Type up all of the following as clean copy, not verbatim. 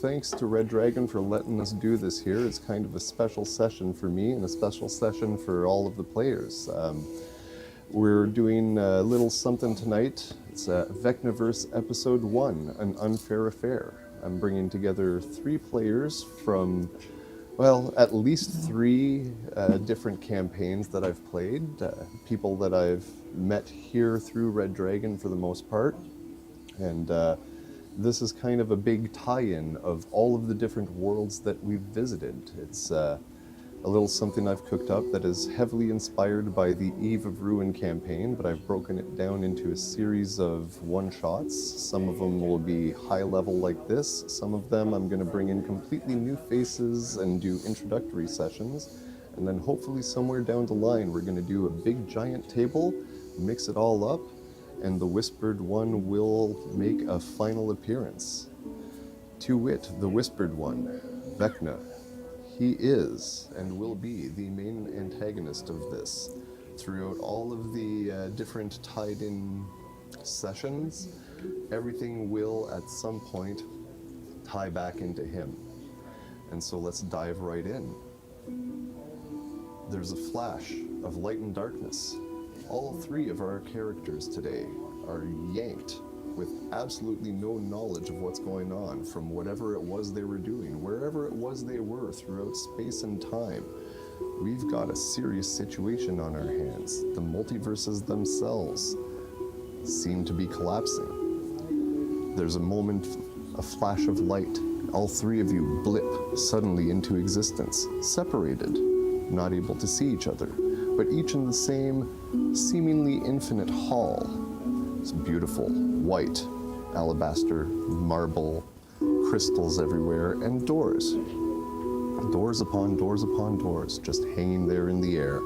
thanks to Red Dragon for letting us do this here. It's kind of a special session for me and a special session for all of the players. We're doing a little something tonight. It's Vecnaverse Episode 1, An Unfair Affair. I'm bringing together 3 players from, well, at least 3 different campaigns that I've played. People that I've met here through Red Dragon for the most part. And this is kind of a big tie-in of all of the different worlds that we've visited. It's a little something I've cooked up that is heavily inspired by the Eve of Ruin campaign, but I've broken it down into a series of one-shots. Some of them will be high-level like this. Some of them I'm going to bring in completely new faces and do introductory sessions. And then hopefully somewhere down the line we're going to do a big giant table, mix it all up, and the Whispered One will make a final appearance. To wit, the Whispered One, Vecna. He is and will be the main antagonist of this. Throughout all of the different tied-in sessions, everything will at some point tie back into him. And so let's dive right in. There's a flash of light and darkness. All 3 of our characters today are yanked with absolutely no knowledge of what's going on from whatever it was they were doing, wherever it was they were throughout space and time. We've got a serious situation on our hands. The multiverses themselves seem to be collapsing. There's a moment, a flash of light. All 3 of you blip suddenly into existence, separated, not able to see each other, but each in the same seemingly infinite hall. It's beautiful, white, alabaster, marble, crystals everywhere, and doors. Doors upon doors upon doors, just hanging there in the air.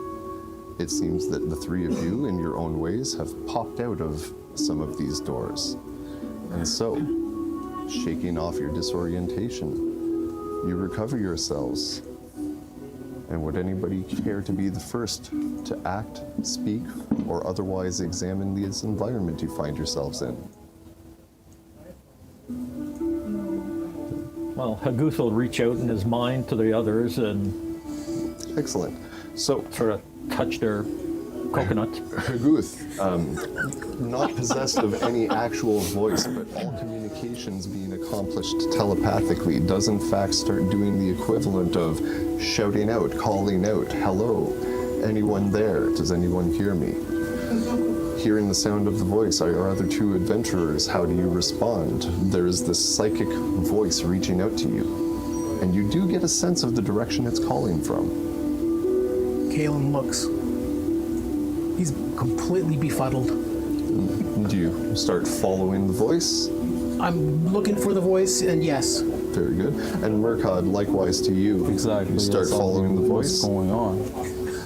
It seems that the 3 of you, in your own ways, have popped out of some of these doors. And so, shaking off your disorientation, you recover yourselves. And would anybody care to be the first to act, speak, or otherwise examine this environment you find yourselves in? Well, Haguth will reach out in his mind to the others and... Excellent. So, sort of touch their coconut. Haguth, not possessed of any actual voice, but all communications being accomplished telepathically, does in fact start doing the equivalent of shouting out, calling out, hello, anyone there? Does anyone hear me? Hearing the sound of the voice, our other 2 adventurers, how do you respond? There is this psychic voice reaching out to you, and you do get a sense of the direction it's calling from. Kalen looks. He's completely befuddled. Do you start following the voice? I'm looking for the voice, and yes. Very good. And Murkad, likewise to you. Exactly. You start following the voice. What's going on?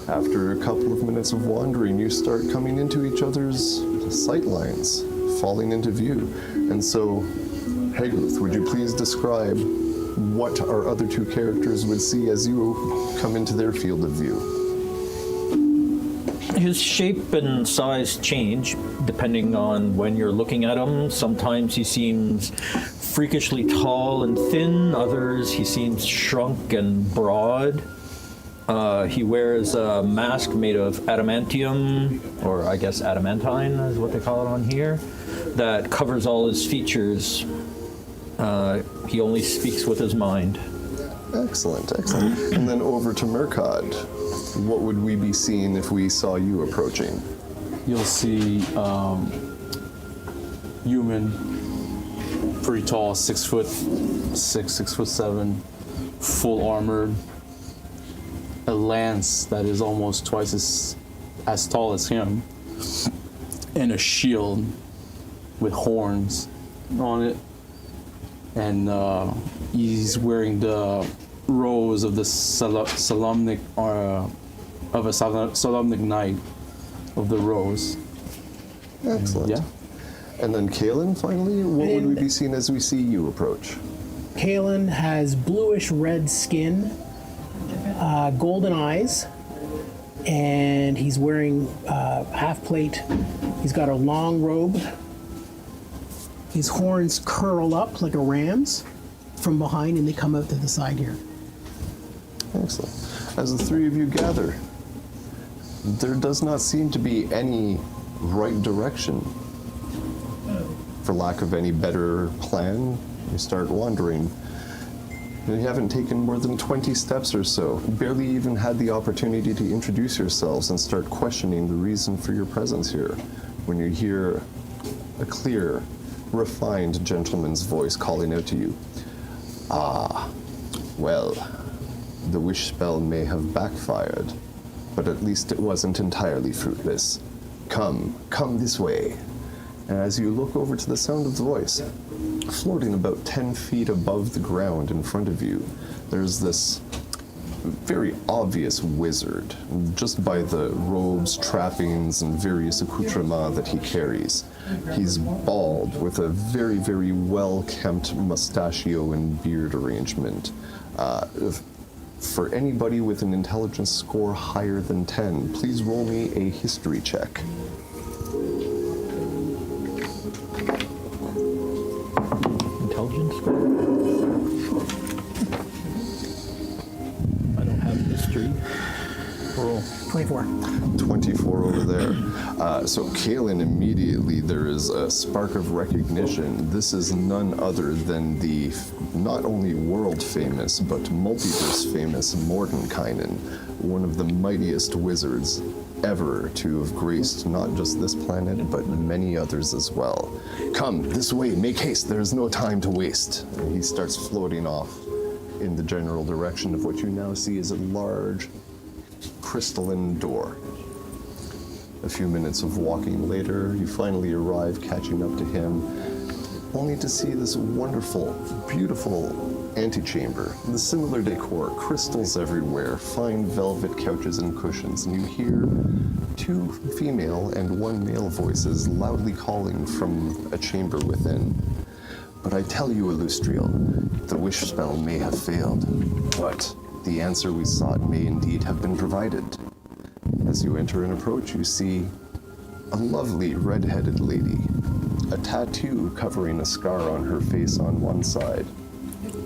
After a couple of minutes of wandering, you start coming into each other's sight lines, falling into view. And so, Haguth, would you please describe what our other 2 characters would see as you come into their field of view? His shape and size change depending on when you're looking at him. Sometimes he seems freakishly tall and thin. Others, he seems shrunk and broad. He wears a mask made of adamantium, or I guess adamantine is what they call it on here, that covers all his features. He only speaks with his mind. Excellent, excellent. And then over to Murkad. What would we be seeing if we saw you approaching? You'll see human, pretty tall, 6'6", 6'7", full armored, a lance that is almost twice as tall as him, and a shield with horns on it. And he's wearing the rose of the Solemnic Knight of the Rose. Excellent. Yeah. And then Kalen, finally, what would we be seeing as we see you approach? Kalen has bluish red skin, golden eyes, and he's wearing half plate. He's got a long robe. His horns curl up like a ram's, from behind, and they come out to the side here. Excellent. As the three of you gather, there does not seem to be any right direction. For lack of any better plan, you start wandering. You haven't taken more than 20 steps or so, barely even had the opportunity to introduce yourselves and start questioning the reason for your presence here, when you hear a clear, refined gentleman's voice calling out to you. Ah, well, the wish spell may have backfired, but at least it wasn't entirely fruitless. Come this way. And as you look over to the sound of the voice, floating about 10 feet above the ground in front of you, there's this very obvious wizard, just by the robes, trappings, and various accoutrements that he carries. He's bald with a very, very well-kempt mustachio and beard arrangement. For anybody with an intelligence score higher than 10, please roll me a history check. Intelligence score? I don't have history. Roll. 24. 24 over there. So Kaelin, immediately there is a spark of recognition. This is none other than the not only world famous, but multiverse famous Mordenkainen, one of the mightiest wizards ever to have graced not just this planet, but many others as well. Come, this way, make haste, there is no time to waste. And he starts floating off in the general direction of what you now see is a large crystalline door. A few minutes of walking later, you finally arrive, catching up to him, only to see this wonderful, beautiful antechamber. The similar decor, crystals everywhere, fine velvet couches and cushions, and you hear 2 female and 1 male voices loudly calling from a chamber within. But I tell you, Illustrial, the wish spell may have failed, but the answer we sought may indeed have been provided. As you enter and approach, you see a lovely red-headed lady, a tattoo covering a scar on her face on one side,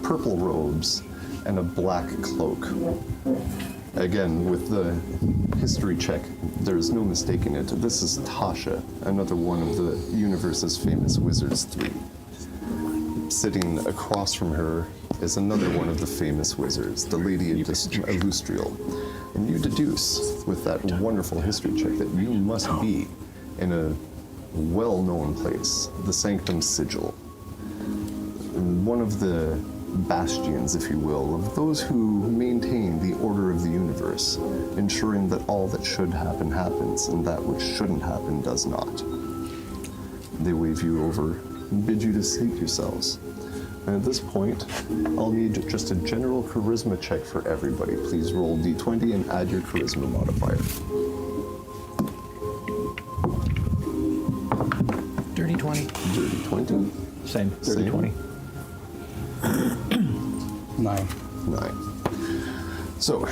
purple robes, and a black cloak. Again, with the history check, there's no mistaking it. This is Tasha, another one of the universe's famous wizards 3. Sitting across from her is another one of the famous wizards, the Lady Illustrial. And you deduce, with that wonderful history check, that you must be in a well-known place, the Sanctum Sigil. One of the bastions, if you will, of those who maintain the order of the universe, ensuring that all that should happen happens, and that which shouldn't happen does not. They wave you over and bid you to seat yourselves. And at this point, I'll need just a general charisma check for everybody. Please roll d20 and add your charisma modifier. Dirty 20. Dirty 20. Same. 30, Same. 20. 9. 9. So,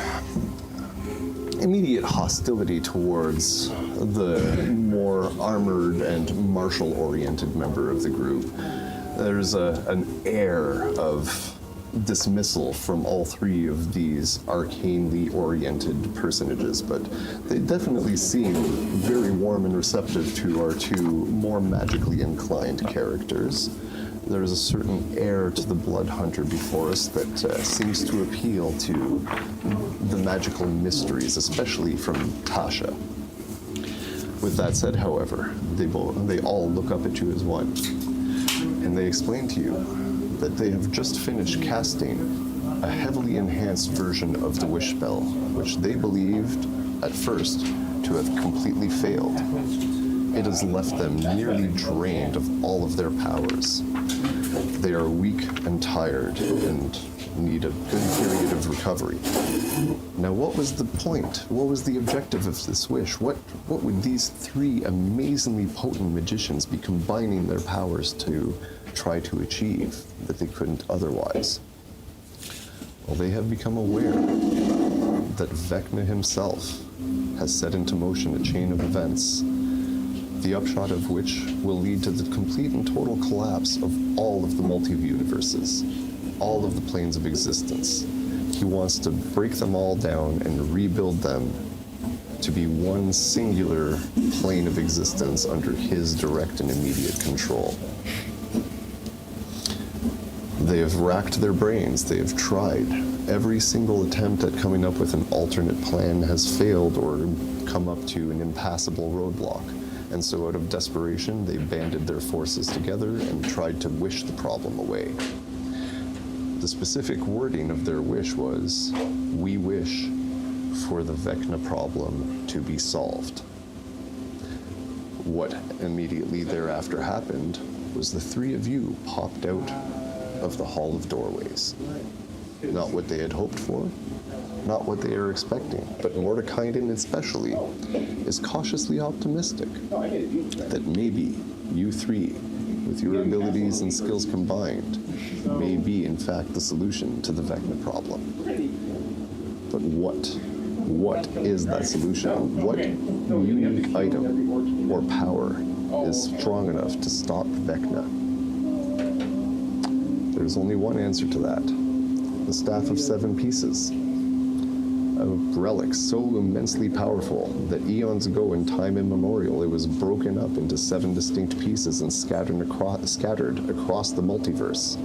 immediate hostility towards the more armored and martial-oriented member of the group. There's an air of dismissal from all 3 of these arcanely oriented personages, but they definitely seem very warm and receptive to our 2 more magically inclined characters. There's a certain air to the blood hunter before us that seems to appeal to the magical mysteries, especially from Tasha. With that said, however, they all look up at you as one, and they explain to you that they have just finished casting a heavily enhanced version of the wish spell, which they believed at first to have completely failed. It has left them nearly drained of all of their powers. They are weak and tired and need a good period of recovery. Now, what was the point? What was the objective of this wish? What would these 3 amazingly potent magicians be combining their powers to try to achieve that they couldn't otherwise? Well, they have become aware that Vecna himself has set into motion a chain of events, the upshot of which will lead to the complete and total collapse of all of the multi-universes. all of the planes of existence. He wants to break them all down and rebuild them to be one singular plane of existence under his direct and immediate control. They have racked their brains. They have tried. Every single attempt at coming up with an alternate plan has failed or come up to an impassable roadblock. And so out of desperation, they banded their forces together and tried to wish the problem away. The specific wording of their wish was, "We wish for the Vecna problem to be solved." What immediately thereafter happened was the three of you popped out of the Hall of Doorways. Not what they had hoped for, not what they are expecting, but Mordekainen especially is cautiously optimistic that maybe you three, with your abilities and skills combined, may be in fact the solution to the Vecna problem. But what is that solution? What unique item or power is strong enough to stop Vecna? There's only one answer to that. The Staff of Seven Pieces. A relic so immensely powerful that eons ago in time immemorial, it was broken up into 7 distinct pieces and scattered across the multiverse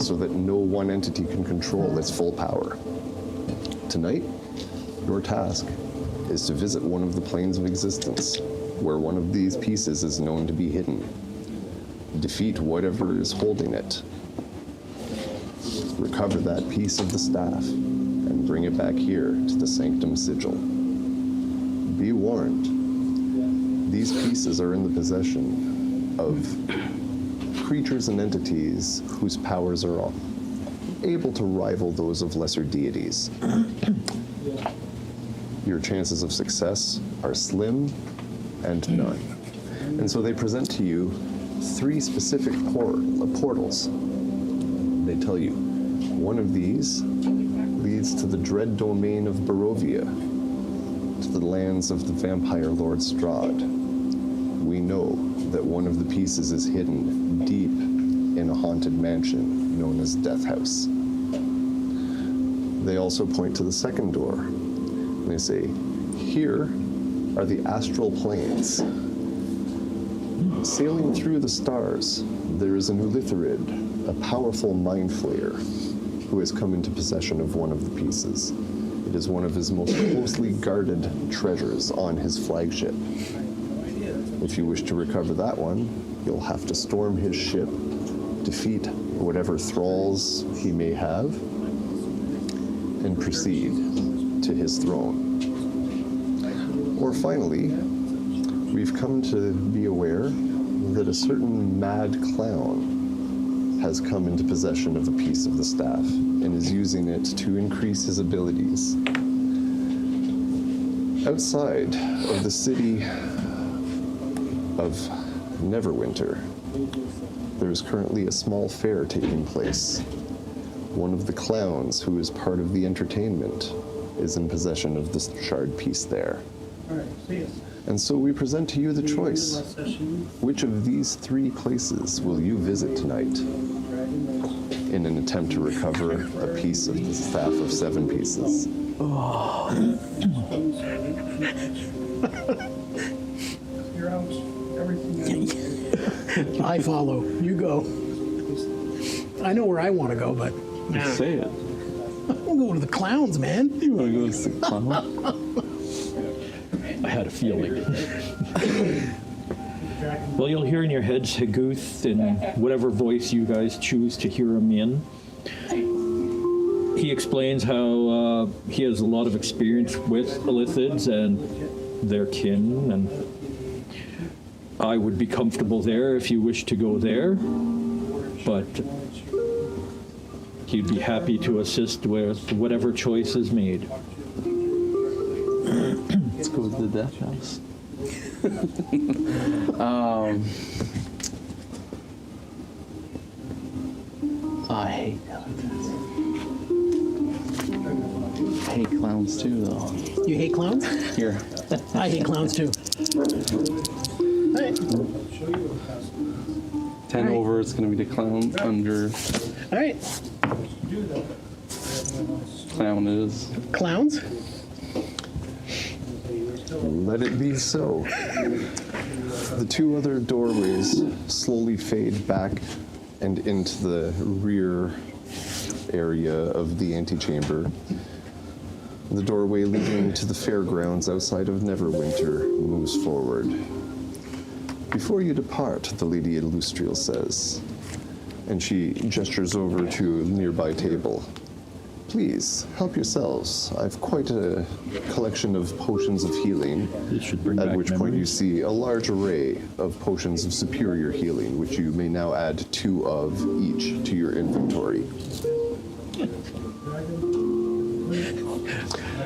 so that no one entity can control its full power. Tonight, your task is to visit one of the planes of existence where one of these pieces is known to be hidden. Defeat whatever is holding it. Recover that piece of the staff and bring it back here to the Sanctum Sigil. Be warned, these pieces are in the possession of creatures and entities whose powers are able to rival those of lesser deities. Your chances of success are slim and none. And so they present to you 3 specific portals. They tell you, one of these leads to the dread domain of Barovia, to the lands of the vampire Lord Strahd. We know that one of the pieces is hidden deep in a haunted mansion known as Death House. They also point to the second door. And they say, here are the astral planes. Sailing through the stars, there is an Ulitharid, a powerful mind flayer, who has come into possession of one of the pieces. It is one of his most closely guarded treasures on his flagship. If you wish to recover that one, you'll have to storm his ship, defeat whatever thralls he may have, and proceed to his throne. Or finally, we've come to be aware that a certain mad clown has come into possession of a piece of the staff and is using it to increase his abilities. Outside of the city of Neverwinter, there is currently a small fair taking place. One of the clowns who is part of the entertainment is in possession of this shard piece there. And so we present to you the choice. Which of these 3 places will you visit tonight in an attempt to recover a piece of the Staff of 7 Pieces? I follow. You go. I know where I want to go, but Just say it. I'm going to the clowns, man. You want to go to the clown? I had a feeling. Well, you'll hear in your heads Haguth in whatever voice you guys choose to hear him in. He explains how he has a lot of experience with Illithids and their kin, and I would be comfortable there if you wish to go there, but he'd be happy to assist with whatever choice is made. Let's go to the Death House. I hate elephants. I hate clowns too, though. You hate clowns? Here. I hate clowns too. right. 10 Alright. over, it's going to be the clown. Under, All right. clown is. Clowns. Let it be so. The two other doorways slowly fade back and into the rear area of the antechamber. The doorway leading to the fairgrounds outside of Neverwinter moves forward. Before you depart, the Lady Illustrial says, and she gestures over to a nearby table. Please, help yourselves. I've quite a collection of potions of healing, This should bring at back which point you memories. see a large array of potions of superior healing, which you may now add 2 of each to your inventory.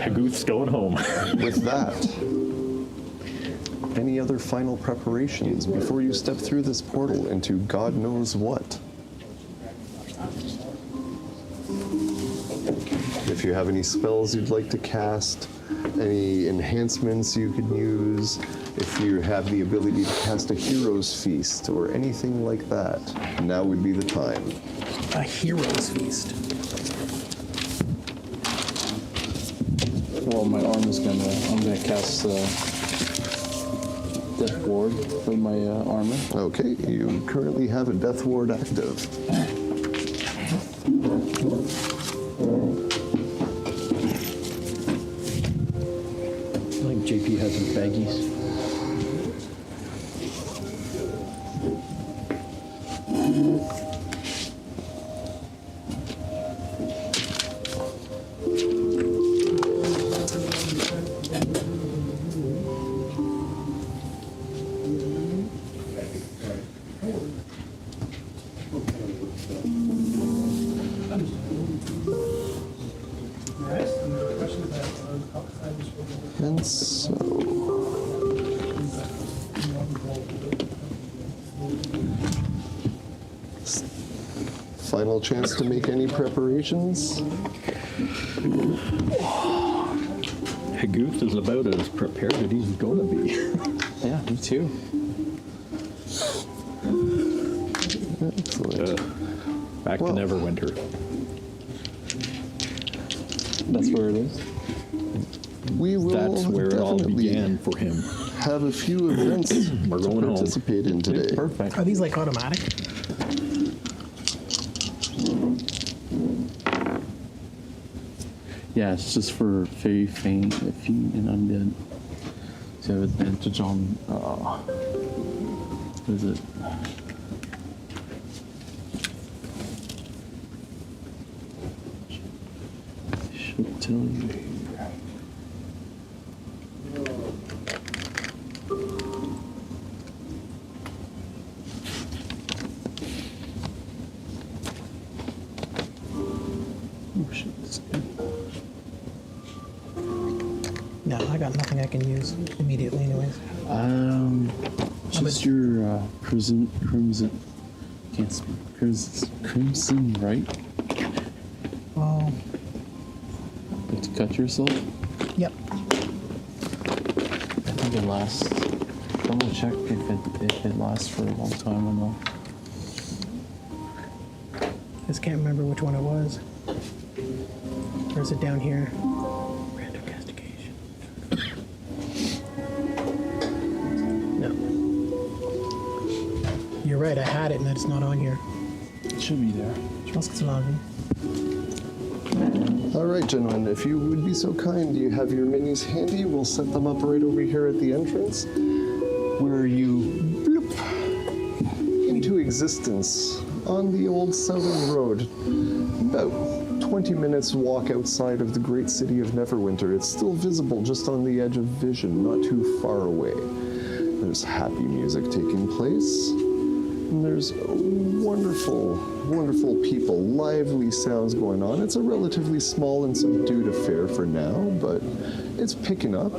Hagooth's going home. With that, any other final preparations before you step through this portal into God knows what? If you have any spells you'd like to cast, any enhancements you could use, if you have the ability to cast a hero's feast or anything like that, now would be the time. A hero's feast. Well, my arm is I'm gonna cast Death Ward with my armor. Okay, you currently have a death ward active. Like JP has his baggies. And so, final chance to make any preparations? Hagooth is about as prepared as he's gonna be. Yeah, me too. Excellent. Back Well. to Neverwinter. That's where it is. We will That's where it all definitely began for him. have a few events We're to going home. participate in today. Perfect. Are these like automatic? Yeah, it's just for Fairy, Fiend, and Undead. So I have advantage on, what is it? Should tell you here. Oh shit, this is good. No, I got nothing I can use immediately, anyways. Just your crimson, can't speak, crimson, right? Well, Like to cut yourself? yep. I think it lasts. Double check if it lasts for a long time or not. I just can't remember which one it was. Or is it down here? Random castigation. No. You're right, I had it and it's not on here. It should be there. Else it's not on. All right, gentlemen, if you would be so kind, you have your minis handy. We'll set them up right over here at the entrance, where you bloop into existence on the old southern road. About 20 minutes walk outside of the great city of Neverwinter. It's still visible just on the edge of vision, not too far away. There's happy music taking place. And there's wonderful, wonderful people, lively sounds going on. It's a relatively small and subdued affair for now, but it's picking up.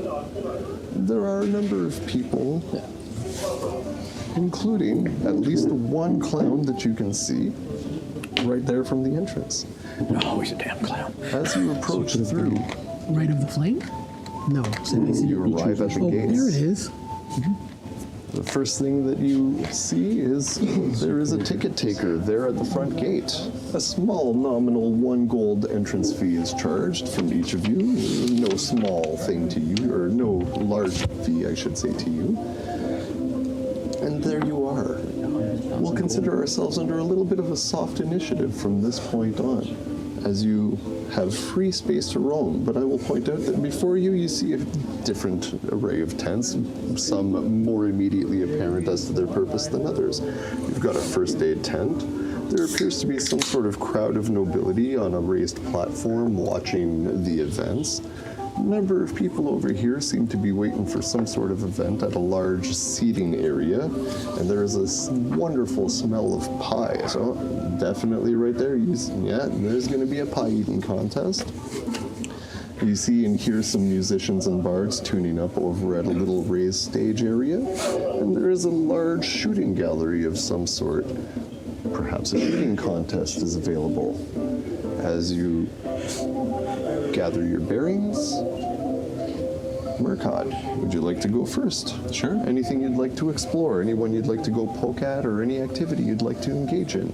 There are a number of people, including at least one clown that you can see right there from the entrance. Oh, he's a damn clown. As you approach through, Right of the flank? No, it's in you arrive at the Oh, gates. there it is. The first thing that you see is there is a ticket taker there at the front gate. A small nominal 1 gold entrance fee is charged from each of you. No small thing to you, or no large fee, I should say, to you. And there you are. We'll consider ourselves under a little bit of a soft initiative from this point on, as you have free space to roam. But I will point out that before you, you see a different array of tents, some more immediately apparent as to their purpose than others. You've got a first aid tent. There appears to be some sort of crowd of nobility on a raised platform watching the events. A number of people over here seem to be waiting for some sort of event at a large seating area, and there is this wonderful smell of pie. So definitely right there, there's going to be a pie eating contest. You see and hear some musicians and bards tuning up over at a little raised stage area, and there is a large shooting gallery of some sort. Perhaps a shooting contest is available. As you gather your bearings, Murkod, would you like to go first? Sure. Anything you'd like to explore? Anyone you'd like to go poke at, or any activity you'd like to engage in?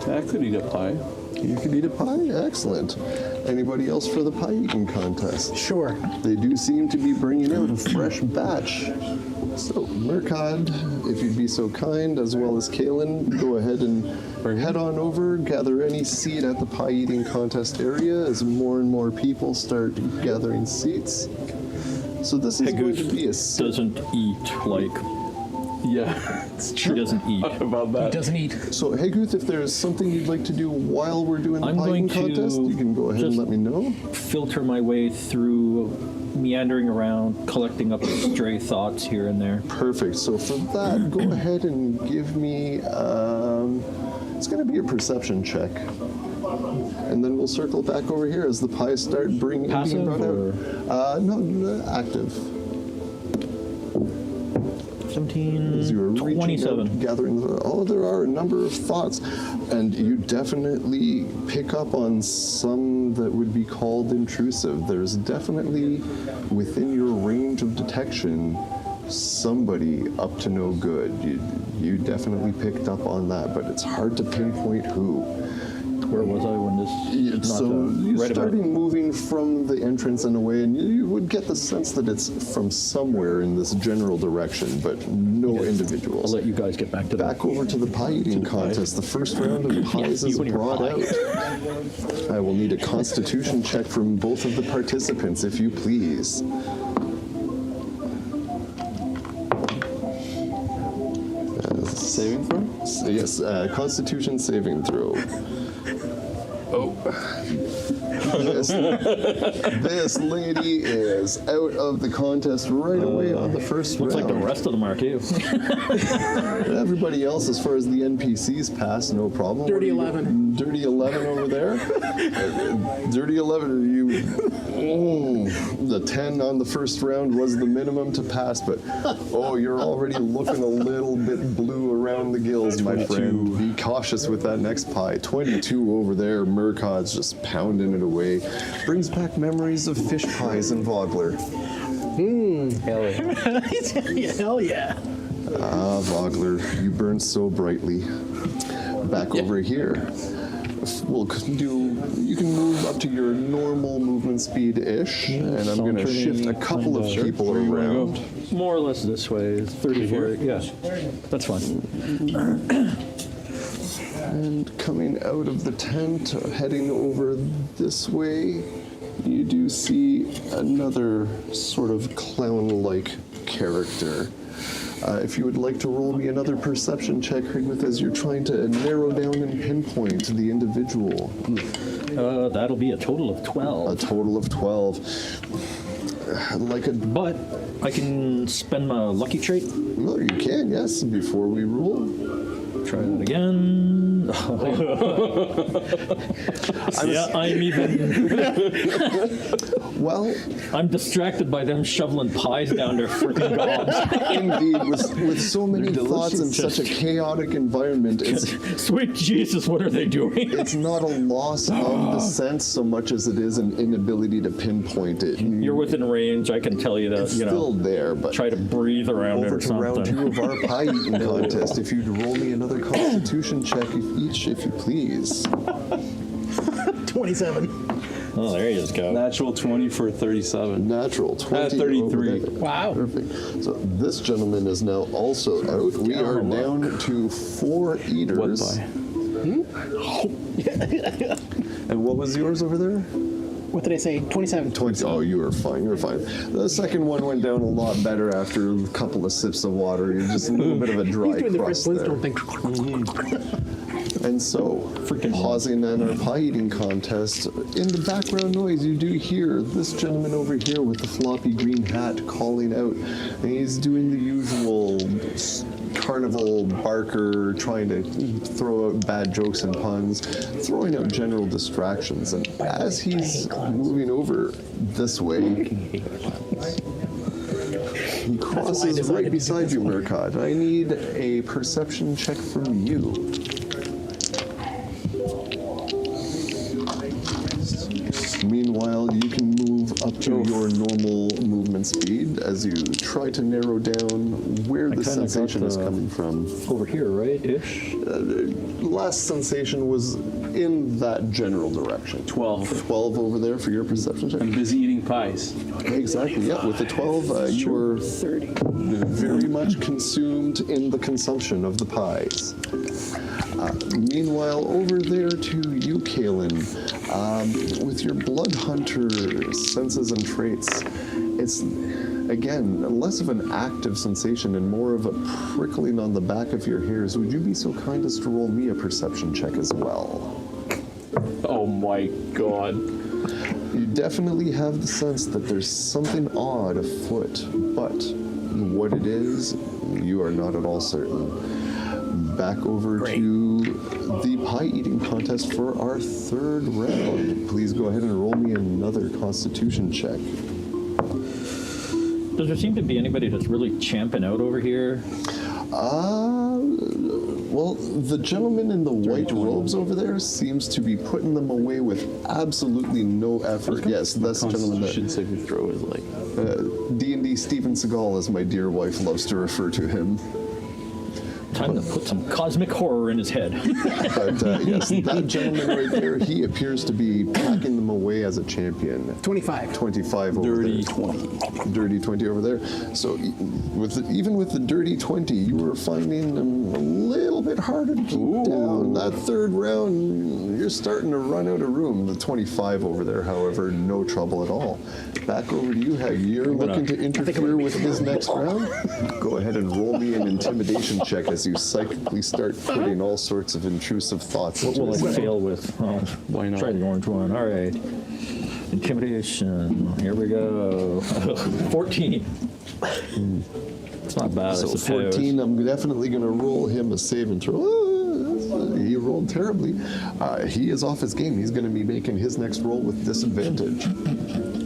I could eat a pie. You could eat a pie? Excellent. Anybody else for the pie eating contest? Sure. They do seem to be bringing out a fresh batch. So, Murkod, if you'd be so kind, as well as Kalen, go ahead and head on over, gather any seat at the pie eating contest area as more and more people start gathering seats. So this is going to be a Doesn't eat like Yeah, it's he true. doesn't eat. About He that. doesn't eat. So, Heguth, if there's something you'd like to do while we're doing the I'm pie eating going to contest, you can go ahead and just- let me know. Filter my way through, meandering around, collecting up stray thoughts here and there. Perfect. So for that, go ahead and give me, it's going to be a perception check. And then we'll circle back over here as the pies start being Passive brought or- out. No, active. 17, As you were reaching 27. out, gathering, there are a number of thoughts, and you definitely pick up on some that would be called intrusive. There's definitely, within your range of detection, somebody up to no good. You definitely picked up on that, but it's hard to pinpoint who. Where was I when this? So you started moving from the entrance and away, and you would get the sense that it's from somewhere in this general direction, but no I'll individuals. let you guys get back to that. Back over to the pie eating contest. The first round of pies you is and your brought pie. out. I will need a constitution check from both of the participants, if you please. Saving throw? Yes, constitution saving throw. Oh. This lady is out of the contest right away on the first Looks round. like the rest of them are too. Everybody else, as far as the NPCs pass, no problem. Dirty What do you- 11. Dirty 11 over there. Dirty 11, the 10 on the first round was the minimum to pass, but you're already looking a little bit blue around the gills, my friend. Be cautious with that next pie. 22 over there. Murkod's just pounding it away. Brings back memories of fish pies and Vogler. Hell yeah. Hell yeah. Ah, Vogler, you burn so brightly. Back over here. You can move up to your normal movement speed-ish, and I'm going to shift a couple of people around. More or less this way. 34. Yeah, that's fine. And coming out of the tent, heading over this way, you do see another sort of clown-like character. If you would like to roll me another perception check, Higmith, as you're trying to narrow down and pinpoint the individual. That'll be a total of A 12. total of 12. But I can spend my lucky trait. Well, you can, yes, before we rule. Try that again. Yeah, I'm even. Well, I'm distracted by them shoveling pies down their freaking gobs. indeed, with so many They're thoughts in delicious. such a chaotic environment, Sweet Jesus, what are they doing? it's not a loss of the sense so much as it is an inability to pinpoint it. You're within range. I can tell you that. It's You still know, there, but try to breathe around it over or to round something. 2 of our pie eating contest. If you'd roll me another Constitution check each, if you please. 27. Oh, there you just go. Natural 20 for 37. Natural 20. 33. over there. Wow. Perfect. So this gentleman is now also out. We are down to 4 eaters. What pie? And what was yours over there? What did I say? 27. 20. Oh, you were fine. You were fine. The second one went down a lot better after a couple of sips of water. You're just a little bit of a dry He's doing the Chris crust there. Flintstone thing. And so, pausing on our pie eating contest, in the background noise you do hear this gentleman over here with the floppy green hat calling out. And he's doing the usual carnival barker, trying to throw out bad jokes and puns, throwing out general distractions. And as he's moving over this way, he crosses right beside you, Murcott. I need a perception check from you. Meanwhile, you can move up to your normal movement speed as you try to narrow down where the kinda got sensation is the- coming from. Over here, right? Ish. Last sensation was in that general direction. 12. 12 over there for your perception check. I'm busy eating pies. Exactly, yeah. With the 12, you were 30. very much consumed in the consumption of the pies. Meanwhile, over there to you, Kalen, with your blood hunter senses and traits, it's, again, less of an active sensation and more of a prickling on the back of your hairs. Would you be so kind as to roll me a perception check as well? Oh my god. You definitely have the sense that there's something odd afoot, but what it is, you are not at all certain. Back over to the pie eating contest for our 3rd round. Please go ahead and roll me another Constitution check. Does there seem to be anybody that's really champing out over here? Well, the gentleman in the white robes over there seems to be putting them away with absolutely no effort. Yes, that's the gentleman that Constitution saving throw is like. D&D Steven Seagal, as my dear wife loves to refer to him. Time to put some cosmic horror in his head. But yes, that gentleman right there, he appears to be packing them away as a champion. 25. 25 over Dirty there. 20. Dirty 20 over there. So even with the dirty 20, you were finding them a little bit harder to keep down. That 3rd round, you're starting to run out of room. The 25 over there, however, no trouble at all. Back over to you, Hag. You're looking to interfere with his next round? Go ahead and roll me an intimidation check as you psychically start putting all sorts of intrusive thoughts What into will his I head. fail with? Oh, Why not? Try the orange one. All right. Intimidation. Here we go. 14. It's not bad, I So suppose. 14, I'm definitely going to roll him a save and throw. He rolled terribly. He is off his game. He's going to be making his next roll with disadvantage.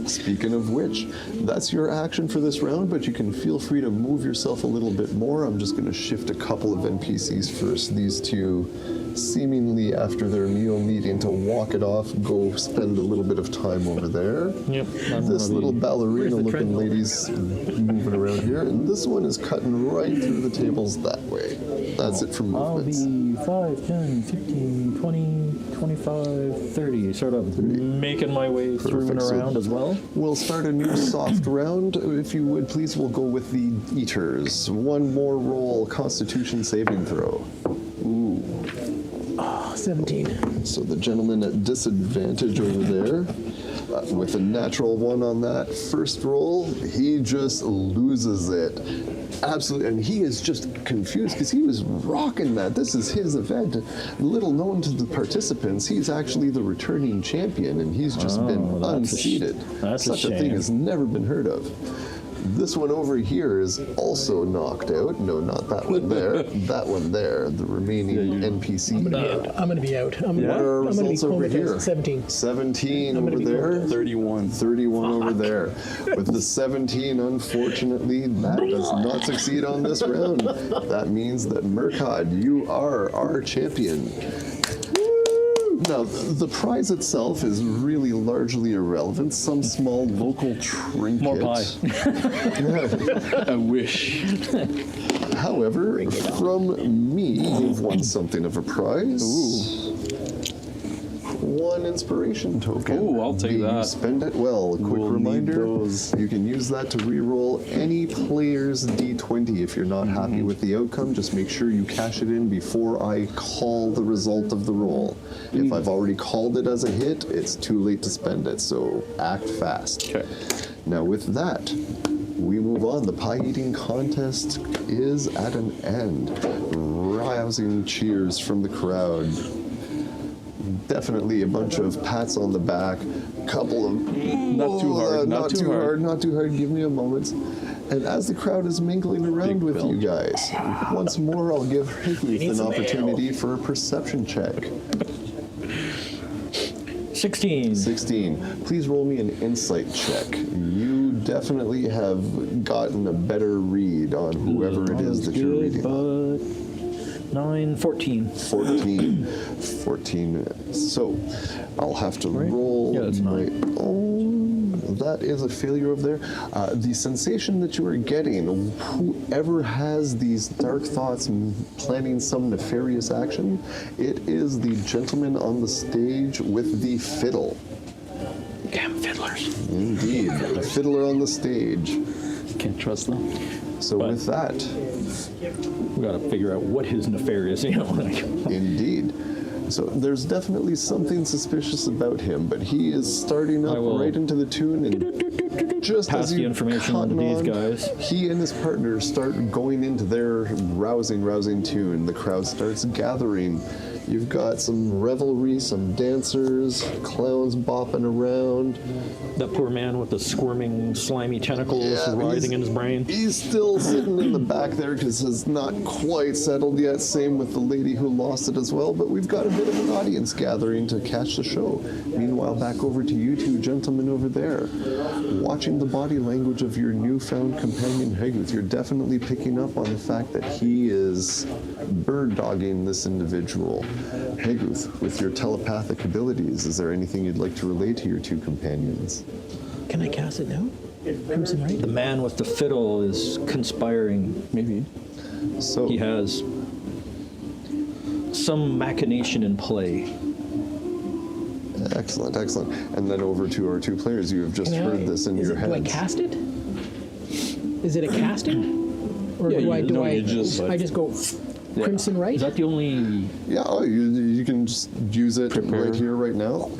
Speaking of which, that's your action for this round, but you can feel free to move yourself a little bit more. I'm just going to shift a couple of NPCs first. These two, seemingly after their meal, needing to walk it off, go spend a little bit of time over there. Yep. This little ballerina-looking lady's moving around here, and this one is cutting right through the tables that way. That's it for I'll movements. be 5, 10, 15, 20, 25, 30. Sort of making my way through and Perfect. So around as well. We'll start a new soft round. If you would, please, we'll go with the eaters. One more roll, Constitution saving throw. 17. So the gentleman at disadvantage over there, with a natural 1 on that first roll, he just loses it. Absolutely, and he is just confused because he was rocking that. This is his event. Little known to the participants, he's actually the returning champion, and he's just been that's unseated. that's a Such a thing shame. has never been heard of. This one over here is also knocked out. No, not that one there. That one there. The remaining NPC. I'm gonna be out. I'm What are our I'm gonna be results over here? 17. 17 I'm gonna over be there. comatose. 31. 31 over there. With the 17, unfortunately, that does not succeed on this round. That means that Murkad, you are our champion. Now, the prize itself is really largely irrelevant. Some small local trinket. More pie. I wish. However, from me, you've won something of a prize. Ooh. 1 inspiration token. Ooh, I'll take May you that. spend it well. A quick We'll need reminder, those. you can use that to re-roll any player's D20. If you're not happy with the outcome, just make sure you cash it in before I call the result of the roll. If I've already called it as a hit, it's too late to spend it, so act fast. Okay. Now with that, we move on. The pie eating contest is at an end. Rousing cheers from the crowd. Definitely a bunch of pats on the back, couple of Not too hard, not too hard, not too hard. Give me a moment. And as the crowd is mingling around Big with you belt. guys, once more I'll give Higluth need an some opportunity for a perception check. 16. 16. Please roll me an insight check. You definitely have gotten a better read on whoever it is that you're reading. But 9, 14. 14. 14. So, I'll have to roll Yeah, that's my own. That is a failure over there. The sensation that you are getting, whoever has these dark thoughts and planning some nefarious action, it is the gentleman on the stage with the fiddle. Damn fiddlers. Indeed, the fiddler on the stage. Can't trust them. So But- with that, We got to figure out what his nefarious, like. indeed. So there's definitely something suspicious about him, but he is starting up I will right into the tune, and just pass as the you information on to cotton these guys. he and his partner start going into their rousing tune. The crowd starts gathering. You've got some revelry, some dancers, clowns bopping around. That poor man with the squirming, slimy tentacles Yeah, writhing in his brain. He's still sitting in the back there because it's not quite settled yet. Same with the lady who lost it as well. But we've got a bit of an audience gathering to catch the show. Meanwhile, back over to you two gentlemen over there. Watching the body language of your newfound companion, Higluth, you're definitely picking up on the fact that he is bird-dogging this individual. Higluth, with your telepathic abilities, is there anything you'd like to relay to your two companions? Can I cast it now? Crimson Right? The man with the fiddle is conspiring. Maybe. So, He has some machination in play. excellent, excellent. And then over to our two players. You have just heard this in your Do I heads. cast it? Is it a casting? Or Yeah, do I you- do no, I you just- I just go Crimson Right? Is that the only? Yeah, oh, you can just use it right here, right now.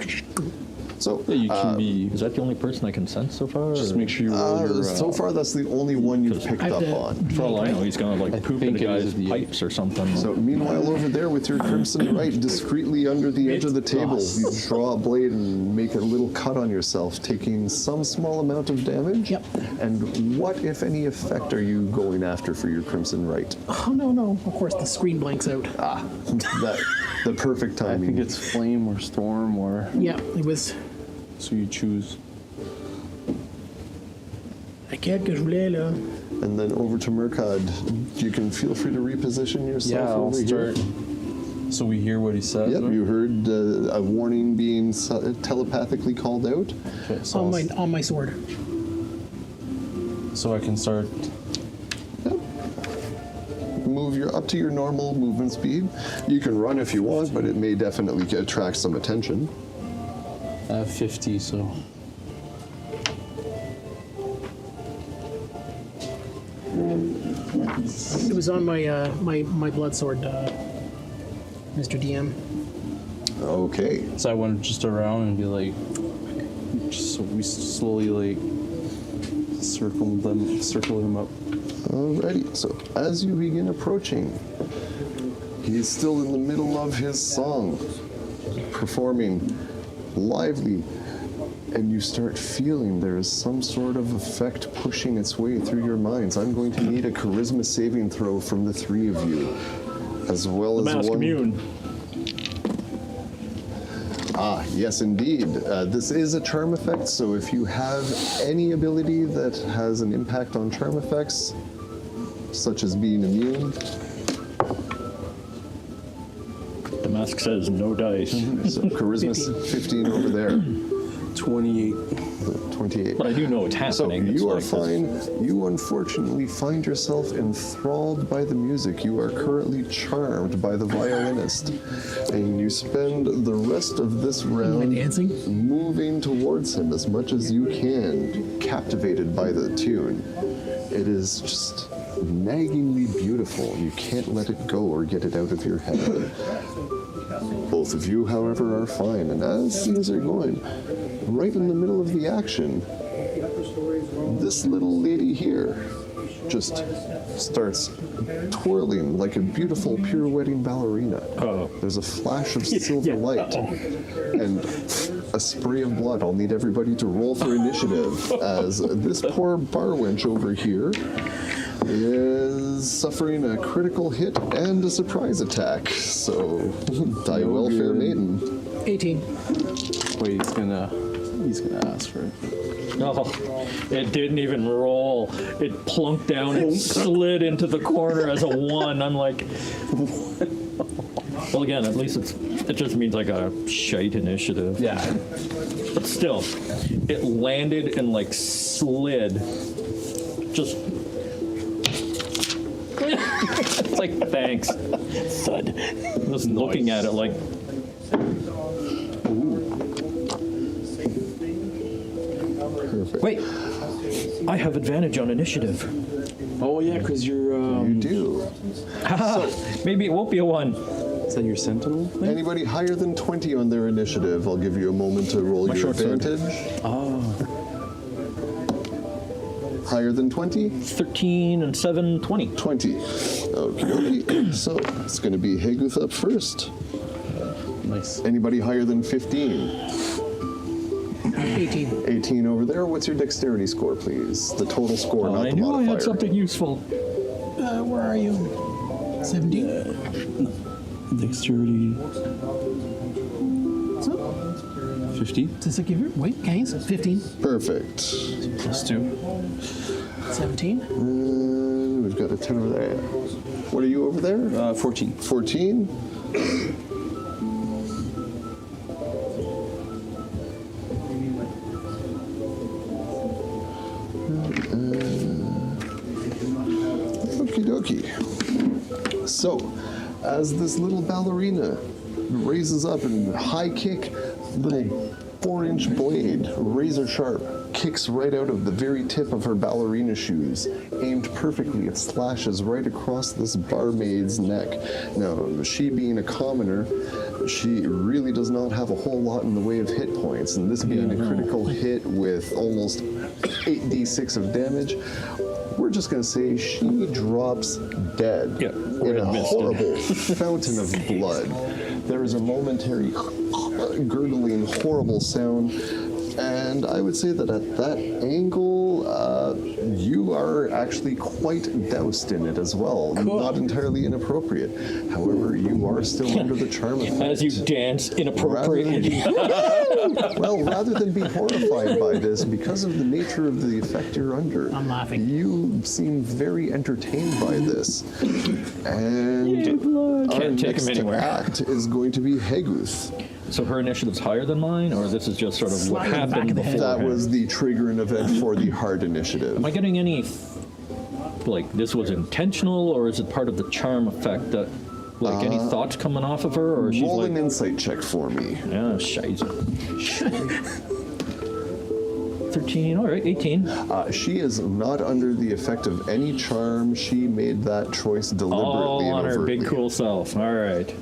So, Yeah, you can be. Is that the only person I can sense so far? Just or- make sure you roll your. so far that's the only one you've picked I have up to- on. For all I know, he's gonna like I poop think into it is guys' the- pipes or something. So meanwhile, over there with your crimson right, discreetly under the edge of the table, you draw a blade and make a little cut on yourself, taking some small amount of damage. Yep. And what, if any, effect are you going after for your crimson right? Oh no. Of course the screen blanks out. That the perfect I timing. think it's flame or storm or. Yeah, it was. So you choose. I can't que je voulais là. And then over to Murkad. You can feel free to reposition yourself Yeah, I'll over here. start. So we hear what he says. Yep, right? you heard a warning being telepathically called out. Okay, so, On my sword. so I can start. Move your up to your normal movement speed. You can run if you want, but it may definitely attract some attention. I have 50, so. It was on my my blood sword, Mr. DM. Okay. So I went just around and be like, just so we slowly like circle him up. Alrighty. So as you begin approaching, he's still in the middle of his song, performing lively. and you start feeling there is some sort of effect pushing its way through your minds. I'm going to need a charisma saving throw from the three of you, as well as Mask one. immune. Ah, yes, indeed. This is a charm effect, so if you have any ability that has an impact on charm effects, such as being immune, The mask says no dice. so charisma 15 over there, 28. 28. But I do know it's So happening. It's you are like fine. You unfortunately find yourself enthralled by the music. You are currently charmed by the violinist, and you spend the rest of this round dancing? moving towards him as much as you can, captivated by the tune. It is just naggingly beautiful. You can't let it go or get it out of your head. Both of you, however, are fine, and as things are going, right in the middle of the action, this little lady here just starts twirling like a beautiful pirouetting ballerina. Oh. There's a flash of silver light and a spray of blood. I'll need everybody to roll for initiative as this poor bar wench over here is suffering a critical hit and a surprise attack. So, die well, fair maiden. 18. Wait, he's gonna ask for it. Oh, it didn't even roll. It plunked down and slid into the corner as a 1. I'm like, well, again, at least it just means like a shite initiative. Yeah. But still, it landed and like slid. Just. It's like, thanks. Thud. Just looking at it like, Perfect. wait, I have advantage on initiative. Oh yeah, because you're. You do. Maybe it won't be a 1. Is that your sentinel thing? Anybody higher than 20 on their initiative, I'll give you a moment to roll My your short sword. advantage. Oh. Higher than 20? 13 and 7, 20. 20. Okay. So it's going to be Heguth up first. Nice. Anybody higher than 15? 18. 18 over there. What's your dexterity score, please? The total score, Oh, not I the knew I modifier. had something useful. Where are you? 17. Dexterity. So, 15 does it give you? Wait, okay, so 15. Perfect. plus 2. 17. And we've got a 10 over there. What are you over there? 14. 14. Okie dokie. So, as this little ballerina raises up and high kick, little 4-inch blade, razor sharp, kicks right out of the very tip of her ballerina shoes. Aimed perfectly, it slashes right across this barmaid's neck. Now, she being a commoner, she really does not have a whole lot in the way of hit points, and this being a critical hit with almost 8d6 of damage, we're just going to say she drops dead Yeah, in a horrible fountain of blood. There is a momentary gurgling, horrible sound, and I would say that at that angle, you are actually quite doused in it as well. Not entirely inappropriate. However, you are still under the charm effect. As you dance Rather than inappropriately. be, well, rather than be horrified by this, because of the nature of the effect you're under, I'm laughing. you seem very entertained by this. And our Can't take next him anywhere. act is going to be Heguth. So her initiative's higher than mine, or this is just sort of what Slide in the back happened of the head. before? That was the triggering event for the hard initiative. Am I getting any, like, this was intentional, or is it part of the charm effect that, like, any thoughts coming off of her, or is she Roll like, an insight check for me. yeah, shite. 13, all right, 18. She is not under the effect of any charm. She made that choice deliberately All and on her overtly. big cool self. All right.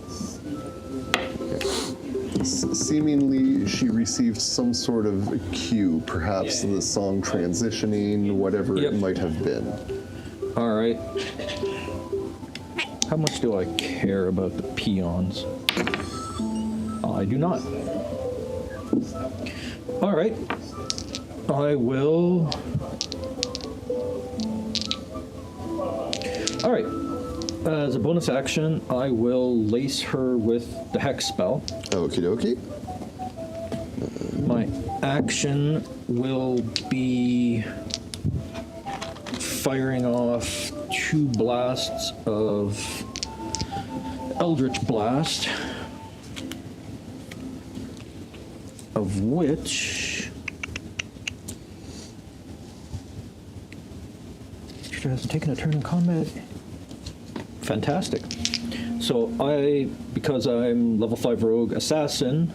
Seemingly, she received some sort of cue, perhaps the song transitioning, whatever Yep. it might have been. All right. How much do I care about the peons? I do not. All right. I will. All right. As a bonus action, I will lace her with the hex spell. Okie dokie. My action will be firing off 2 blasts of Eldritch Blast, of which she hasn't taken a turn in combat. Fantastic. So because I'm level 5 rogue assassin,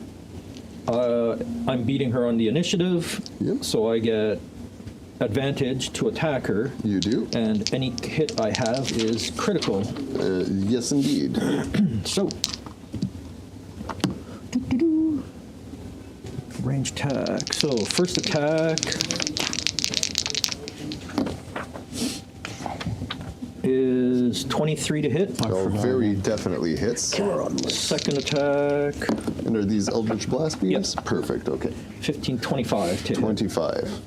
I'm beating her on the initiative, Yep. so I get advantage to attack her. You do? And any hit I have is critical. Yes, indeed. So, range attack. So, first attack is 23 to hit. Oh, very definitely hits. Second attack, And are these Eldritch Blast beams? Yep. Perfect, okay. 15, 25 to hit. 25.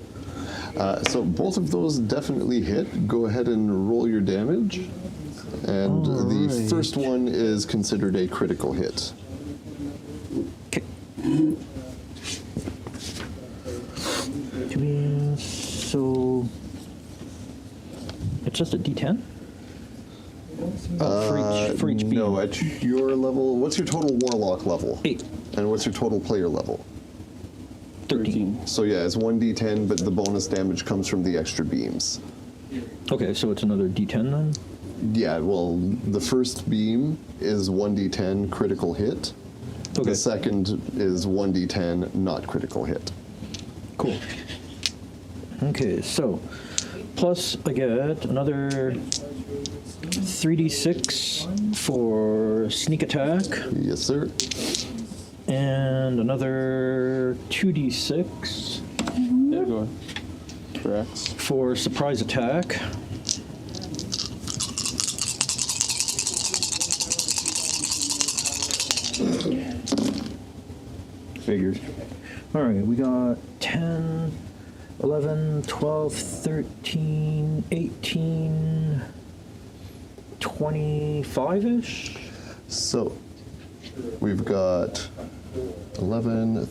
So both of those definitely hit. Go ahead and roll your damage. And the first one is considered a critical hit. Okay. So, it's just a D10? For each beam. No, at your level, what's your total Warlock level? 8. And what's your total player level? 13. So yeah, it's 1d10, but the bonus damage comes from the extra beams. Okay, so it's another D10 then? Yeah, well, the first beam is 1d10 critical hit. Okay. The second is 1d10 not critical hit. Cool. Okay, so plus I get another 3d6 for sneak attack Yes, sir. and another 2d6 Yeah, go ahead. Correct. for surprise attack. Figures. All right, we got 10, 11, 12, 13, 18, 25-ish? So we've got 11,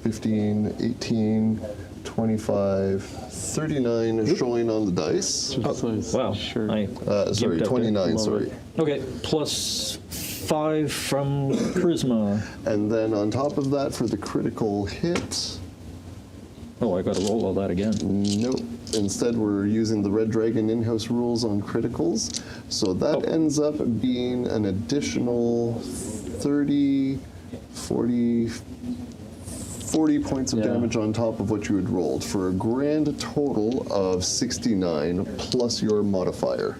15, 18, 25, 39 showing on the dice. Wow. Sure. I Sorry, gimped out 29, Love sorry. it. Okay, plus 5 from charisma. And then on top of that, for the critical hit, Oh, I gotta roll all that again. nope. Instead, we're using the Red Dragon in-house rules on criticals. So that ends up being an additional 30, 40 points of Yeah. damage on top of what you had rolled for a grand total of 69 plus your modifier.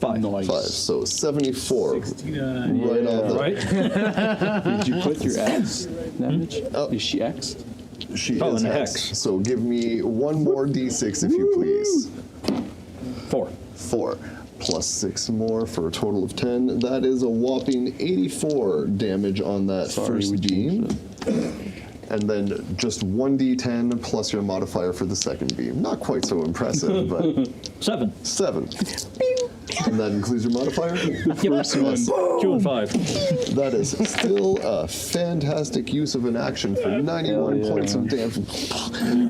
5. Nice. 5. So 74. 69. Right off the Right? Did you put your X damage? Oh. Is she X'd? She Oh, is and a hex. hex. So give me one more d6 if you please. 4. 4 plus 6 more for a total of 10. That is a whopping 84 damage on that first we beam. changed And then just 1d10 plus your modifier for the second beam. Not quite so impressive, but 7. 7. And that includes your modifier? First one. 2 and 5. That is still a fantastic use of an action for 91 Hell yeah. points of damage.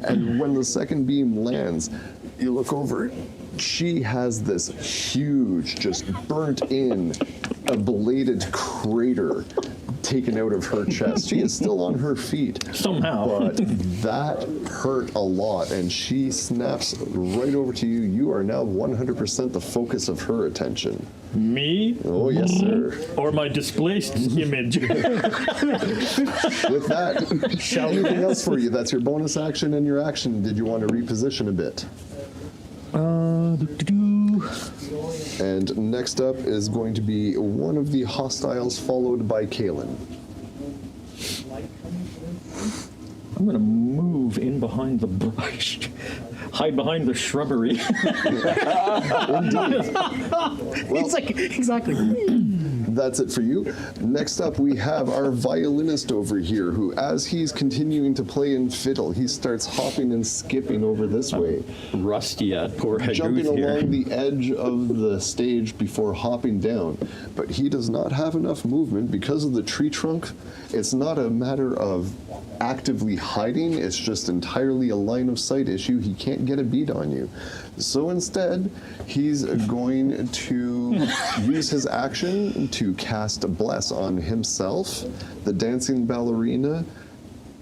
And when the second beam lands, you look over, she has this huge, just burnt in, ablated crater taken out of her chest. She is still on her feet. Somehow. But that hurt a lot, and she snaps right over to you. You are now 100% the focus of her attention. Me? Oh, yes, sir. Or my displaced image? With that, anything else for you? That's your bonus action and your action. Did you want to reposition a bit? And next up is going to be one of the hostiles, followed by Kalen. I'm gonna move in behind the brush. Hide behind the shrubbery. It's like, exactly. That's it for you. Next up, we have our violinist over here, who, as he's continuing to play and fiddle, he starts hopping and skipping over this way, Rusty yet, poor head jumping Ruth here. along the edge of the stage before hopping down. But he does not have enough movement because of the tree trunk. It's not a matter of actively hiding, it's just entirely a line of sight issue. He can't get a beat on you. So instead, he's going to use his action to cast Bless on himself, the dancing ballerina,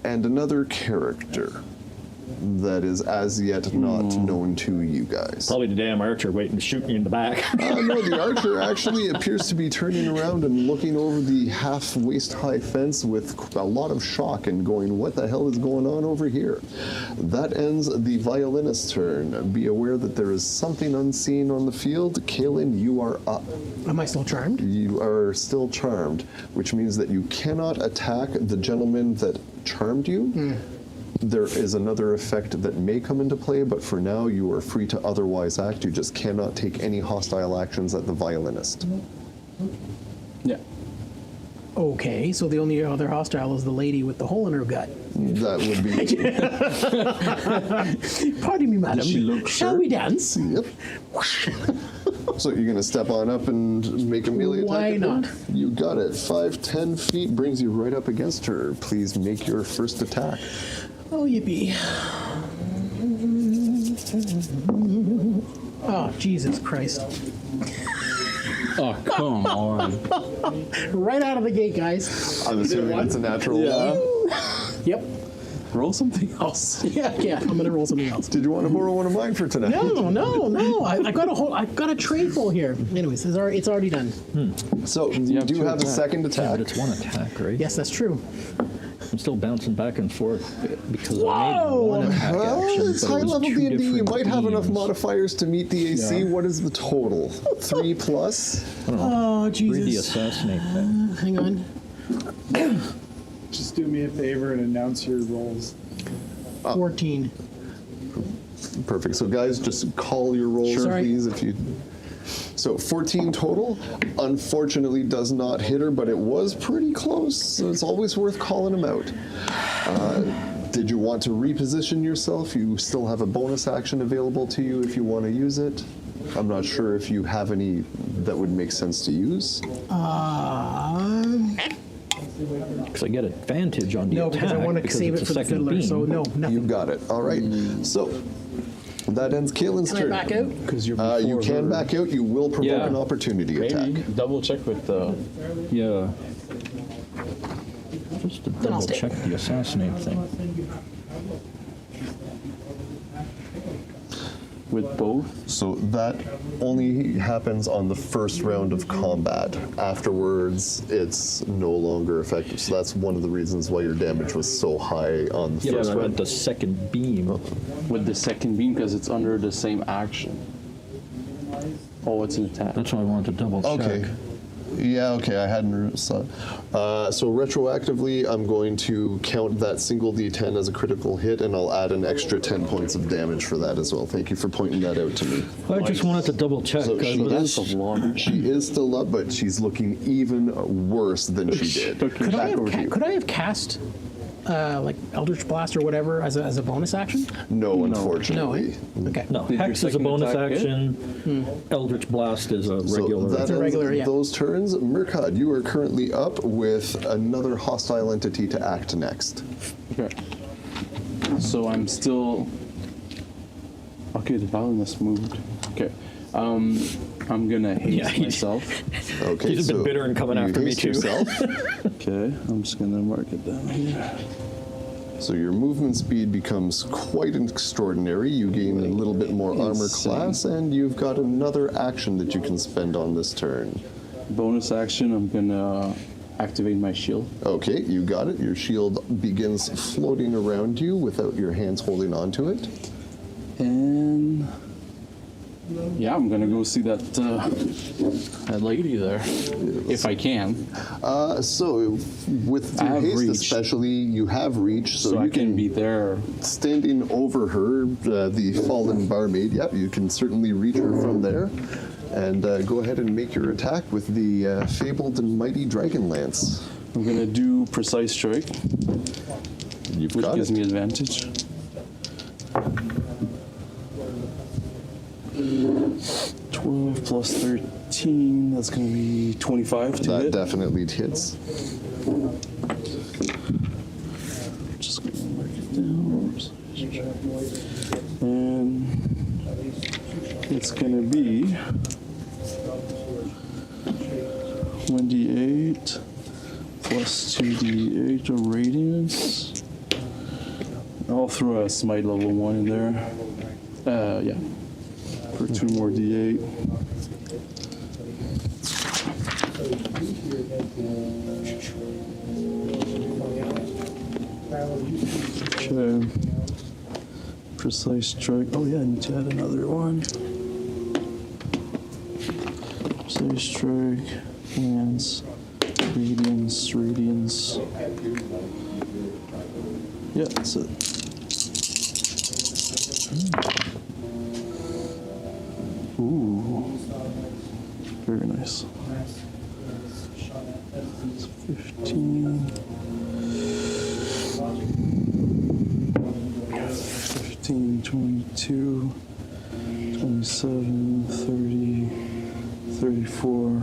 and another character that is as yet not known to you guys. Probably the damn archer waiting to shoot me in the back. No, the archer actually appears to be turning around and looking over the half waist-high fence with a lot of shock and going, what the hell is going on over here? That ends the violinist's turn. Be aware that there is something unseen on the field. Kaylin, you are up. Am I still charmed? You are still charmed, which means that you cannot attack the gentleman that charmed you. There is another effect that may come into play, but for now you are free to otherwise act. You just cannot take any hostile actions at the violinist. Yeah. Okay, so the only other hostile is the lady with the hole in her gut. That would be... Pardon me, madam. she look Shall sure? we dance? Yep. So you're going to step on up and make a melee attack? Why at her? not? You got it. 5-10 feet brings you right up against her. Please make your first attack. Oh, yippee. Oh, Jesus Christ. Oh, come on. Right out of the gate, guys. I'm assuming that's a natural one. Yep. Roll something else. Yeah, I'm gonna roll something else. Did you want to borrow one of mine for tonight? No. I got a tray full here. Anyways, it's already done. So you have do two have a attacks. second But attack. it's one attack, right? Yes, that's true. I'm still bouncing back and forth because I Whoa! made one attack Well, action, it's but it high was level two D&D. You different might have enough beams. modifiers to meet the AC. Yeah. What is the total? 3 plus? Oh, Read the Jesus. assassinate thing. Hang on. Just do me a favor and announce your rolls. 14. Perfect. So guys, just call your rolls, Sorry. please, if you... So 14 total. Unfortunately does not hit her, but it was pretty close, so it's always worth calling him out. Did you want to reposition yourself? You still have a bonus action available to you if you want to use it. I'm not sure if you have any that would make sense to use. Because I get advantage on the No, attack because I want to save it's it a for the second fiddler, beam. so no, You nothing. got it. All right. So that ends Kaylin's Can I turn. back out? Because you're You before can her. back out. You will provoke Yeah. an opportunity attack. Maybe double check with the. Yeah. Just to I'll double stay. check the assassinate thing. With both. So that only happens on the first round of combat. Afterwards, it's no longer effective. So that's one of the reasons why your damage was so high on the Yeah, first but I meant round. the second beam. With the second beam because it's under the same action. Oh, it's an attack. That's why I wanted to double check. Okay. Yeah, okay, I hadn't saw. So retroactively, I'm going to count that single D10 as a critical hit, and I'll add an extra 10 points of damage for that as well. Thank you for pointing that out to me. I just wanted to double check. So she that's is, a lot. she is still up, but she's looking even worse than she did. Could I Back over to you. have cast like Eldritch Blast or whatever as a bonus action? No, No. unfortunately. Okay. No, Did your Hex is a second bonus attack hit? action. Eldritch Blast is a So regular. that It's a ends regular, yeah. those turns. Murkad, you are currently up with another hostile entity to act next. Okay. So I'm still. Okay, the violinist moved. Okay. I'm gonna haste Yeah, he- myself. Okay, He's a bit bitter and coming you after me haste too. yourself. Okay, I'm just gonna mark it down here. So your movement speed becomes quite extraordinary. You gain a little bit more armor Insane. class, and you've got another action that you can spend on this turn. Bonus action, I'm gonna activate my shield. Okay, you got it. Your shield begins floating around you without your hands holding onto it. And Yeah, I'm gonna go see that that lady there, if I can. So with I your have haste reach. especially, you have reach, so So you I can be there. standing over her, the fallen barmaid. Yep, you can certainly reach her from there. And go ahead and make your attack with the fabled and mighty dragon lance. I'm gonna do precise strike, You've which got gives it. me advantage. 12 plus 13, that's gonna be 25 to That hit. definitely hits. Just gonna mark it down. And it's gonna be 1d8 plus 2d8 of radiance. I'll throw a smite level 1 in there. Yeah. For 2 more d8. Okay. Precise strike. Oh yeah, I need to add another one. Precise strike, lance, radiance. Yeah, that's it. Ooh, very nice. It's 15. 15, 22, 27, 30, 34,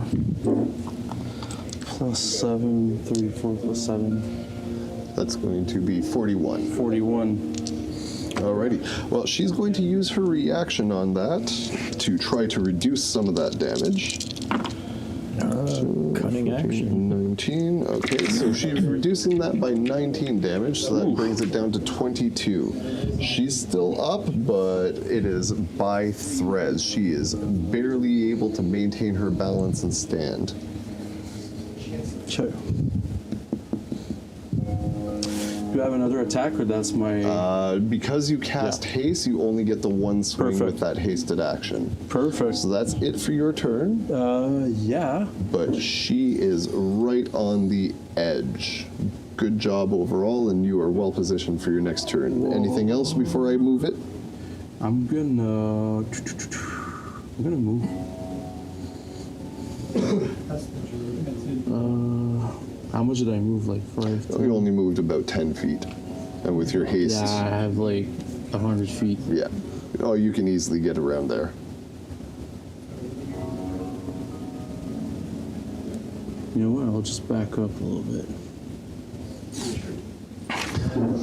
plus 7, 34 plus 7, That's going to be 41. 41. Alrighty. Well, she's going to use her reaction on that to try to reduce some of that damage. Cunning action. 19. Okay, so she's reducing that by 19 damage, so that brings it down to 22. She's still up, but it is by threads. She is barely able to maintain her balance and stand. Okay. Do I have another attack, or that's my... Because you cast Yeah. haste, you only get the one swing Perfect. with that hasted action. Perfect. So that's it for your turn. Yeah. But she is right on the edge. Good job overall, and you are well positioned for your next turn. Anything else before I move it? I'm gonna move. How much did I move? Like 5? You only moved about 10 feet. And with your haste, Yeah, I have like 100 feet. yeah. Oh, you can easily get around there. You know what? I'll just back up a little bit.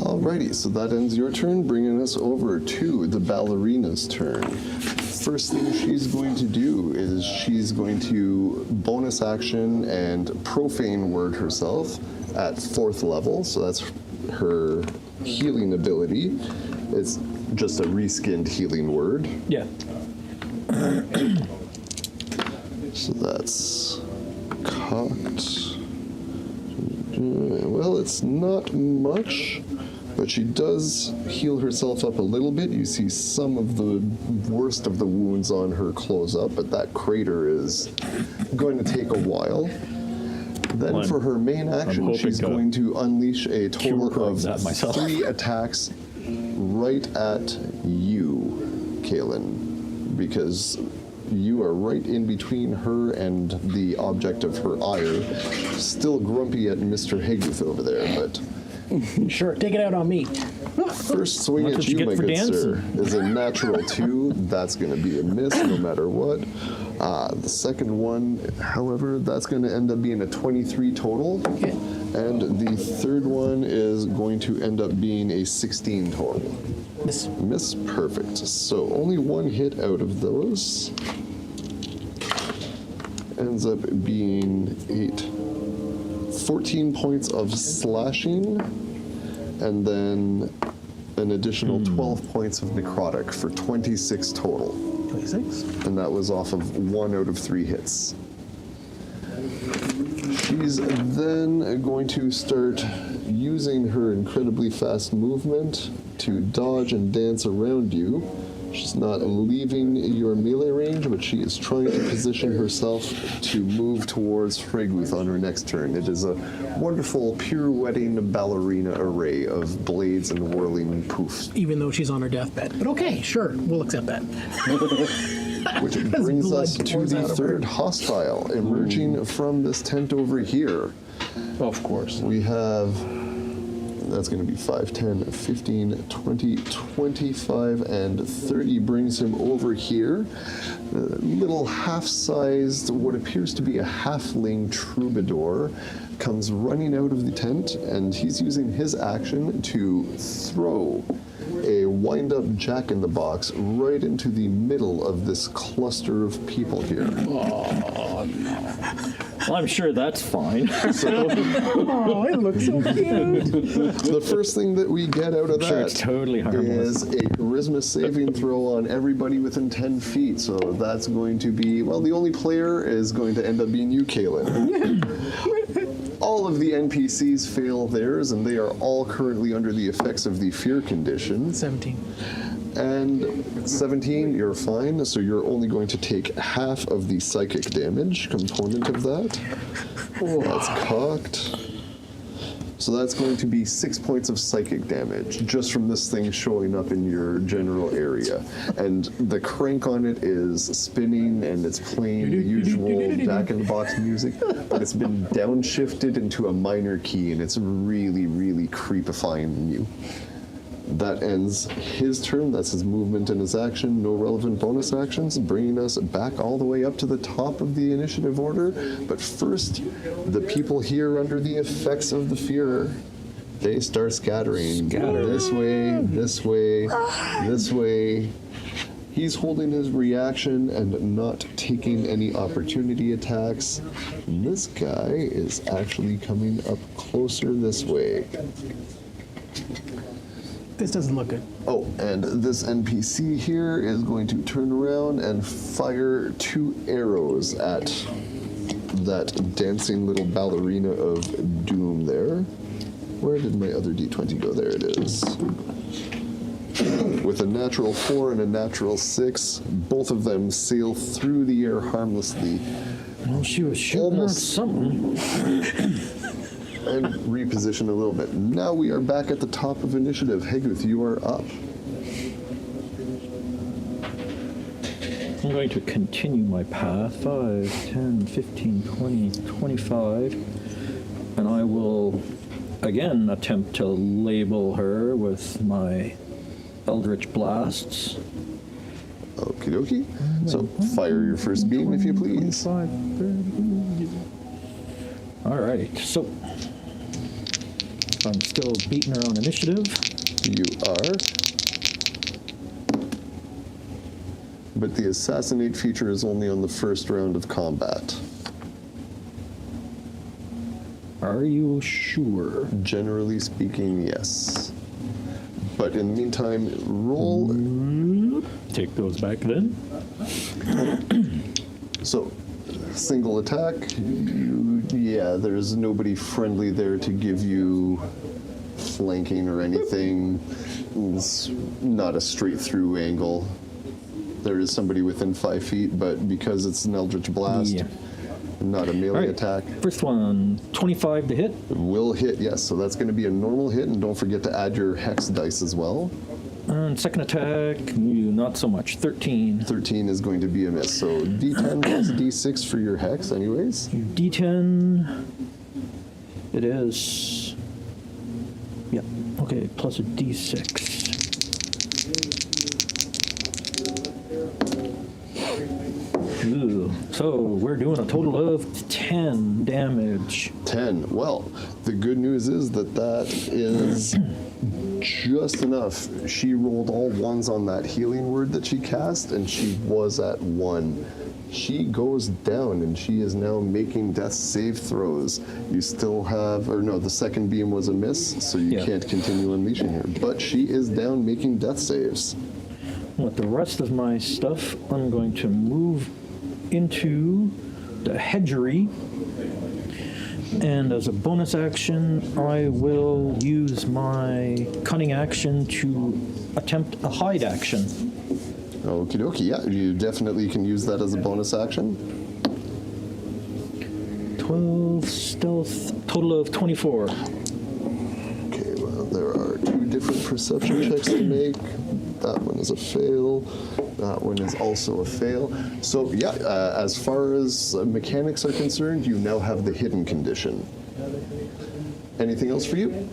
Alrighty, so that ends your turn, bringing us over to the ballerina's turn. First thing she's going to do is she's going to bonus action and profane word herself at 4th level, so that's her healing ability. It's just a reskinned healing word. Yeah. So that's cocked. Well, it's not much, but she does heal herself up a little bit. You see some of the worst of the wounds on her close up, but that crater is going to take a while. Then Well, for her main action, hoping she's to going to unleash a total cure of that myself. 3 attacks right at you, Kaelin, because you are right in between her and the object of her ire. Still grumpy at Mr. Higguth over there, but Sure, take it out on me. first swing That's at what you you, get my for good sir, dancing. is a natural 2. That's going to be a miss no matter what. The second one, however, that's going to end up being a 23 total. Okay. And the third one is going to end up being a 16 total. This. Miss, perfect. So only one hit out of those. Ends up being 14 points of slashing, and then an additional 12 points of necrotic for 26 total. 26. And that was off of 1 out of 3 hits. She's then going to start using her incredibly fast movement to dodge and dance around you. She's not leaving your melee range, but she is trying to position herself to move towards Freguth on her next turn. It is a wonderful pirouetting ballerina array of blades and whirling poofs. Even though she's on her deathbed. But okay, sure, we'll accept that. Which brings blood us to pours the out of her. third hostile emerging from this tent over here. Of course. We have, that's going to be 5, 10, 15, 20, 25, and 30 brings him over here. A little half-sized, what appears to be a halfling troubadour, comes running out of the tent, and he's using his action to throw a wind-up jack-in-the-box right into the middle of this cluster of people here. Well, I'm sure that's fine. Oh, it looks so cute. The first thing that we get out of Sure, that it's totally harmless. is a charisma saving throw on everybody within 10 feet. So that's going to be, well, the only player is going to end up being you, Kaylin. All of the NPCs fail theirs, and they are all currently under the effects of the fear condition. 17. And 17, you're fine, so you're only going to take half of the psychic damage component of that. That's cocked. So that's going to be 6 points of psychic damage just from this thing showing up in your general area. And the crank on it is spinning and it's playing the usual jack-in-the-box music, but it's been downshifted into a minor key and it's really, really creepifying you. That ends his turn. That's his movement and his action. No relevant bonus actions, bringing us back all the way up to the top of the initiative order. But first, the people here under the effects of the fear, they start scattering. This way, this way, this way. He's holding his reaction and not taking any opportunity attacks. And this guy is actually coming up closer this way. This doesn't look good. Oh, and this NPC here is going to turn around and fire 2 arrows at that dancing little ballerina of doom there. Where did my other d20 go? There it is. With a natural 4 and a natural 6, both of them sail through the air harmlessly Well, she was shooting at something. and reposition a little bit. Now we are back at the top of initiative. Heguth, you are up. I'm going to continue my path. 5, 10, 15, 20, 25. And I will again attempt to label her with my Eldritch Blasts. Okie dokie. So fire your first beam if you please. 25, 30. All right, so I'm still beating her on initiative. You are. But the assassinate feature is only on the first round of combat. Are you sure? Generally speaking, yes. But in the meantime, roll. Take those back then. So, single attack. Yeah, there's nobody friendly there to give you flanking or anything. It's not a straight through angle. There is somebody within 5 feet, but because it's an Eldritch Blast, Yeah. not a melee All right. attack. First one, 25 to hit. Will hit, yes. So that's going to be a normal hit, and don't forget to add your hex dice as well. And second attack, not so much. 13. 13 is going to be a miss. So D10 plus D6 for your hex, anyways. D10. It is. Yeah. Okay. Plus a D6. Ooh. So we're doing a total of 10 damage. 10. Well, the good news is that that is just enough. She rolled all ones on that healing word that she cast, and she was at 1. She goes down, and she is now making death save throws. You still have, or no, the second beam was a miss, so you Yeah. can't continue unleashing her. But she is down making death saves. With the rest of my stuff, I'm going to move into the hedgery. And as a bonus action, I will use my cunning action to attempt a hide action. Okie dokie, yeah, you definitely can use that as a bonus action. 12 stealth, total of 24. Okay, well, there are 2 different perception checks to make. That one is a fail. That one is also a fail. So, yeah, as far as mechanics are concerned, you now have the hidden condition. Anything else for you?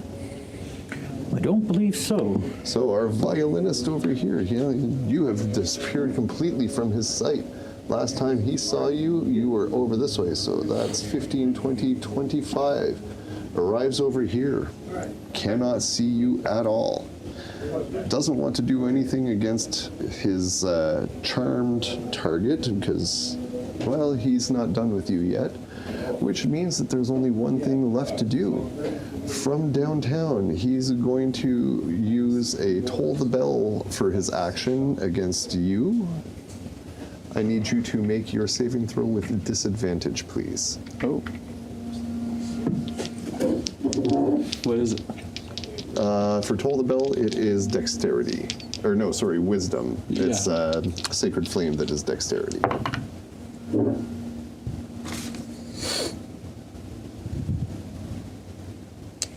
I don't believe so. So, our violinist over here, you have disappeared completely from his sight. Last time he saw you, you were over this way, so that's 15, 20, 25. Arrives over here, cannot see you at all. Doesn't want to do anything against his charmed target because, well, he's not done with you yet, which means that there's only one thing left to do. From downtown, he's going to use a Toll the Bell for his action against you. I need you to make your saving throw with disadvantage, please. Oh. What is it? For Toll the Bell, it is dexterity. Or no, sorry, wisdom. Yeah. It's Sacred Flame that is dexterity.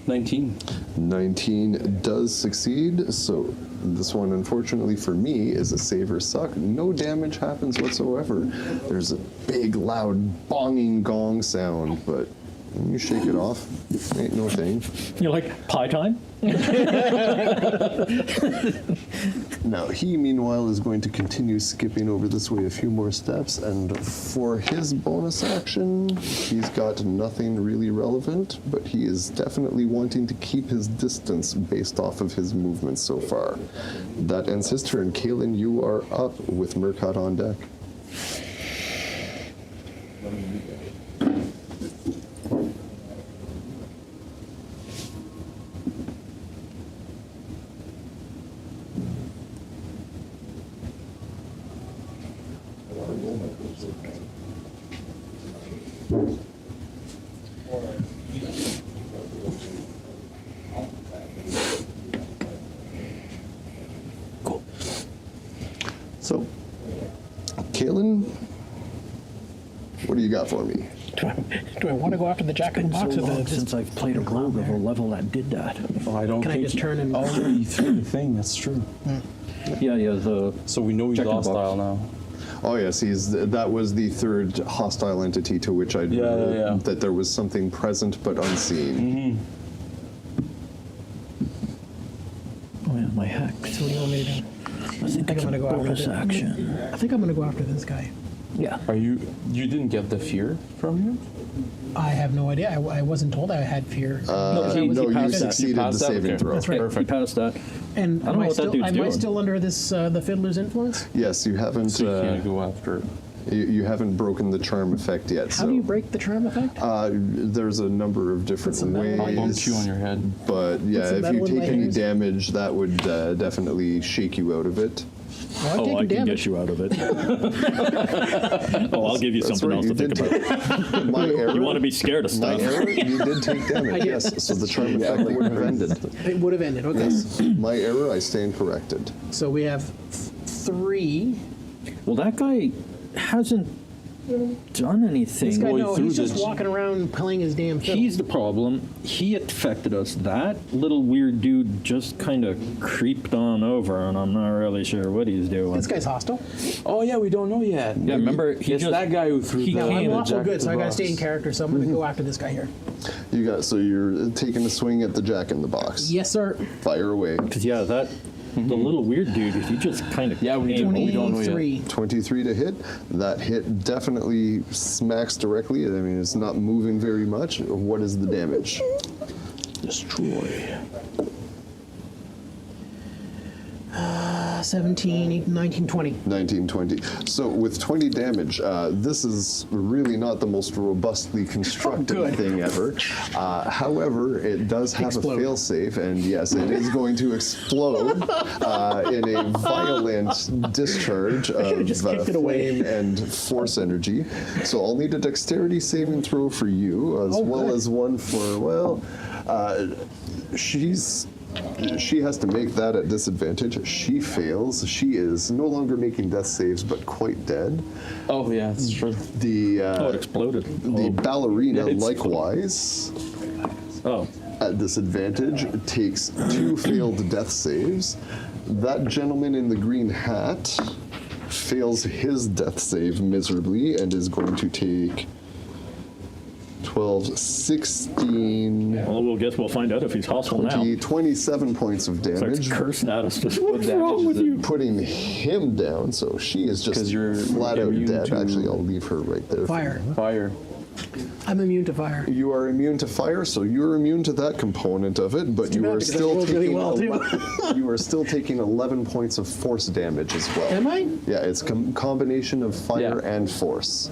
19. 19 does succeed, so this one, unfortunately for me, is a save or suck. No damage happens whatsoever. There's a big, loud, bonging gong sound, but you shake it off. Ain't no thing. You're like, pie time? Now, he, meanwhile, is going to continue skipping over this way a few more steps, and for his bonus action, he's got nothing really relevant, but he is definitely wanting to keep his distance based off of his movements so far. That ends his turn. Kaelin, you are up with Murkot on deck. Cool. So, Kaelin, what do you got for me? Do I want to go after the Jack in the Box? So Or long the, since I've played a rogue of a level that did that. Oh, I don't Can I think just you- turn and- Oh, you threw the thing. That's true. Yeah, the So we know he's Check in the box. hostile now. Oh yes, that was the third hostile entity to which I Yeah. that there was something present but unseen. oh yeah, my hex. so what do you want me to do? I think I'm it's a gonna go after bonus the- action. I think I'm going to go after this guy. Yeah. Are you didn't get the fear from him? I have no idea. I wasn't told I had fear. No, he No, you passed that. succeeded the passed that? saving Okay. throw. That's right. Yeah, he passed that. And I don't know what that dude's am I doing. still under this the Fiddler's influence? Yes, you haven't. So you can't go after it. You haven't broken the charm effect yet. How so do you break the charm effect? there's a number of different Put some metal ways. on I'll bump you on your head. But yeah, some if metal you in my take any hands? damage, that would definitely shake you out of it. Well, I've Oh, taken I can damage. get you out of it. Oh, I'll give you That's something right, else you to think did about. My error. You want to be scared of My stuff. error. You did take damage. did. Yes. So the charm effect would have ended. It would have ended. Okay. My error. I stand corrected. So we have 3. Well, that guy hasn't done anything. This guy, Well, he no, threw he's just the- walking around playing his damn fiddle. He's the problem. He affected us. That little weird dude just kind of creeped on over, and I'm not really sure what he's doing. This guy's hostile. Oh yeah, we don't know yet. Yeah, remember, he it's just- that guy who threw he the. No, I'm came- lawful Jack good, so I got to box. stay in character. So I'm going to go after this guy here. You got. So you're taking a swing at the Jack in the Box. Yes, sir. Fire away. Because yeah, that the little weird dude. He just kind of Yeah, we don't know yet. 23. 23 to hit. That hit definitely smacks directly. I mean, it's not moving very much. What is the damage? destroy. 17, 18, 19, 20. 1920. So with 20 damage, this is really not the most robustly constructed good. thing ever. However, it does have Explode. a failsafe, and yes, it is going to explode in a violent discharge of just kicked it away. flame and force energy. So I'll need a dexterity saving throw for you, as Oh, well good. as one for, well, she's She has to make that at disadvantage. She fails. She is no longer making death saves, but quite dead. Oh, yeah, that's true. The it exploded. the ballerina, it's- likewise, Oh. at disadvantage, takes 2 failed death saves. That gentleman in the green hat fails his death save miserably and is going to take 12, 16, Well, we'll find out if he's hostile now. 27 points of Starts damage. cursing at us. Just, What what's damage wrong is with it? you? Putting him down, so she is just 'Cause you're flat out immune dead. to- Actually, I'll leave her right there. Fire. Fire. I'm immune to fire. You are immune to fire, so you're immune to that component of it, but too you bad are because I still rolled really taking well, too. you are still taking 11 points of force damage as well. Am I? Yeah, it's a combination of fire Yeah. and force.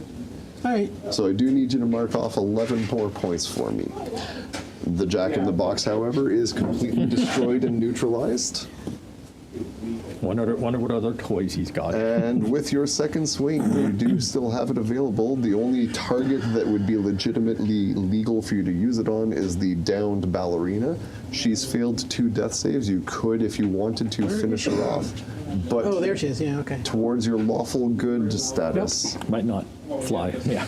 All right. So I do need you to mark off 11 more points for me. The Jack in the Box, however, is completely destroyed and neutralized. Wonder what other toys he's got. And with your second swing, you do still have it available. The only target that would be legitimately legal for you to use it on is the downed ballerina. She's failed 2 death saves. You could, if you wanted to, finish her off. But Oh, there she is. Yeah, okay. towards your lawful good status. Might not fly. Yeah.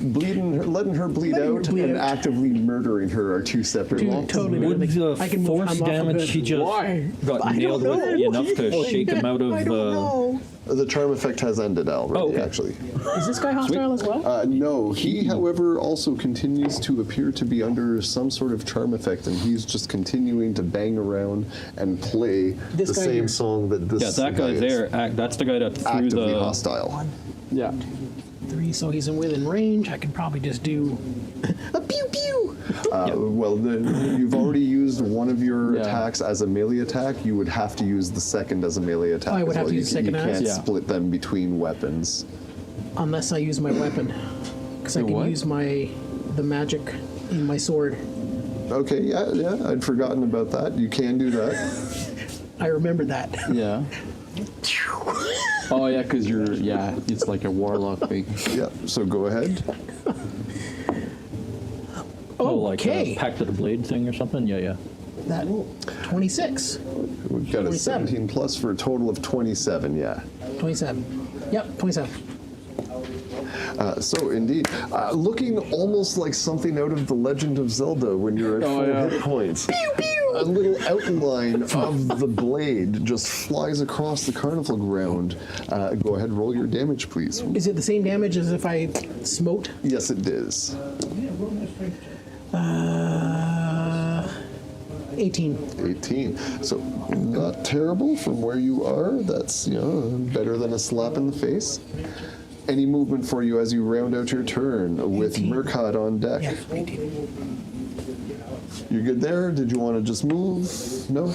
Bleeding her, letting her bleed Letting her out bleed and out. actively murdering her are 2 separate Two laws. totally Would different. the I can move. force I'm lawful damage good. he just Why? got I don't nailed with know. enough to shake him out of? I don't know. The charm effect has ended already, okay. actually. Is this guy hostile as well? No, he, however, also continues to appear to be under some sort of charm effect, and he's just continuing to bang around and play This the guy same here. song that this Yeah, that guy is there. That's the guy that threw actively the. hostile. Yeah. 3, so he's in within range. I can probably just do a pew pew. Well, you've already used one of your Yeah. attacks as a melee attack. You would have to use the second as a melee attack. I would as have well. to use the You second as? can't Yeah. split them between weapons. Unless I use my weapon, because I The can what? use the magic in my sword. Okay, yeah, I'd forgotten about that. You can do that. I remember that. Yeah. Oh, yeah, because it's like a warlock thing. Yeah, so go ahead. Oh, like Okay. a Pact of the Blade thing or something? Yeah, yeah. That 26, We've got a 27. 17 plus for a total of 27, yeah. 27. Yep, 27. So indeed, looking almost like something out of The Legend of Zelda when you're at full yeah. hit points. A little outline of the blade just flies across the carnival ground. Go ahead, roll your damage, please. Is it the same damage as if I smote? Yes, it is. 18. 18. So not terrible from where you are. That's better than a slap in the face. Any movement for you as you round out your turn with 18. Murkad on deck? Yeah, 18. You good there? Did you want to just move? No?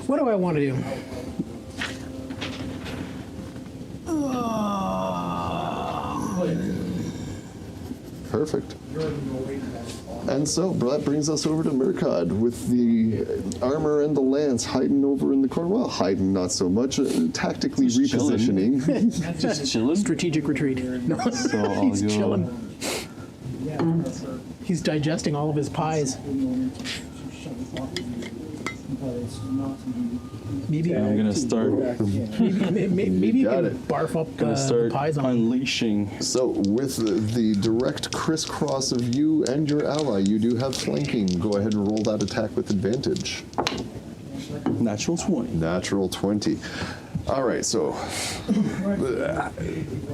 What do I want to do? Perfect. And so that brings us over to Murkad with the armor and the lance hiding over in the corner. Well, hiding not so much, tactically Just chilling. repositioning. Just chilling. Strategic retreat. No, So I'll he's go- chilling. He's digesting all of his pies. Maybe, I'm gonna start. maybe you got can it. barf up Gonna the start pies on him. unleashing. So with the direct crisscross of you and your ally, you do have flanking. Go ahead and roll that attack with advantage. Natural 20. Natural 20. All right, so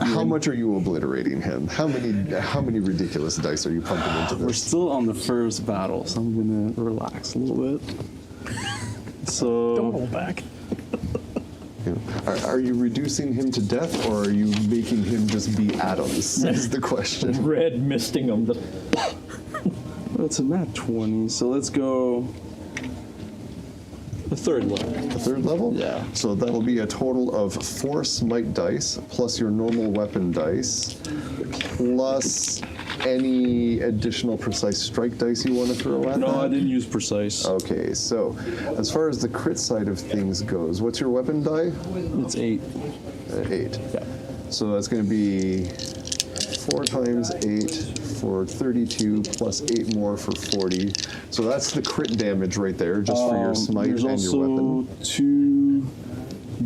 how much are you obliterating him? How many ridiculous dice are you pumping into We're this? still on the first battle, so I'm gonna relax a little bit. Don't So hold back. Are you reducing him to death, or are you making him just be atoms? Is the question. Red misting him. that's a nat 20. So let's go the third level. The third level? Yeah. So that'll be a total of 4 smite dice, plus your normal weapon dice, plus any additional precise strike dice you want to throw at No, that? I didn't use precise. Okay, so as far as the crit side of things goes, what's your weapon die? It's 8. 8. Yeah. So that's going to be 4 times 8, for 32 plus 8 more for 40. So that's the crit damage right there, just for your smite There's and your also weapon.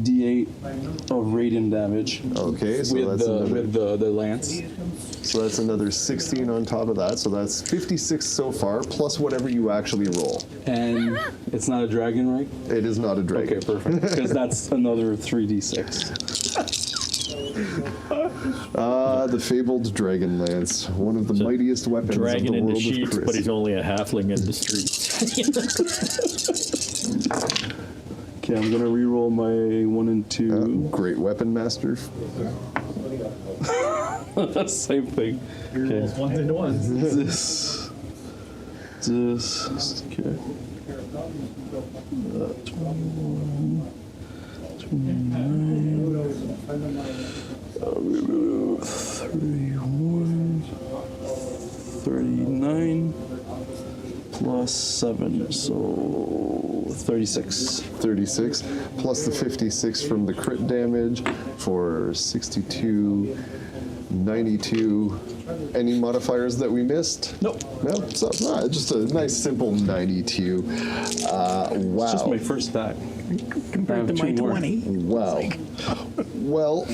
2d8 of radiant damage. Okay, so with that's the another, with the lance. so that's another 16 on top of that. So that's 56 so far, plus whatever you actually roll. And it's not a dragon, right? It is not a dragon. Okay, perfect. Because that's another 3d6. The fabled dragon lance, one of the mightiest weapons Dragon of the in the world of sheets, Chris. but he's only a halfling in the streets. Okay, I'm gonna reroll my 1 and 2. Great weapon master. Same thing. Okay. Ones into ones. This. Okay. 21, 29, 31, 39, plus 7, so 36. 36 plus the 56 from the crit damage for 62, 92. Any modifiers that we missed? Nope. No, so just a nice simple 92. Wow. It's just my first attack. Compared to I have my 2 more. 20. Wow. Well,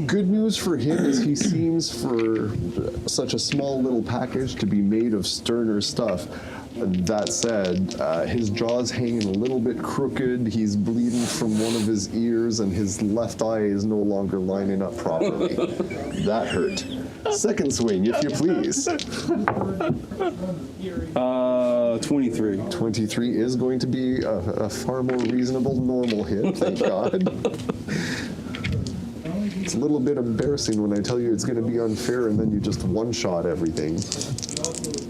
good news for him is he seems, for such a small little package, to be made of sterner stuff. That said, his jaw's hanging a little bit crooked. He's bleeding from one of his ears, and his left eye is no longer lining up properly. That hurt. Second swing, if you please. 23. 23 is going to be a far more reasonable normal hit, thank God. It's a little bit embarrassing when I tell you it's going to be unfair and then you just one-shot everything.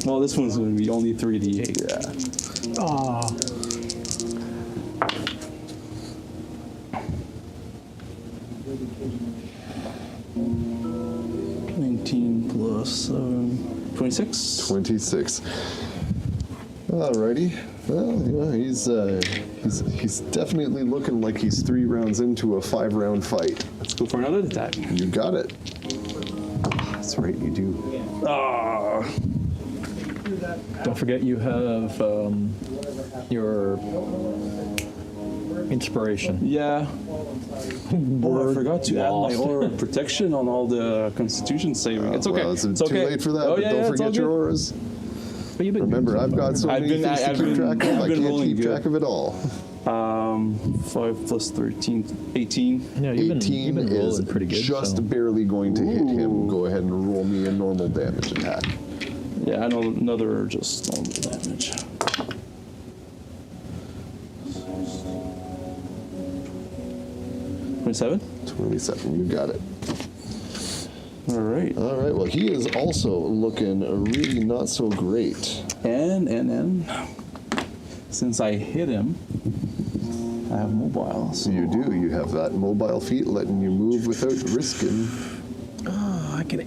Well, this one's going to be only 3d8. Yeah. Aw. Plus 26. 26. Alrighty. Well, yeah, he's definitely looking like he's 3 rounds into a 5-round fight. Let's go for another attack. You got it. That's right, you do. Ah, Don't forget you have your inspiration. yeah. Oh, I forgot to add lost. my aura of protection on all the Constitution saving. It's okay. Well, it's it's too okay. late for that, Oh, but yeah, don't yeah, it's all forget your good. auras. But you've been Remember, I've got so I've many been- things to I've keep been- track of, I I've been can't rolling keep good. track of it all. 5 plus 13, 18. Yeah, you've 18 been is rolling pretty good. just so. barely going to hit him. Ooh. Go ahead and roll me a normal damage attack. Yeah, I know another just normal damage. $27? 27, you got it. All right. All right, well, he is also looking really not so great. And since I hit him, I have mobile. So You do. You have that mobile feat letting you move without risking. Oh, I can.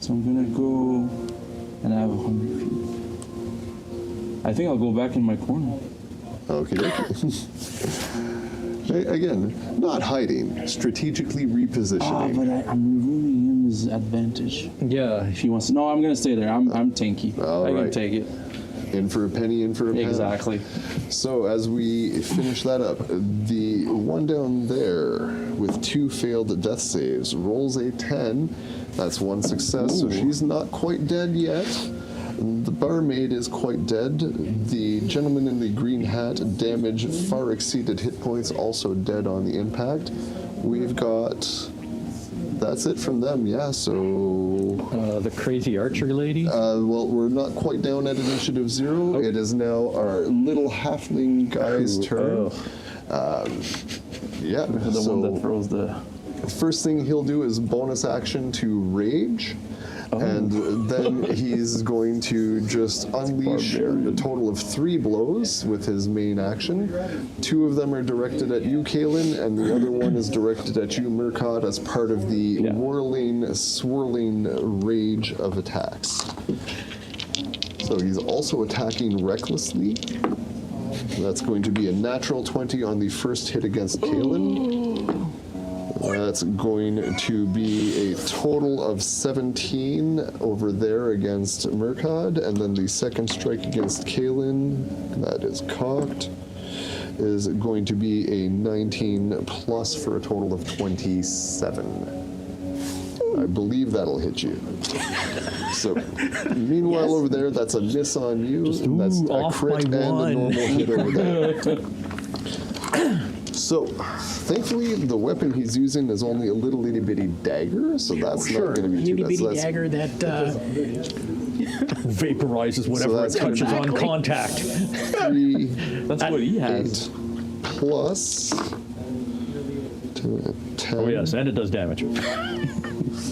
So I'm gonna go, and I have 100 feet. I think I'll go back in my corner. Okay, okay. Again, not hiding, strategically Ah, repositioning. but I'm removing his advantage. Yeah, If he wants to, no, I'm gonna stay there. I'm tanky. All I can right. take it. In for a penny, in for a pound. Exactly. So as we finish that up, the one down there with 2 failed death saves rolls a 10. That's 1 success, so Ooh. she's not quite dead yet. The barmaid is quite dead. The gentleman in the green hat, damage far exceeded hit points, also dead on the impact. We've got... That's it from them, yeah, so... the crazy archer lady. well, we're not quite down at initiative 0. It is now our little halfling guy's turn. Yeah, The one that throws the. first thing he'll do is bonus action to rage. And then he's going to just unleash a total of 3 blows with his main action. 2 of them are directed at you, Kaelin, and the other one is directed at you, Murkot, as part of the whirling, swirling rage of attacks. So he's also attacking recklessly. That's going to be a natural 20 on the first hit against Kaelin. That's going to be a total of 17 over there against Murkad, and then the second strike against Kalen, that is cocked, is going to be a 19 plus for a total of 27. I believe that'll hit you. So, meanwhile over there, that's a miss on you, and that's a off crit by and one. a normal hit over there. So, thankfully, the weapon he's using is only a little itty bitty dagger, so that's not going to be too Itty bad. bitty So that's dagger that Vaporizes whatever that's it touches on exactly. contact. 3, That's what he has. 8 plus 10, Oh yes, and it does damage.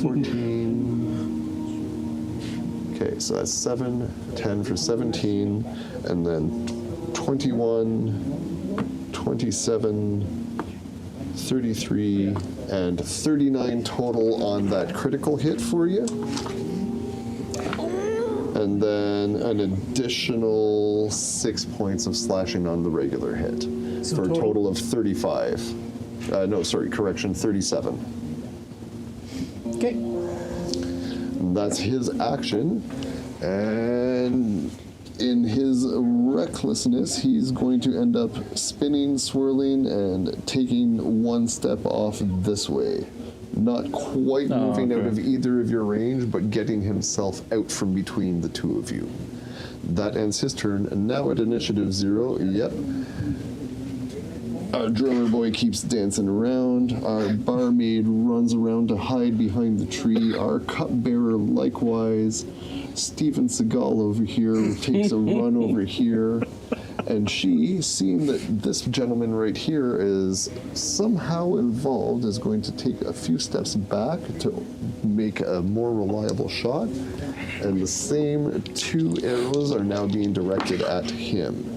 14. Okay, so that's 7, 10 for 17, and then 21, 27, 33, and 39 total on that critical hit for you. And then an additional 6 points of slashing on the regular hit, So for a total? total of 35. No, sorry, correction, 37. okay. And that's his action. And in his recklessness, he's going to end up spinning, swirling, and taking one step off this way. Not quite moving out okay. of either of your range, but getting himself out from between the two of you. That ends his turn. And now at initiative 0, yep. Our drummer boy keeps dancing around. Our barmaid runs around to hide behind the tree. Our cupbearer likewise. Steven Seagal over here takes a run over here. And she, seeing that this gentleman right here is somehow involved, is going to take a few steps back to make a more reliable shot. And the same 2 arrows are now being directed at him.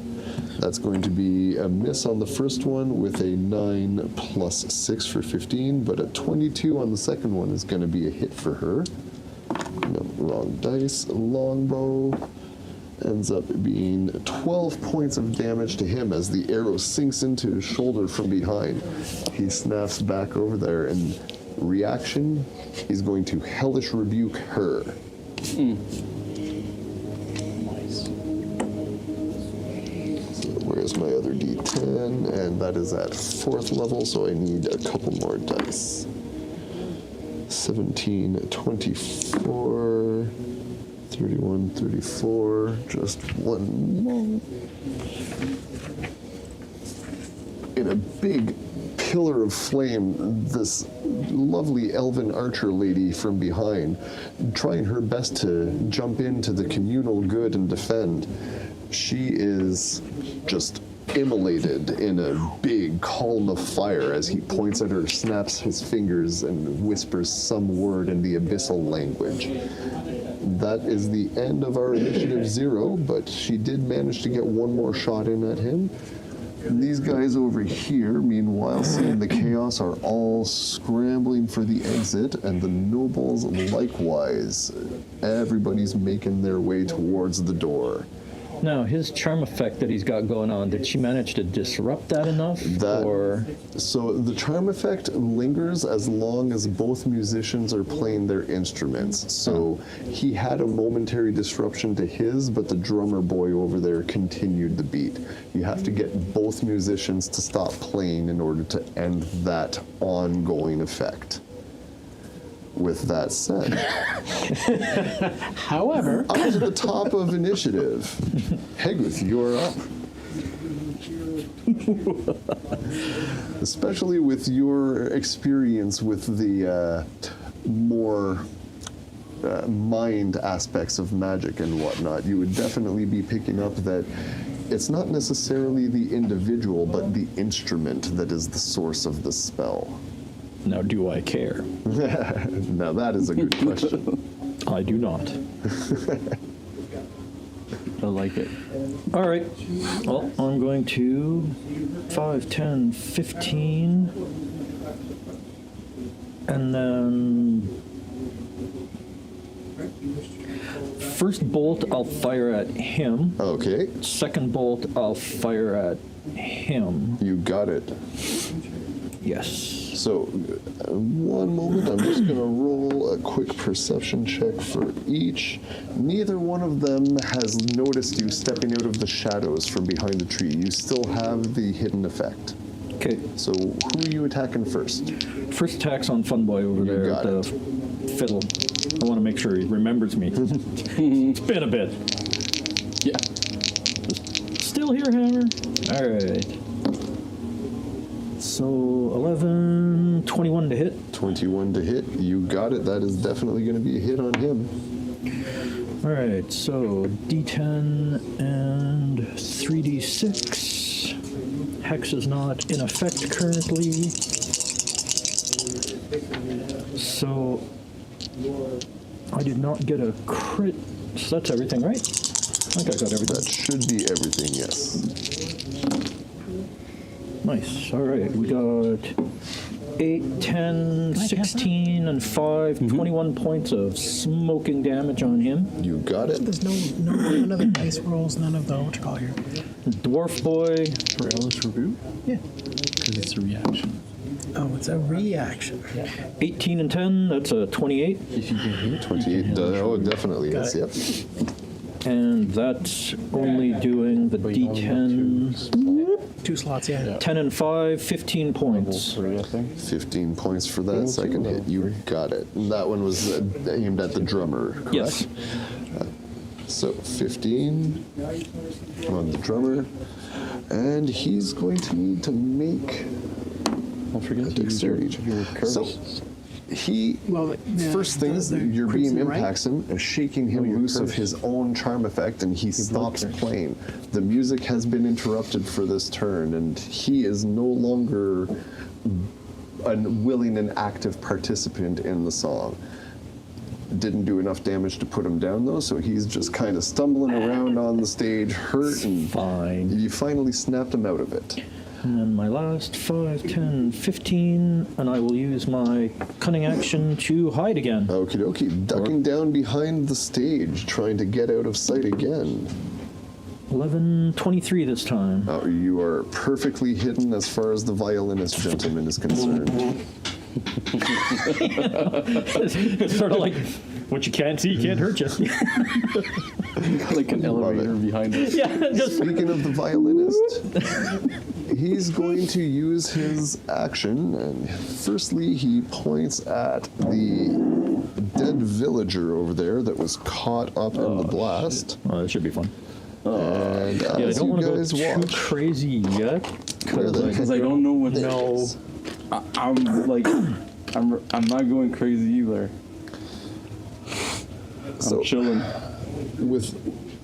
That's going to be a miss on the first one with a 9 plus 6 for 15, but a 22 on the second one is going to be a hit for her. No, wrong dice. Longbow ends up being 12 points of damage to him as the arrow sinks into his shoulder from behind. He snaps back over there, and reaction, he's going to hellish rebuke her. Where's my other d10? And that is at 4th level, so I need a couple more dice. 17, 24, 31, 34, just one more. In a big pillar of flame, this lovely elven archer lady from behind, trying her best to jump into the communal good and defend. She is just immolated in a big column of fire as he points at her, snaps his fingers, and whispers some word in the abyssal language. That is the end of our initiative 0, but she did manage to get one more shot in at him. And these guys over here, meanwhile, seeing the chaos, are all scrambling for the exit, and the nobles likewise. Everybody's making their way towards the door. Now, his charm effect that he's got going on, did she manage to disrupt that enough? Or So the charm effect lingers as long as both musicians are playing their instruments. So he had a momentary disruption to his, but the drummer boy over there continued the beat. You have to get both musicians to stop playing in order to end that ongoing effect. With that said, However, up to the top of initiative. Heguth, you're up. Especially with your experience with the more mind aspects of magic and whatnot, you would definitely be picking up that it's not necessarily the individual, but the instrument that is the source of the spell. now, do I care? Now that is a good question. I do not. I like it. All right. Well, I'm going to 5, 10, 15. And then first bolt I'll fire at him. Okay, Second bolt I'll fire at him. you got it. Yes. So, one moment, I'm just going to roll a quick perception check for each. Neither one of them has noticed you stepping out of the shadows from behind the tree. You still have the hidden effect. Okay. So, who are you attacking first? First attack's on Funboy over there got with the fiddle. I want to make sure he remembers me. It's been a bit. Yeah. Still here, Hammer. All right. So 11, 21 to hit. 21 to hit. You got it. That is definitely going to be a hit on him. All right, so D10 and 3D6. Hex is not in effect currently. So I did not get a crit. So that's everything, right? I think I got everything. That should be everything, yes. Nice. All right, we got 8, 10, 16, and 5, 21 points of smoking damage on him. You got it. There's none of the dice rolls, none of the what you call here. Dwarf boy. Paralysis review? Yeah. Because it's a reaction. Oh, it's a reaction. 18 and 10, that's a 28. If you get hit, 28. Oh, definitely. Got Yes, it. yep. And that's only doing the but you only have D10. 2 slots, yeah. 10 and 5, 15 level points. 3, I think. 15 points for that second hit. You got it. And that one was aimed at the drummer, correct? Yes. So 15 on the drummer. And he's going to need to make Don't forget a to use your dexterity check. curse. So he, Well, yeah, first thing, the your beam crimson, right? impacts him, shaking him your loose of curse. his own charm effect, and he stops curse. playing. The music has been interrupted for this turn, and he is no longer a willing and active participant in the song. Didn't do enough damage to put him down, though, so he's just kind of stumbling around on the stage, hurt, and Fine. you finally snapped him out of it. And then my last 5, 10, 15, and I will use my cunning action to hide again. Okie dokie, ducking down behind the stage, trying to get out of sight again. 11, 23 this time. You are perfectly hidden as far as the violinist gentleman is concerned. It's sort of like what you can't see can't hurt you. Like an elevator behind us. Yeah, just Speaking of the violinist, he's going to use his action, and firstly he points at the dead villager over there that was caught up in the blast. oh, that should be fun. And Yeah, I as don't you want to go guys too watch, crazy yet. where the Because I don't know what. There it No. is. I'm like, I'm not going crazy either. So- I'm chilling. with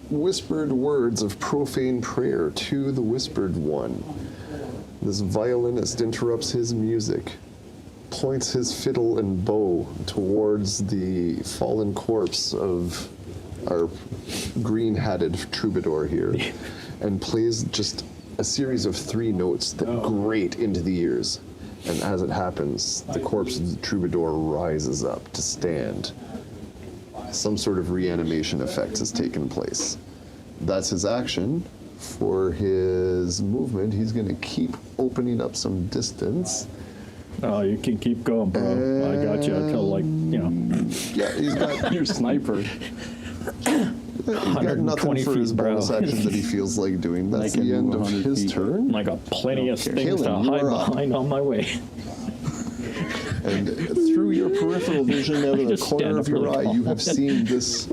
whispered words of profane prayer to the whispered one, this violinist interrupts his music, points his fiddle and bow towards the fallen corpse of our green-hatted troubadour here, and plays just a series of 3 notes that grate into the ears. And as it happens, the corpse of the troubadour rises up to stand. Some sort of reanimation effect has taken place. That's his action. For his movement, he's going to keep opening up some distance. Oh, you can keep going, bro. I got you until Yeah, he's got, You're sniper. he's got nothing 120 for his feet, bro. bonus action that he feels like doing. That's I can the end move of 100 his feet. turn. I got plenty of things Kalen, to you hide are up. behind on my way. And through your peripheral vision out of the Just stand corner up of your really eye, tall. you have seen this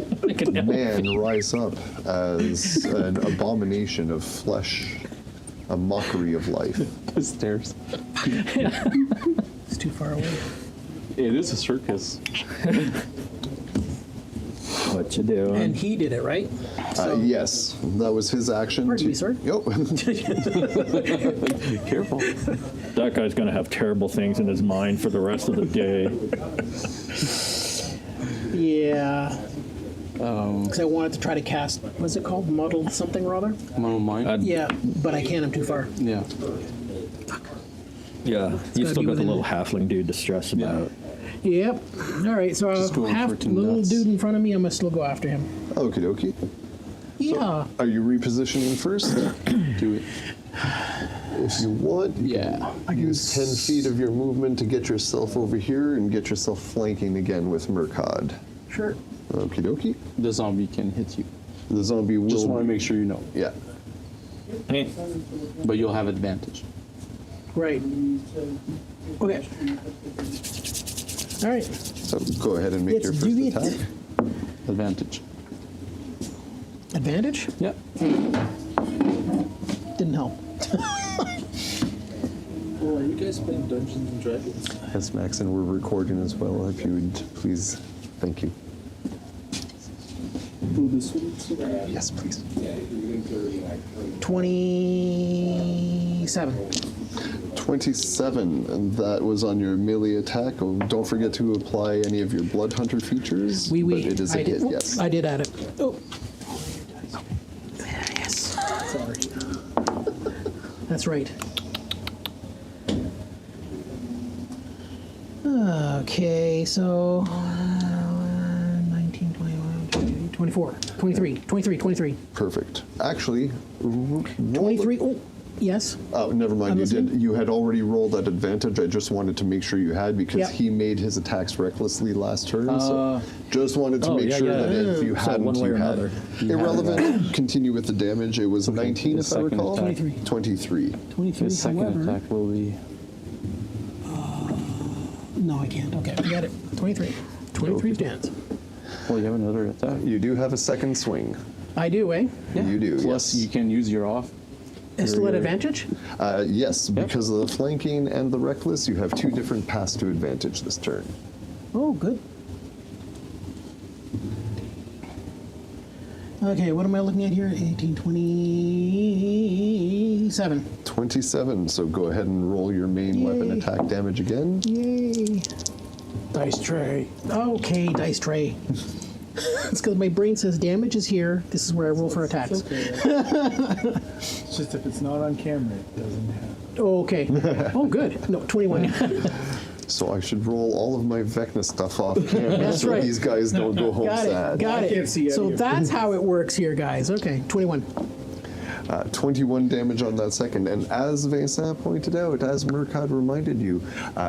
man rise up as an abomination of flesh, a mockery of life. The stairs. It's too far away. It is a circus. What you doing? And he did it, right? Yes, that was his action. Pardon me, sir. Yep. Careful. That guy's gonna have terrible things in his mind for the rest of the day. Yeah. Because I wanted to try to cast, what's it called? Muddled something or other? Mono mine. Yeah, but I can't. I'm too far. Yeah. Yeah, you gotta still be got the within- little halfling dude to stress about. Yep. All right, so Just going half for two little nuts. dude in front of me, I'm going to still go after him. Okie dokie. Yeah. Are you repositioning first? Do it. If you want, you Yeah. can use 10 feet of your movement to get yourself over here and get yourself flanking again with Murkad. Sure. Okie dokie. The zombie can hit you. The zombie will. Just want to make sure you know. Yeah. Okay. But you'll have advantage. Right. Okay. All right. So go ahead and make Let's your do first it. attack. Advantage. Advantage? Yeah. Didn't help. Oh, are you guys playing Dungeons and Dragons? Yes, Max, and we're recording as well. If you would please, thank you. Oh, this one? Yes, please. 27. 27, and that was on your melee attack. Oh, don't forget to apply any of your Blood Hunter features. But it is a I hit, did. yes. I did add it. Oh. Yes. Sorry. That's right. Okay, so 19, 21, 24, 23. Perfect. Actually, roll 23. Oh, yes. Oh, never mind. I'm You listening. did. You had already rolled at advantage. I just wanted to make sure you had because Yep. he made his attacks recklessly last turn. So just wanted to Oh, make yeah, sure yeah. that if you So hadn't, one way you or had. another. Irrelevant. Continue with the damage. It was 19, The if I second recall. attack. 23. 23. His second However, attack will be. no, I can't. Okay, I got it. 23. 23 stands. Well, you have another attack. You do have a second swing. I do, eh? You do. Plus, yes. you can use your off. Is still at advantage? Yes, because of the flanking and the reckless, you have two different paths to advantage this turn. Oh, good. Okay, what am I looking at here? 18, 27. 27. So go ahead and roll your main weapon Yay. attack damage again. Yay. Dice tray. Okay, dice tray. It's because my brain says damage is here. This is where I roll for attacks. It's just if it's not on camera, it doesn't happen. Oh, okay. Oh, good. No, 21. So I should roll all of my Vecna stuff off camera That's so right. these guys don't go home Got it. sad. Got I can't see it. any So of it. that's how it works here, guys. Okay, 21. 21 damage on that second. And as Vincent pointed out, as Murkad reminded you,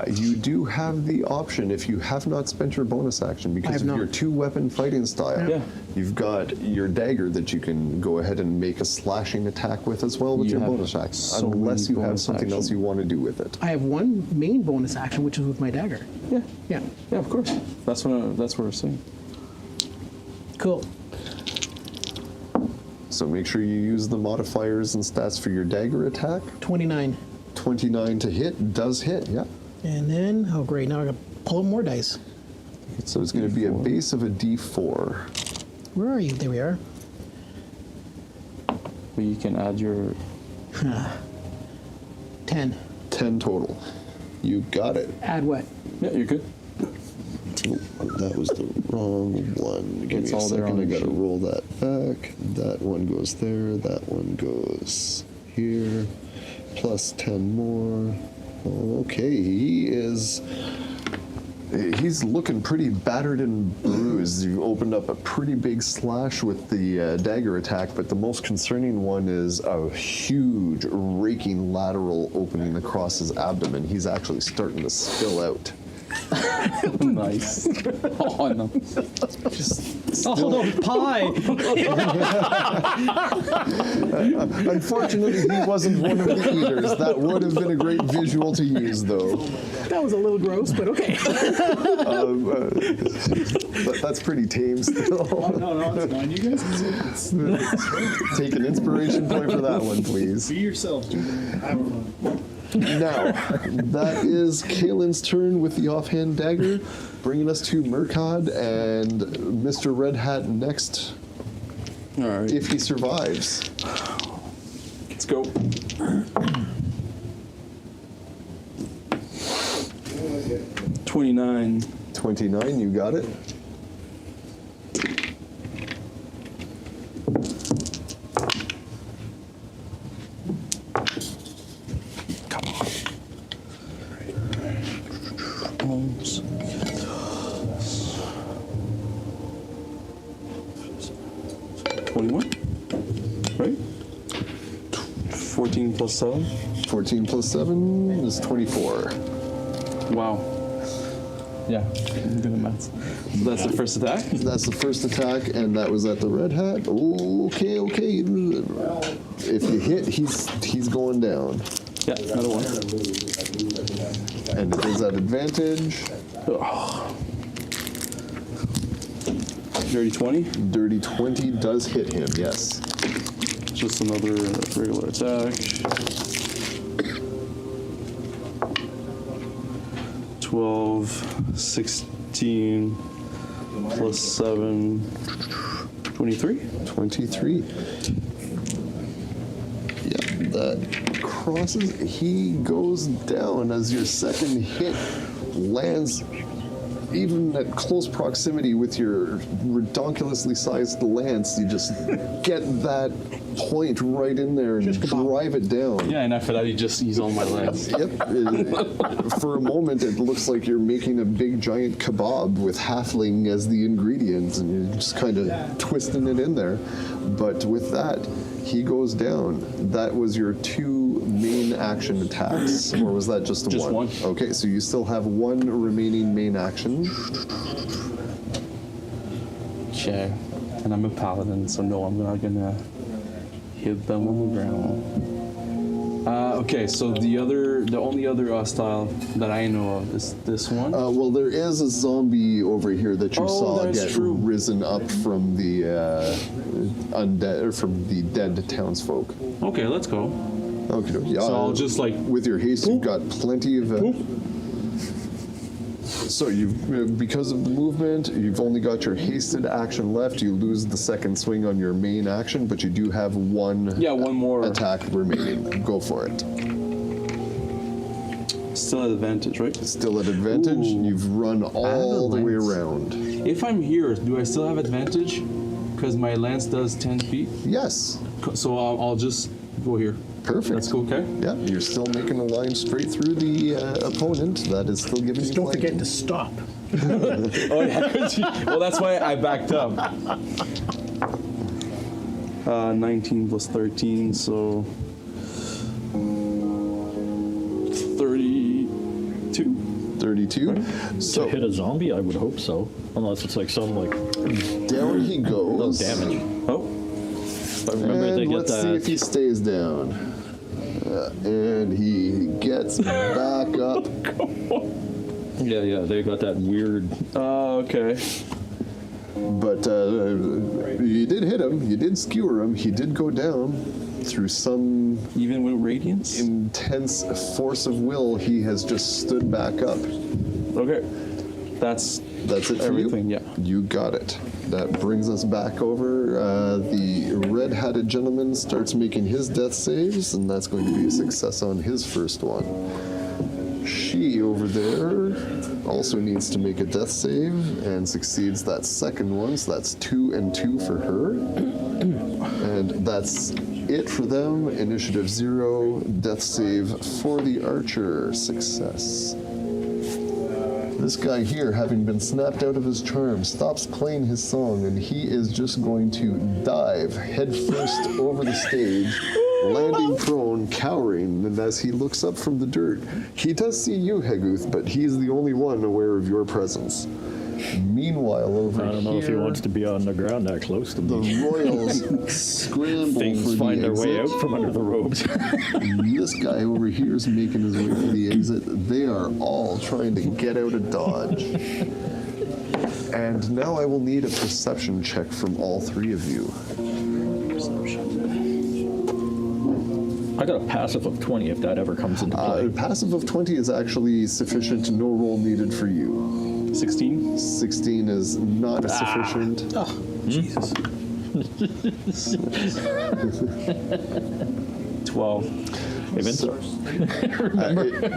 you do have the option, if you have not spent your bonus action, I because have of not. your two-weapon fighting style, Yeah. you've got your dagger that you can go ahead and make a slashing attack with as well with You your have bonus action, so unless many you have bonus something else action. you want to do with it. I have one main bonus action, which is with my dagger. Yeah. Yeah. Yeah, of course. That's what we're saying. Cool. So make sure you use the modifiers and stats for your dagger attack. 29. 29 to hit does hit, yeah. And then, oh great, now I gotta pull more dice. So it's going to be a base of a D4. Where are you? There we are. But you can add your. 10. 10 total. You got it. Add what? Yeah, you're good. That was the wrong one. Give It's me a all there second. on I the gotta sheet. roll that back. That one goes there. That one goes here. Plus 10 more. Okay, he's looking pretty battered and bruised. You opened up a pretty big slash with the dagger attack, but the most concerning one is a huge raking lateral opening across his abdomen. He's actually starting to spill out. Nice. Oh, no. Oh, no, pie! Unfortunately, he wasn't one of the eaters. That would have been a great visual to use, though. That was a little gross, but okay. But that's pretty tame still. No, it's fine. You guys can see it. Take an inspiration point for that one, please. Be yourself, dude. Have fun. Now, that is Kaelin's turn with the offhand dagger, bringing us to Murkad and Mr. Red Hat next, All right. if he survives. Let's go. $29. 29, you got it. Come on. Almost. $21, right? 14 plus 7, 14 plus 7 is 24. Wow. Yeah, I'm good at maths. So that's the first attack? That's the first attack, and that was at the red hat. Okay. If you hit, he's going down. Yeah, another one. And it is at advantage. Oh. Dirty 20? Dirty 20 does hit him, yes. Just another regular attack. 12, 16, plus 7, 23? 23. Yep, that crosses. He goes down as your second hit lands even at close proximity with your redonkulously sized lance. You just get that point right in there and drive it down. Yeah, and after that, he's on my lance. Yep. For a moment, it looks like you're making a big giant kebab with halfling as the ingredient, and you're just kind of twisting it in there. But with that, he goes down. That was your 2 main action attacks, or was that just Just one. Okay, so you still have 1 remaining main action. Okay. And I'm a paladin, so no, I'm not gonna hit them on the ground. Okay, so the only other hostile that I know of is this one. Well, there is a zombie over here that you saw that's get true. risen up from the undead, or from the dead townsfolk. Okay, let's go. Okay, yeah. So I'll just like With your haste, you've got plenty of. So you've, because of the movement, you've only got your hasted action left. You lose the second swing on your main action, but you do have one more attack remaining. Go for it. Still at advantage, right? Still at advantage. Ooh. You've run all the way around. If I'm here, do I still have advantage? Because my lance does 10 feet. Yes. So I'll just go here. Perfect. That's cool, okay? Yeah, you're still making a line straight through the opponent. That is still giving you Don't flank. forget to stop. Oh, yeah. Well, that's why I backed up. 19 plus 13, so 32. 32. So To hit a zombie, I would hope so. Unless it's like some like down he goes. damage. Oh, If I remember, they And get let's see if that. he stays down. And he gets back up. Yeah, they got that weird. okay. But you did hit him. You did skewer him. He did go down through some Even with radiance? intense force of will. He has just stood back up. Okay. That's That's it for everything, you? yeah. You got it. That brings us back over. The red-hatted gentleman starts making his death saves, and that's going to be a success on his first one. She over there also needs to make a death save and succeeds that second one, so that's 2 and 2 for her. And that's it for them. Initiative 0, death save for the archer. Success. This guy here, having been snapped out of his charm, stops playing his song, and he is just going to dive headfirst over the stage, landing prone, cowering, and as he looks up from the dirt, he does see you, Heguth, but he's the only one aware of your presence. Meanwhile, over I don't know if he here, wants to be on the ground that close to the me. royals scramble for Things the find their way exit. out from under the robes. This guy over here is making his way for the exit. They are all trying to get out of Dodge. And now I will need a perception check from all 3 of you. I got a passive of 20 if that ever comes into play. Passive of 20 is actually sufficient. No roll needed for you. 16? 16 is not sufficient. Jesus. 12. So,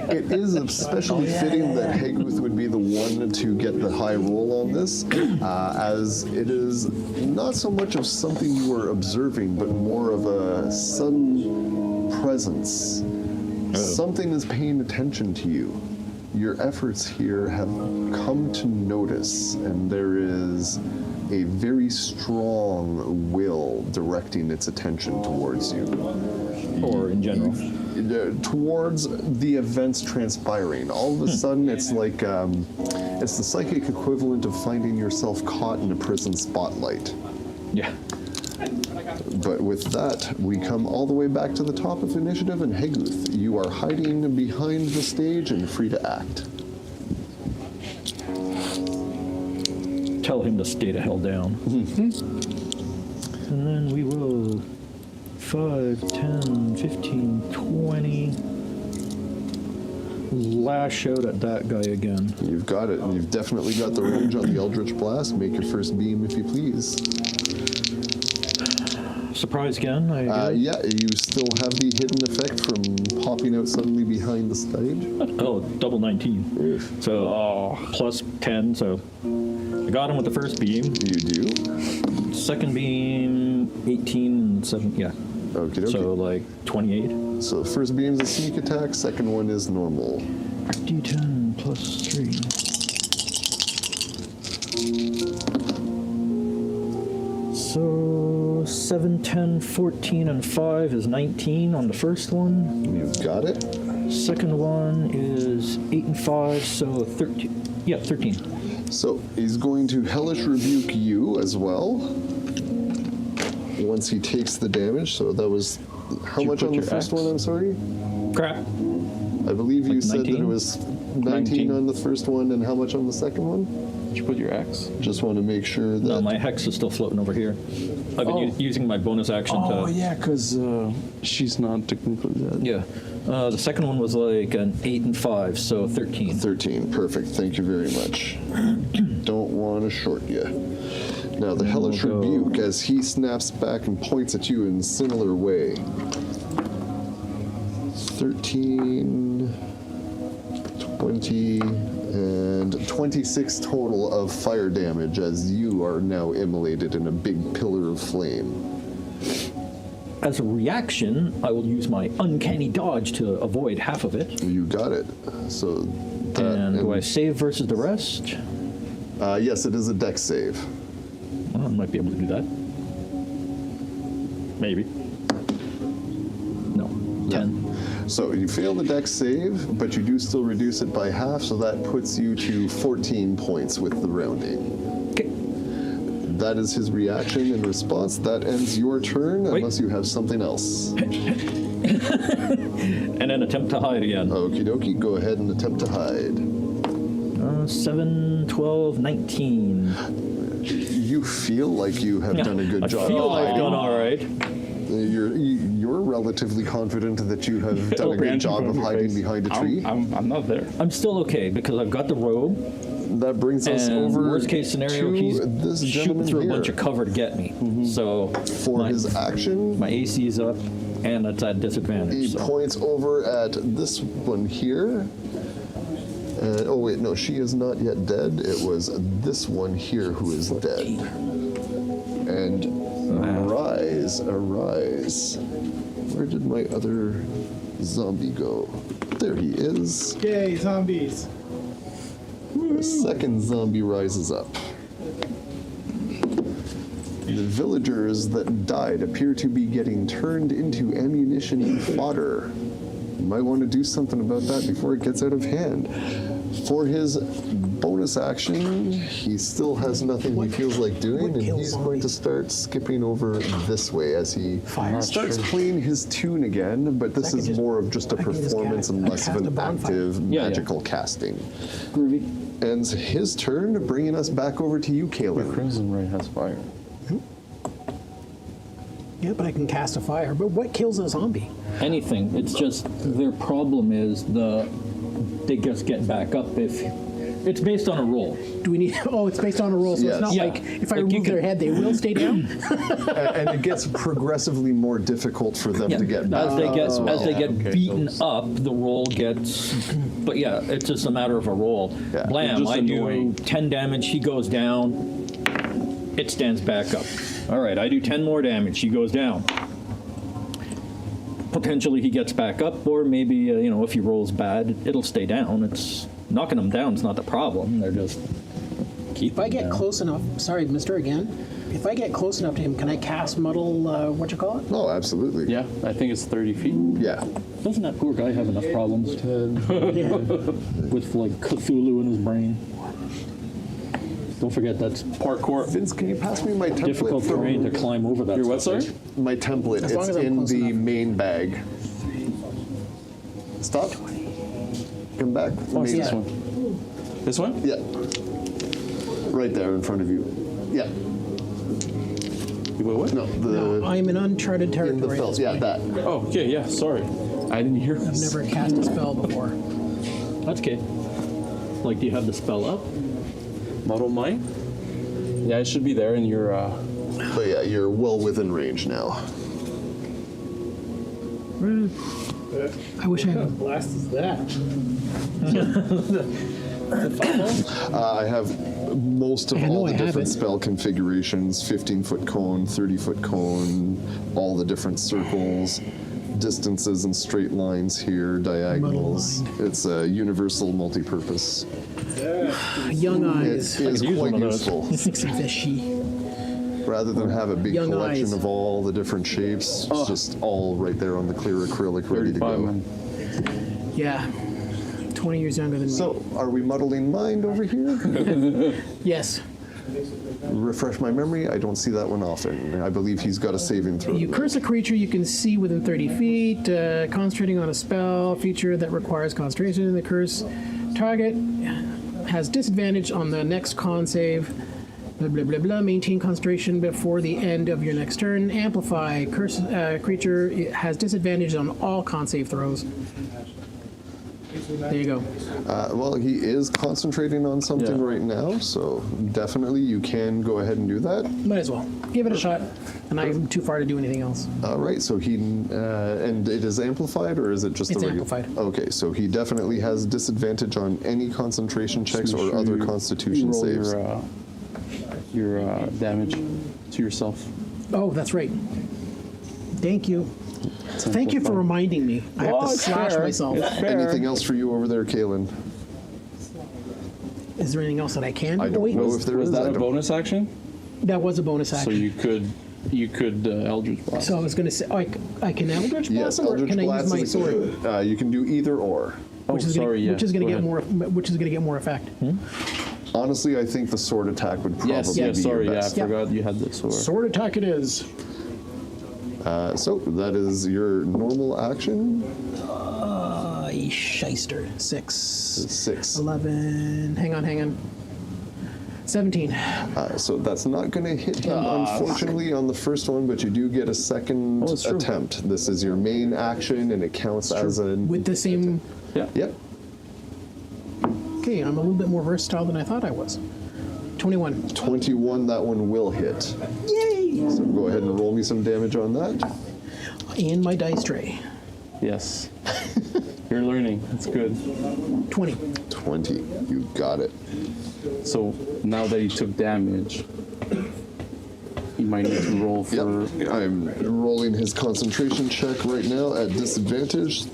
it is especially fitting that Heguth would be the one to get the high roll on this, as it is not so much of something you are observing, but more of a sudden presence. Something is paying attention to you. Your efforts here have come to notice, and there is a very strong will directing its attention towards you. Or in general. towards the events transpiring. All of a sudden, it's like it's the psychic equivalent of finding yourself caught in a prison spotlight. Yeah. But with that, we come all the way back to the top of initiative, and Heguth, you are hiding behind the stage and free to act. Tell him to stay the hell down. And then we will 5, 10, 15, 20. Lash out at that guy again. You've got it, and you've definitely got the range on the Eldritch Blast. Make your first beam if you please. Surprise again, I guess. Yeah, you still have the hidden effect from popping out suddenly behind the stage. Oh, double 19. So, plus 10, so I got him with the first beam. You do. Second beam, 18 and 7, yeah. Okay. So, like, 28. So the first beam's a sneak attack, second one is normal. D10 plus 3. So 7, 10, 14, and 5 is 19 on the first one. You've got it. Second one is 8 and 5, so 13. Yeah, 13. So he's going to Hellish Rebuke you as well. Once he takes the damage, so that was how you much put on the your first axe? one, I'm sorry? Crap. I believe you Like said that 19? it was 19 19. on the first one, and how much on the second one? Did you put your axe? Just want to make sure that... No, my hex is still floating over here. I've been using my bonus action Oh to... yeah, because she's not technically dead. Yeah. The second one was like an 8 and 5, so 13. 13, perfect, thank you very much. Don't want to short you. Now the Hellish We'll go- Rebuke, as he snaps back and points at you in a similar way. 13, 20, and 26 total of fire damage as you are now immolated in a big pillar of flame. As a reaction, I will use my uncanny dodge to avoid half of it. You got it. So that, And do I save versus the rest? yes, it is a dex save. Well, I might be able to do that. Maybe. No. 10. So you fail the dex save, but you do still reduce it by half, so that puts you to 14 points with the rounding. Okay. That is his reaction in response. That ends your turn, Wait. unless you have something else. And then attempt to hide again. Okie dokie, go ahead and attempt to hide. 7, 12, 19. You feel like you have done a good job. I feel I've hiding. done all right. You're relatively confident that you have done a good Branch in job front of your hiding face. behind a tree. I'm not there. I'm still okay because I've got the robe. That brings us And over worst case scenario, to he's this shooting gentleman through here. a bunch of cover to get me. So For my, his action, my AC is up, and it's at he disadvantage. So. points over at this one here. Oh wait, no, she is not yet dead. It was this one here who is dead. And arise. Where did my other zombie go? There he is. Yay, zombies. The second zombie rises up. The villagers that died appear to be getting turned into ammunition and fodder. You might want to do something about that before it gets out of hand. For his bonus action, he still has nothing he feels like doing, and kills he's going to start skipping over this way as he starts playing his tune again, but this I can is just- more of just a I can just performance and less of cast a an bonfire. active Yeah. magical casting. Groovy. Ends his turn, bringing us back over to you, Your Kaylin. Crimson Ray has fire. Yeah, but I can cast a fire. But what kills a zombie? Anything. It's just their problem is they just get back up if it's based on a roll. Do we need? Oh, it's based on a roll, so Yes. it's not Yeah. like if I Like you remove their can- head, they will stay down. And it gets progressively more difficult for them to get back as they up get as well. as they get okay, beaten those- up, the roll gets. But yeah, it's just a matter of a roll. Yeah. Blam! Just I annoying. do 10 damage. He goes down. It stands back up. All right, I do 10 more damage. He goes down. Potentially he gets back up, or maybe if he rolls bad, it'll stay down. It's knocking them down is not the problem. They're just If I get close enough, sorry, Mister, again. If I get close enough to him, can I cast muddle? What you call it? Oh, absolutely. Yeah, I think it's 30 feet. Yeah. Doesn't that poor guy have enough problems Yeah. with like Cthulhu in his brain? Don't forget that's Parkour. Vince, can you pass me my template? difficult from- terrain to climb over that. Your what, sorry? My template. As long It's as I'm in close the enough. main bag. Stop. Come back. Oh, it's Main- this one. This one? Yeah. Right there in front of you. Yeah. You wait, what? No, the I'm in uncharted in the territory. at felt. this Yeah, point. that. Oh, okay, yeah, sorry. I didn't hear I've this. never cast a spell before. That's okay. Like, do you have the spell up? Model mine? Yeah, it should be there in your, But yeah, you're well within range now. I wish I had. Blast is that? I have most of I know all I the have different it. spell configurations: 15-foot cone, 30-foot cone, all the different circles, distances and straight lines here, diagonals. Muddle It's a universal multi-purpose. Young It eyes. is use quite one of those. useful. Sexy fishy. Rather than have a big Young collection eyes. of all the different shapes, Oh. it's just all right there on the clear acrylic, ready to 35, go. man. Yeah. 20 years younger than me. So, are we muddling mind over here? Yes. Refresh my memory. I don't see that one often. I believe he's got a saving throw. You curse a creature you can see within 30 feet, concentrating on a spell feature that requires concentration. The curse target has disadvantage on the next con save. Blah, blah, blah, blah. Maintain concentration before the end of your next turn. Amplify. Curse creature has disadvantage on all con save throws. There you go. Well, he is concentrating on something Yeah. right now, so definitely you can go ahead and do that. Might as well. Give it a shot. And I'm too far to do anything else. All right, so he, and it is amplified, or is it just It's the regular? amplified. Okay, so he definitely has disadvantage on any concentration checks Make or sure other you constitution roll saves. Your damage to yourself. Oh, that's right. Thank you. Thank you for reminding me. I have to slash myself. Anything else for you over there, Kaylin? Is there anything else that I can do? I don't Wait, know if there Was is. that I a don't- bonus action? that was a bonus So action. you could Eldritch Blast. So I was going to say, oh, I can Eldritch Blast Yes, him, or Eldritch can I Blast use my is sword? you can do either or. oh, Which is sorry, gonna, yeah. which is going to go get ahead. more. Which is going to get more effect. Honestly, I think the sword attack would probably Yes, be yeah, sorry, your yeah, I best. Yeah. forgot you had the sword. Sword attack it is. So that is your normal action. Shyster. 6, 6. 11. Hang on. 17. So that's not going to hit him, unfortunately, on the first one, but you do get a second Oh, that's true. attempt. This is your main action, and it counts as a. With the same. Yeah. Yep. Okay, I'm a little bit more versatile than I thought I was. 21. 21, that one will hit. Yay! So go ahead and roll me some damage on that. In my dice tray. Yes. You're learning. That's good. 20. 20. You got it. So now that he took damage, he might need to roll for. Yep. I'm rolling his concentration check right now at disadvantage.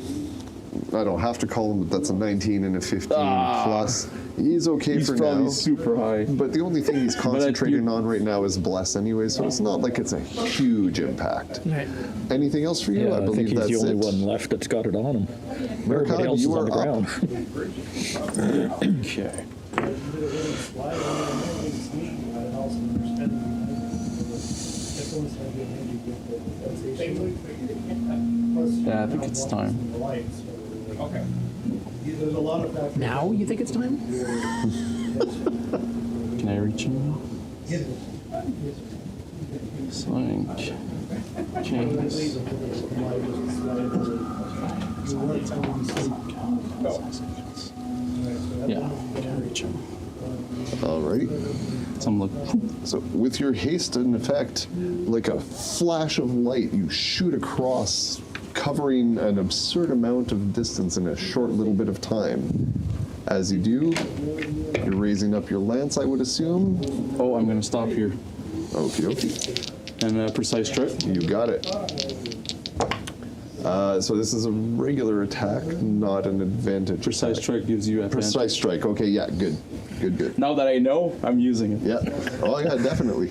I don't have to call him, but that's a 19 and a 15 plus. He's okay He's for probably now. super high. But the only thing he's concentrating you- on right now is bless anyway, so it's not like it's a huge impact. All right. Anything else for you? Yeah, I I believe think he's that's the only it. one left that's got it on him. Everybody Mercado, else is you on the are ground. Okay. Yeah, I think it's time. Now you think it's time? Can I reach him now? Slink. Chains. Yeah, can I reach him? Alrighty. So I'm looking. So with your haste in effect, like a flash of light, you shoot across, covering an absurd amount of distance in a short little bit of time. As you do, you're raising up your lance, I would assume. Oh, I'm gonna stop here. Okie dokie. And precise strike. You got it. So this is a regular attack, not an advantage. Precise attack. strike gives you advantage. Precise strike. Okay, yeah, good. Now that I know, I'm using it. Yeah. Oh, yeah, definitely.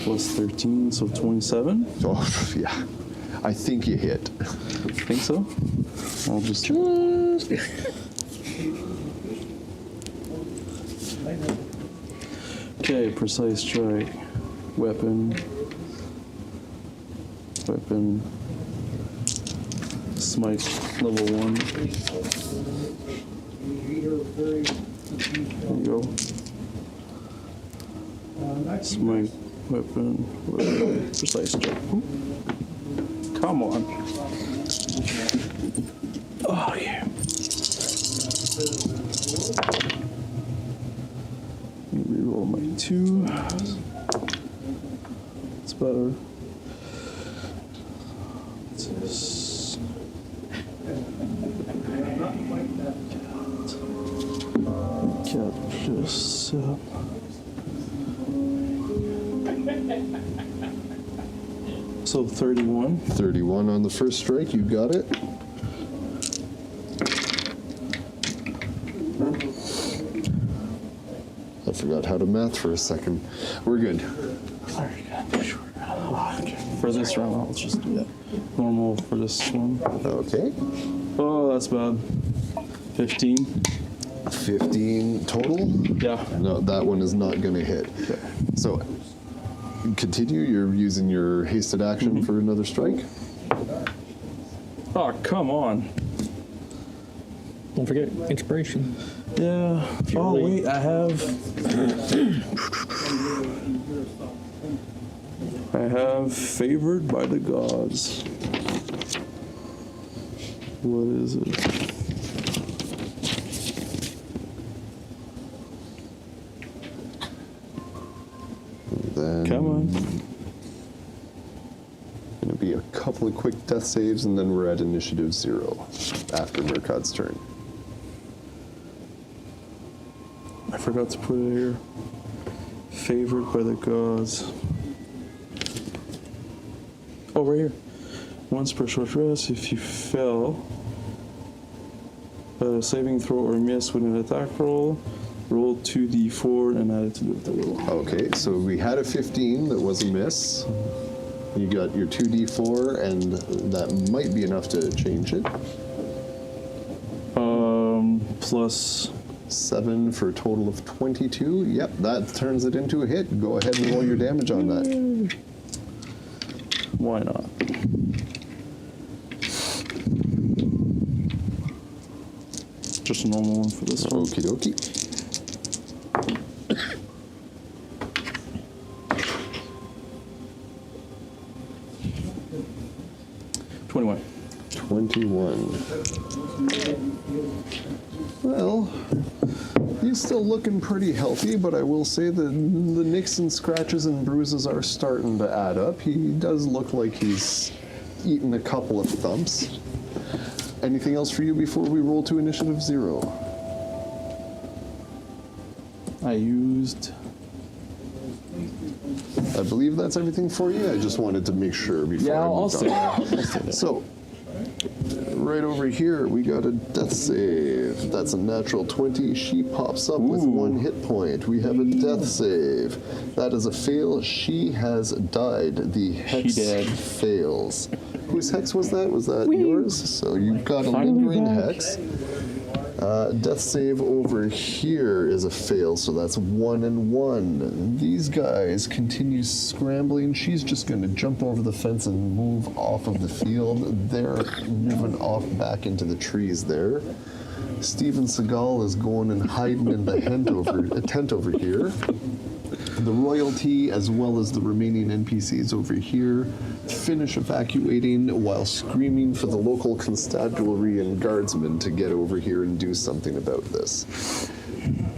Plus 13, so 27. Oh, yeah. I think you hit. Think so? I'll just. Okay, precise strike. Weapon. Smite level 1. There you go. Smite weapon. Precise strike. Ooh. Come on. Oh, yeah. Reroll my 2. It's better. This. Capture sub. So 31. 31 on the first strike, you got it. I forgot how to math for a second. We're good. For this round, I'll just do that. Normal for this one. Okay. Oh, that's bad. 15. 15 total? Yeah. No, that one is not going to hit. Okay. So, continue. You're using your hasted action for another strike. Oh, come on. Don't forget inspiration. Yeah. Oh, really- wait, I have favored by the gods. What is it? Then Come on. Going to be a couple of quick death saves, and then we're at initiative 0 after Murkad's turn. I forgot to put it here. Favored by the gods. Oh, right here. Once per short rest, if you fail a saving throw or miss with an attack roll, roll 2d4 and add it to the roll. Okay, so we had a 15 that was a miss. You got your 2d4, and that might be enough to change it. Plus 7 for a total of 22. Yep, that turns it into a hit. Go ahead and roll your damage on that. why not? Just a normal one for this one. Okie dokie. $21. 21. Well, he's still looking pretty healthy, but I will say that the nicks and scratches and bruises are starting to add up. He does look like he's eaten a couple of thumps. Anything else for you before we roll to initiative 0? I used... I believe that's everything for you. I just wanted to make sure before I I'll moved stay on. there. So, right over here, we got a death save. That's a natural 20. She pops up with 1 hit point. We have a death save. That is a fail. She has died. The hex did. fails. Whose hex was that? Was that yours? So you've got a lingering hex. Death save over here is a fail, so that's 1 and 1. These guys continue scrambling. She's just going to jump over the fence and move off of the field. They're moving off back into the trees there. Steven Seagal is going and hiding in the tent over here. The royalty, as well as the remaining NPCs over here, finish evacuating while screaming for the local constabulary and guardsmen to get over here and do something about this.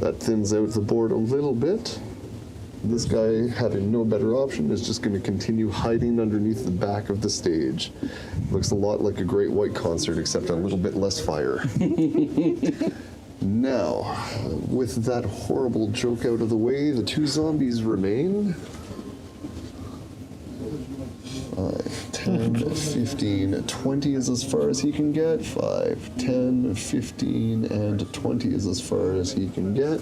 That thins out the board a little bit. This guy, having no better option, is just going to continue hiding underneath the back of the stage. Looks a lot like a Great White concert, except a little bit less fire. Now, with that horrible joke out of the way, the 2 zombies remain. 5, 10, 15, 20 is as far as he can get. 5, 10, 15, and 20 is as far as he can get.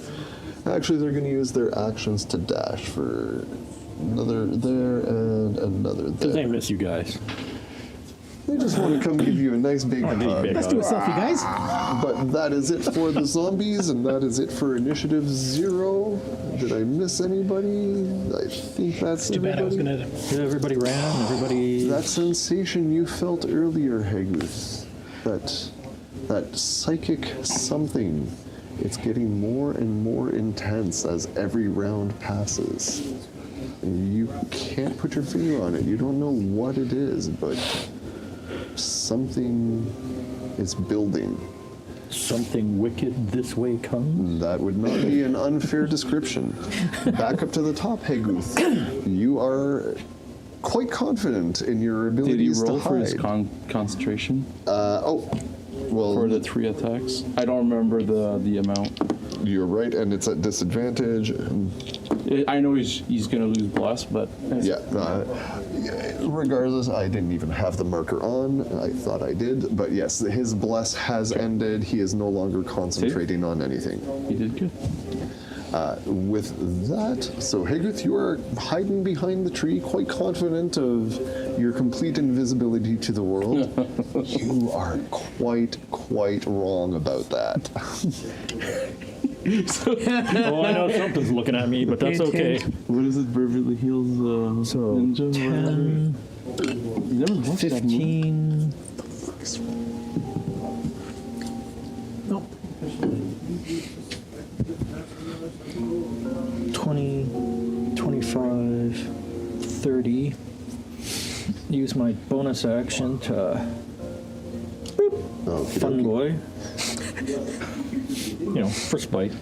Actually, they're going to use their actions to dash for another there and another there. They miss you guys. They just want to come give you a nice big hug. Let's do a selfie, guys. But that is it for the zombies, and that is it for Initiative 0. Did I miss anybody? I think that's Too bad I was everybody. gonna. Yeah, everybody ran. Everybody. That sensation you felt earlier, Haguth, that psychic something, it's getting more and more intense as every round passes. You can't put your finger on it. You don't know what it is, but something is building. Something wicked this way comes. That would not be an unfair description. Back up to the top, Haguth. You are quite confident in your Did he abilities roll to for his hide. concentration Well, for the 3 attacks? I don't remember the amount. you're right, and it's at disadvantage. I know he's gonna lose blast, but Yeah. Regardless, I didn't even have the marker on. I thought I did, but yes, his bless has ended. He is no longer concentrating on anything. he did good. With that, so Haguth, you are hiding behind the tree, quite confident of your complete invisibility to the world. You are quite wrong about that. Oh, I know something's looking at me, but that's okay. What is it, Beverly Hills So, Ninja? 10, You never watched that movie? 15. Nope. 20, 25, 30. Use my bonus action to Okay, fun boy. You know, for spite.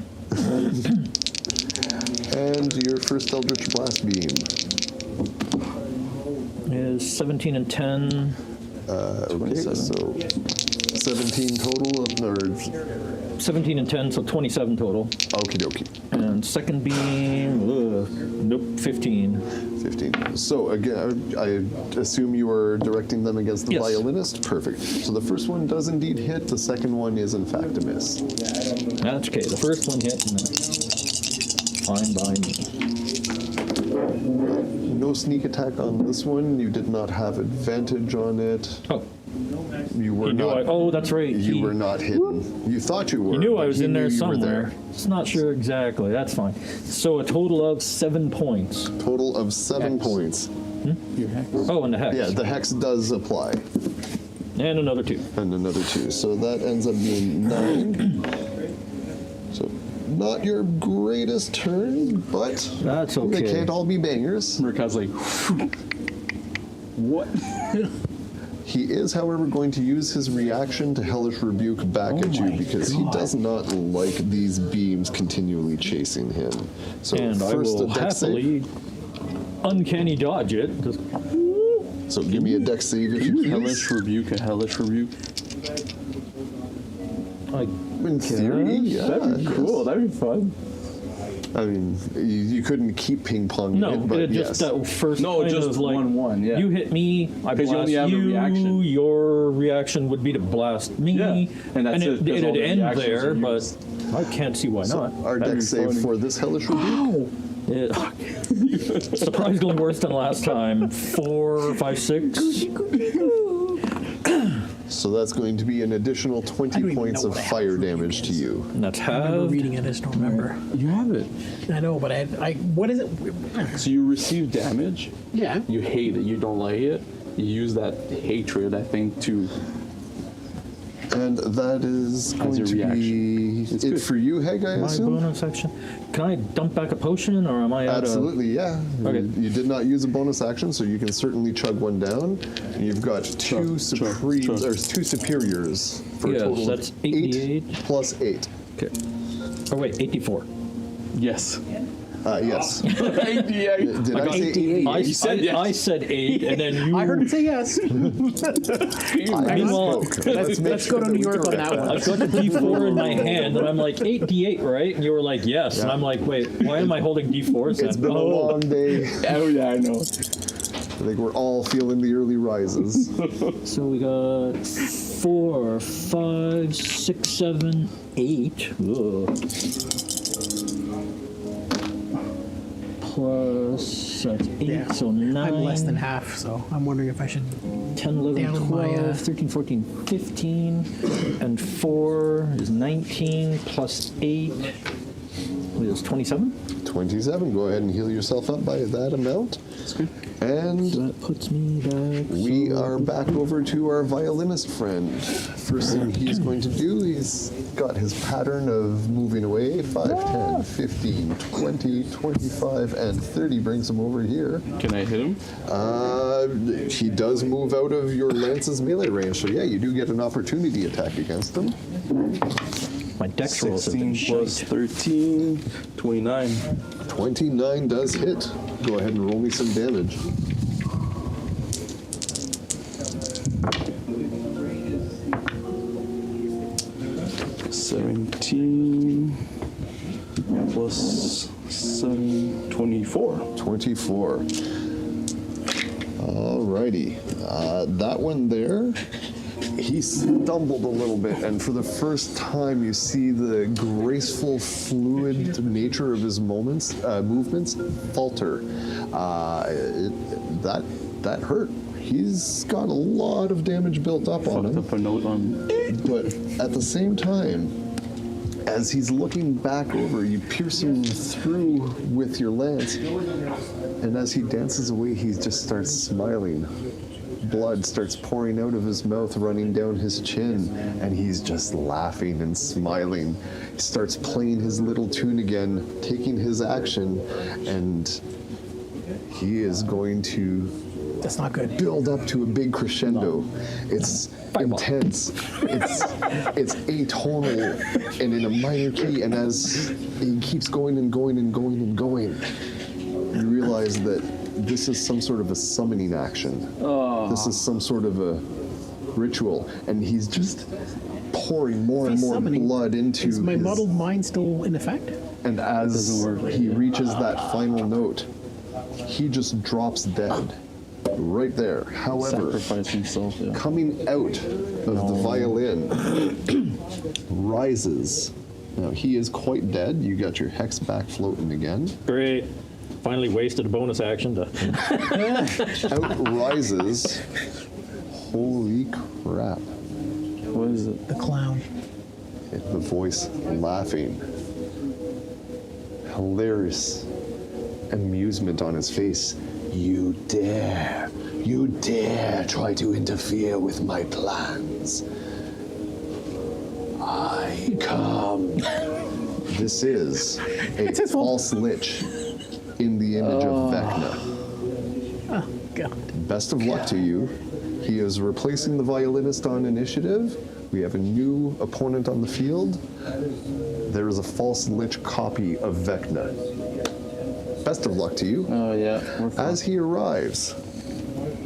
And your first Eldritch Blast beam. Is 17 and 10. Okay, so 17 total, or 17 and 10, so 27 total. okie dokie. And second beam, nope, 15. 15. So again, I assume you are directing them against the Yes. violinist? Perfect. So the first one does indeed hit, the second one is in fact a miss. That's okay. The first one hit, and fine by me. No sneak attack on this one. You did not have advantage on it. Oh, You were he knew not. oh, that's right. You he, were not hidden. You thought you were. He knew but I was he in knew there you were somewhere. It's not sure exactly. That's fine. So a total of 7 points. Total of 7 points. Oh, and the hex. Yeah, the hex does apply. And another 2. And another 2. So that ends up being 9. So not your greatest turn, but That's they okay. can't all be bangers. Murkow's like, what? He is, however, going to use his reaction to Hellish Rebuke back at you because he does not like these beams continually chasing him. So And I first will a dex save. happily uncanny dodge it. Just, So give me a dex save if you Hellish please. rebuke, a hellish rebuke. like, In theory, yeah. That'd be cool. That'd be fun. I mean, you couldn't keep ping-ponging no, it, but it yes. just that first No, point just of like 1-1, yeah. you hit me, I 'Cause blast you only have a you. reaction. Your reaction would be to blast me, Yeah, and that's it, 'cause all it'd the end reactions there. are But used. I can't see why not. Our That'd dex be save funny. for this Hellish Rebuke. It, surprisingly worse than last time. 4, 5, 6. So that's going to be an additional I 20 don't even points know of what a fire Hellish damage to you. And that's I remember halved. reading it. I just don't remember. You have it. I know, but I what is it? So you receive damage, Yeah. you hate it, you don't like it, you use that hatred, I think, to... And that is going your to be It's it good. for you, Heg, I My assume? bonus action. Can I dump back a potion, or am I out Absolutely, yeah. Okay. You did not use a bonus action, so you can certainly chug one down. And you've got two supremes, or two superiors for Yes, a total that's of 88. plus 8. of? Okay. Oh wait, 84. Yes. Yes. 88. Did I say 88? I said said yes. I said 8, and then you. I heard it say yes. I Meanwhile, misspoke. Let's make Let's sure go to that New we York on correct that one. I've got the D4 in my hand, and I'm like 8d8, right? And you were like yes, and I'm like, wait, why am I holding D4s? It's then? been a long day. Oh, yeah, I know. I think we're all feeling the early rises. So we got 4, 5, 6, 7, 8. Ugh. Plus, that's 8, Yeah. so 9. I'm less than half, so I'm wondering if I should. 10, 11, Down 12, my, 13, 14, 15. And 4 is 19, plus 8 is 27. 27. Go ahead and heal yourself up by that amount. That's good. And So that puts me back. we are back over to our violinist friend. First thing he's going to do, he's got his pattern of moving away. 5, 10, 15, 20, 25, and 30 brings him over here. Can I hit him? He does move out of your lance's melee range, so yeah, you do get an opportunity attack against him. My dex rolls have been 16 plus shite. 13, 29. 29 does hit. Go ahead and roll me some damage. $17 plus 7, 24. 24. Alrighty. That one there, he stumbled a little bit, and for the first time you see the graceful, fluid nature of his movements falter. That hurt. He's got a lot of damage built up on Fucked him. up a note on. But at the same time, as he's looking back over, you pierce him through with your lance. And as he dances away, he just starts smiling. Blood starts pouring out of his mouth, running down his chin, and he's just laughing and smiling. He starts playing his little tune again, taking his action, and he is going to That's not good. build up to a big crescendo. It's intense. It's atonal and in a minor key. And as he keeps going and going and going and going, you realize that this is some sort of a summoning action. This is some sort of a ritual, and he's just pouring more and He's more summoning. blood into Is my his. muddled mind still in effect? And as he reaches that final note, he just drops dead. Right there. However, Sacrifice himself, yeah. coming out of the violin rises. Now he is quite dead. You got your hex back floating again. Great. Finally wasted a bonus action to. Out rises. Holy crap. What is it? The clown. The voice laughing. Hilarious amusement on his face. You dare try to interfere with my plans. I come. This is a It's his fault. false lich in the image of Vecna. Oh, God. Best of luck to you. He is replacing the violinist on initiative. We have a new opponent on the field. There is a false lich copy of Vecna. Best of luck to you. Oh, yeah. We're fine. As he arrives,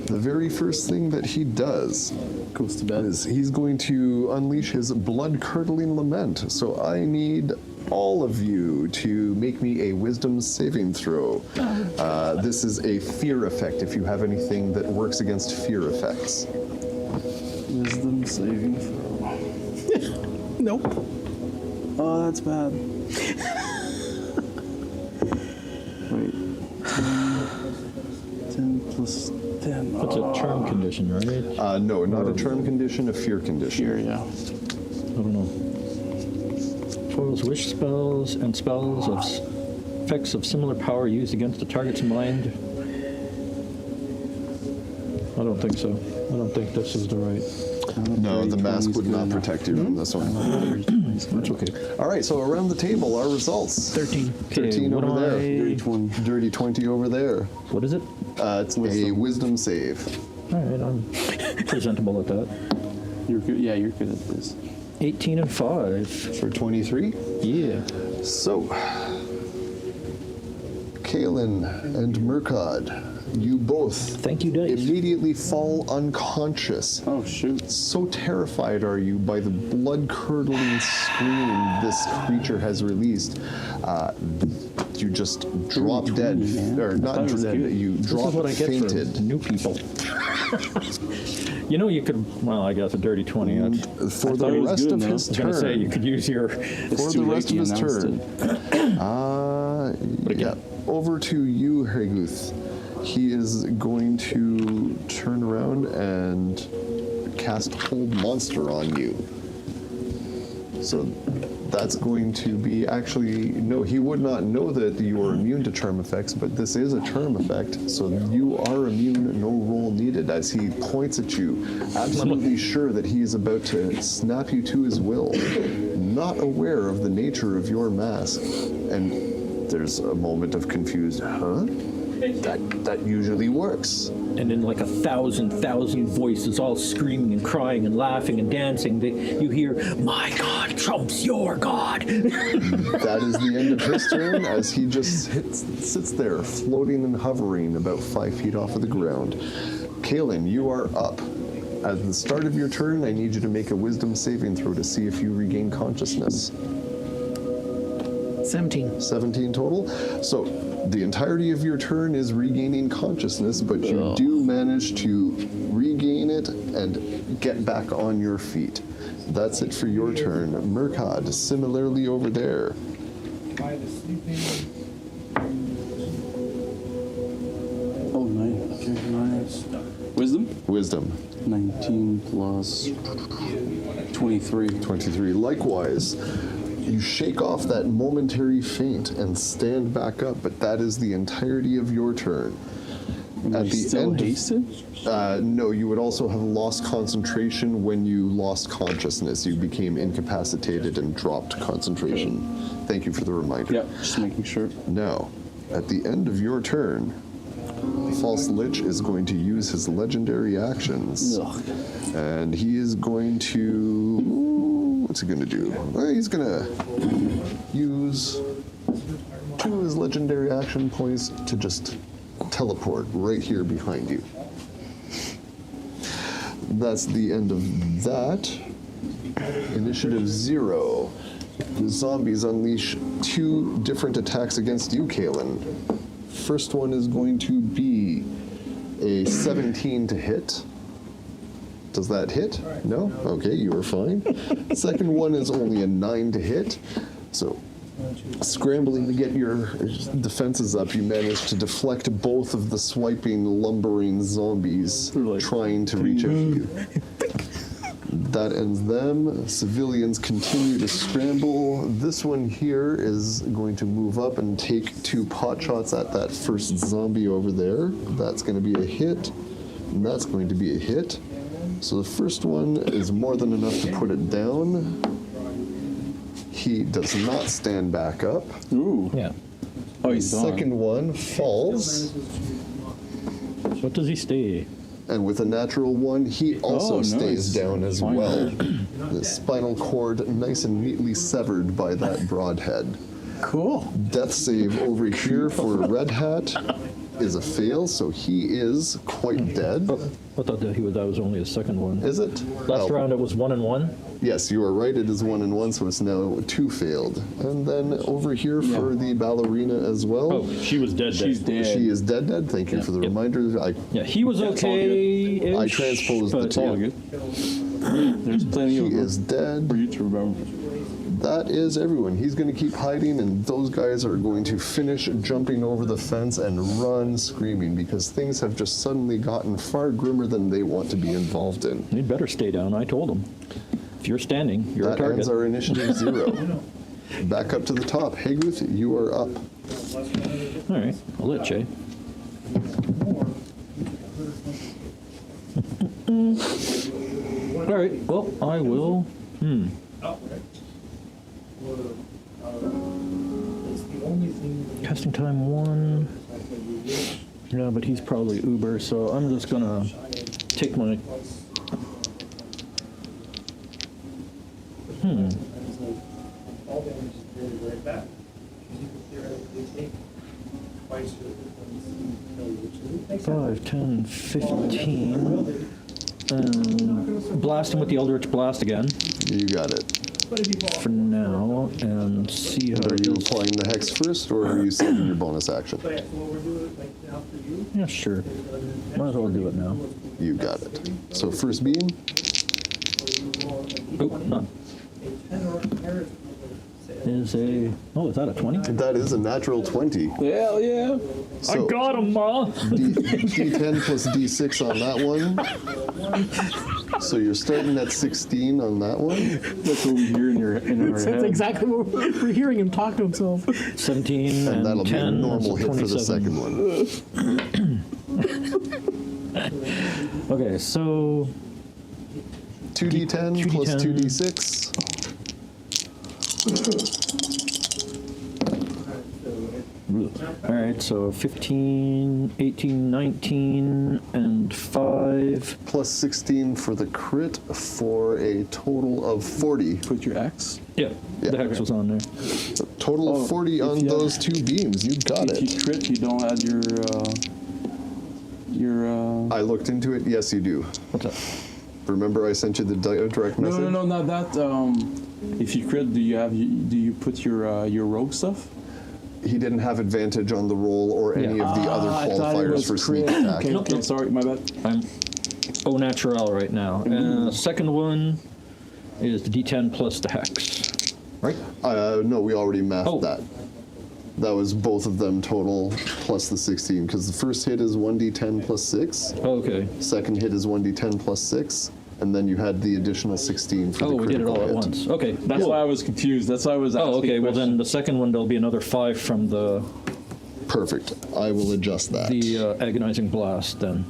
the very first thing that he does Goes to bed. is he's going to unleash his blood-curdling lament. So I need all of you to make me a wisdom saving throw. This is a fear effect if you have anything that works against fear effects. Wisdom saving throw. Nope. Oh, that's bad. Wait. 10 plus 10. That's a charm condition, right? No, not a charm condition, a fear condition. Here, yeah. I don't know. Foils wish spells and spells of effects of similar power used against the target's mind. I don't think so. I don't think this is the right. No, the mask would not protect you from this one. That's okay. All right, so around the table, our results. 13. 13 what over do there. I- Dirty 20. Dirty 20 over there. What is it? It's a wisdom save. All right, I'm presentable at that. You're good. Yeah, you're good at this. 18 and 5. For 23. Yeah. So, Kaelin and Murkad, you both Thank you, Dice. immediately fall unconscious. Oh, shoot. So terrified are you by the blood-curdling scream this creature has released. you just drop dead, or not thought it was dead, good. you This drop is what I get fainted. for new people. You know, you could, well, I guess a dirty 20. For thought the it was rest good, of no? his I was going to say, you turn, could use your... for too the late, rest of he his announced turn, yeah, over to you, Herguth. He is going to turn around and cast Hold Monster on you. So that's going to be actually, no, he would not know that you are immune to charm effects, but this is a charm effect, so you are immune, no roll needed, as he points at you, absolutely sure that he is about to snap you to his will, not aware of the nature of your mask. And there's a moment of confused, huh? That usually works. And in like 1,000 voices, all screaming and crying and laughing and dancing, you hear, "My God trumps your God." That is the end of his turn, as he just sits there, floating and hovering about 5 feet off of the ground. Kaelin, you are up. At the start of your turn, I need you to make a wisdom saving throw to see if you regain consciousness. 17. 17 total. So the entirety of your turn is regaining consciousness, but you do manage to regain it and get back on your feet. That's it for your turn. Murkad, similarly over there. Oh, 9. Okay, nice. Wisdom? Wisdom. 19 plus 23. 23. Likewise, you shake off that momentary faint and stand back up, but that is the entirety of your turn. Am I still hasted? No, you would also have lost concentration when you lost consciousness. You became incapacitated and dropped concentration. Thank you for the reminder. Yep, just making sure. Now, at the end of your turn, False Lich is going to use his legendary actions. Ugh. And he is going to... What's he going to do? Well, he's going to use 2 of his legendary action points to just teleport right here behind you. That's the end of that. Initiative 0. The zombies unleash 2 different attacks against you, Kaelin. First one is going to be a 17 to hit. Does that hit? No? Okay, you are fine. Second one is only a 9 to hit. So, scrambling to get your defenses up, you manage to deflect both of the swiping, lumbering zombies trying to reach out to you. That ends them. Civilians continue to scramble. This one here is going to move up and take 2 pot shots at that first zombie over there. That's going to be a hit, and that's going to be a hit. So the first one is more than enough to put it down. He does not stand back up. Ooh. Yeah. Oh, The he's gone. second one falls, What does he stay? and with a natural 1, he also Oh, stays nice. down as Fine. well. The spinal cord nice and neatly severed by that broadhead. Cool. Death save over here for Red Hat is a fail, so he is quite dead. I thought that was only a second one. Is it? Last Oh, round it was 1 and 1. Yes, you are right. It is 1 and 1, so it's now 2 failed. And then over here for the ballerina as well. Oh, she was dead. She's dead. She is dead. Thank you for the reminder. Yeah, he was It's all okay. I transposed the but two. All good. There's plenty He of them is dead. for you to remember. That is everyone. He's going to keep hiding, and those guys are going to finish jumping over the fence and run screaming because things have just suddenly gotten far grimmer than they want to be involved in. He'd better stay down. I told him. If you're standing, you're a That target. ends our initiative 0. Back up to the top. Hayguth, you are up. All right, I'll let you. All right, well, I will. Casting time 1. Yeah, but he's probably Uber, so I'm just gonna take my. All damage is created right back. You can theoretically take twice your which 5, 10, 15. And blast him with the Eldritch Blast again. You got it. for now and see how Are it you is. applying the hex first, or are you saving your bonus action? So yeah, so what we're doing like now for you. Yeah, sure. Might as well do it now. You got it. So first beam, Oh, not. Is a. Oh, is that a 20? that is a natural 20. Hell yeah. So Got him, Ma! D10 plus D6 on that one. So you're starting at 16 on that one. That's what we hear in our That's head. exactly what we're hearing him talk to himself. 17 And that'll 10. be a normal that's hit for the 27. second one. Okay, so 2D10 plus 2D6. all right, so 15, 18, 19, and 5. Plus 16 for the crit for a total of 40. Put your X. Yeah, Yeah. the hex was on there. A total Oh, of 40 on if you- those two beams. You got If it. you crit, you don't add your. I looked into it. Yes, you do. What's that? Remember I sent you the direct message? No, not that. If you crit, do you put your rogue stuff? He didn't have advantage on the roll or any of the other I thought it qualifiers was for sneak crit. attack. Okay, Nope. sorry, my bad. I'm au naturel right now. Second one is the D10 plus the hex. Right? No, we already mathed Oh. that. That was both of them total plus the 16, because the first hit is 1d10 plus 6, Okay. second hit is 1d10 plus 6, and then you had the additional 16 for Oh, the we did it critical all at hit. once. Okay. That's cool. why I was confused. That's why I was asking. Oh, okay. Well, then questions. the second one, there'll be another 5 from the Perfect. I will adjust that. agonizing blast then.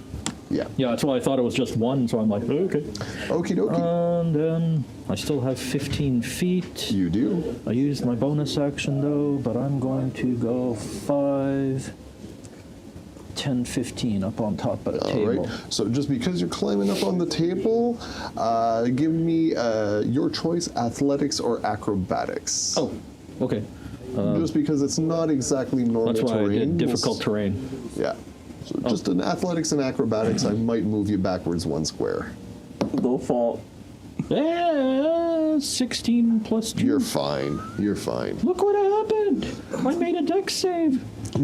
Yeah. Yeah, that's why I thought it was just 1, so I'm like, okay. Okie dokie. And then I still have 15 feet. You do. I used my bonus action though, but I'm going to go 5, 10, 15 up on top of the All table. right. So just because you're climbing up on the table, give me your choice: athletics or acrobatics. Oh, okay. Just because it's not exactly normal That's why terrain. I did we'll difficult terrain. Yeah. So just in athletics and acrobatics, I might move you backwards 1 square. No fault. Yeah, 16 plus 2. You're fine. You're fine. Look what happened! I made a dex save. I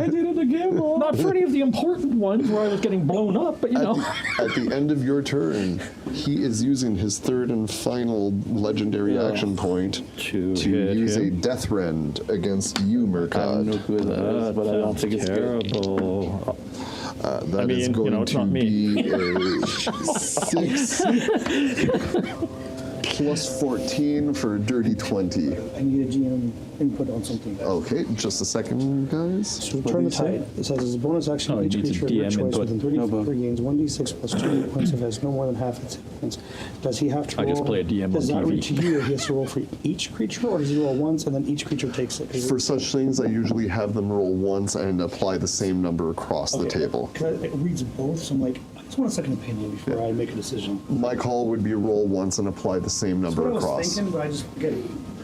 did it again. Not for any of the important ones where I was getting blown up, but you know. At the end of your turn, he is using his third and final legendary action point To hit use a him. death rend against you, I'm no Murkad. good at this, but I don't think it's good. terrible. That is mean, going it's to not me. be a 6 plus 14 for a dirty 20. I need a GM input on something. Okay, just a second, guys. So turn the tide. It says as a bonus action, Oh, each it needs a creature of your DM choice input. within 30 No, but- feet regains 1d6 plus 2 points if it has no more than half its hit points. Does he have to I roll? just play a DM Does on that TV. reach you, or he has to roll for each creature, or does he roll once and then each creature takes it? For such things, I usually have them roll once and apply the same number across the table. Because it reads both, so I'm like, I just want a second opinion before I make a decision. My call would be roll once and apply the same That's number what I was across. thinking, but I just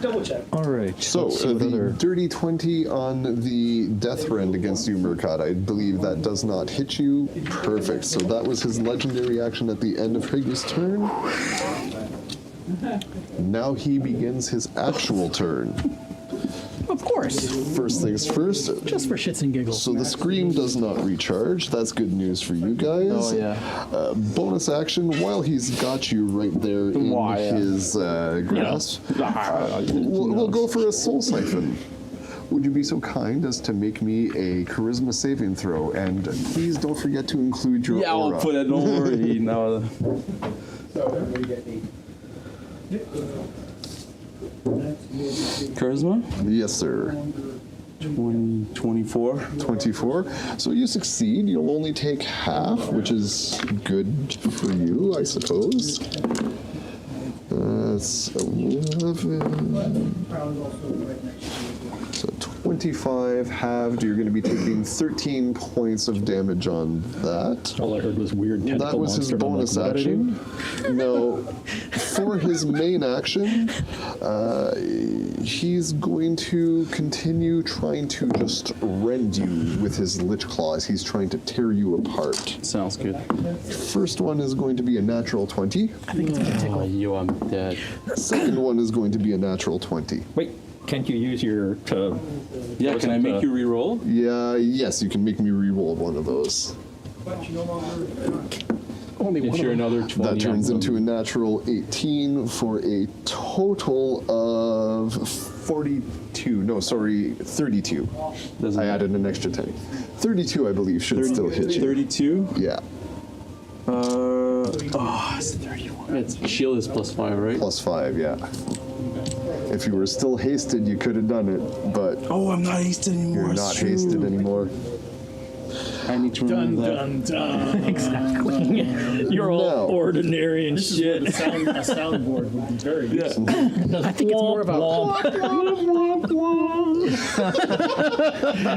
double check. All right. So let's see what the other. dirty 20 on the death rend against you, Murkad, I believe that does not hit you. Perfect. So that was his legendary action at the end of Higgy's turn. Now he begins his actual turn. Of course. First things first. Just for shits and giggles. So the scream does not recharge. That's good news for you guys. Oh, yeah. Bonus action, while he's got you right there in Why, yeah. his grasp, we'll go for a soul siphon. Would you be so kind as to make me a charisma saving throw? And please don't forget to include your Yeah, aura. I'll put it. Don't worry. No. Charisma? Yes, sir. 24. 24. So you succeed. You'll only take half, which is good for you, I suppose. That's 11. So 25 halved, you're going to be taking 13 points of damage on that. All I heard was weird tentacle That was his monster, and I'm bonus like, what did I do? action. Now, for his main action, he's going to continue trying to just rend you with his lich claws. He's trying to tear you apart. Sounds good. First one is going to be a natural 20. Oh, yo, I'm dead. Second one is going to be a natural 20. Wait, can't you use your Yeah, can I make you re-roll? Yeah, yes, you can make me re-roll one of those. But you no longer. Only one If of you're them. another 20. That turns on into a them. natural 18 for a total of 42. No, sorry, 32. Doesn't I matter. added an extra 10. 32, I believe, should still hit you. 32? Yeah, It's 31. It's shield is +5, right? plus 5, yeah. If you were still hasted, you could have done it, but Oh, I'm not hasted anymore. you're not hasted anymore. I need to Dun remember that. dun dun. Exactly. You're all No. ordinary and This is where shit. the soundboard would be very useful. I think it's more of a.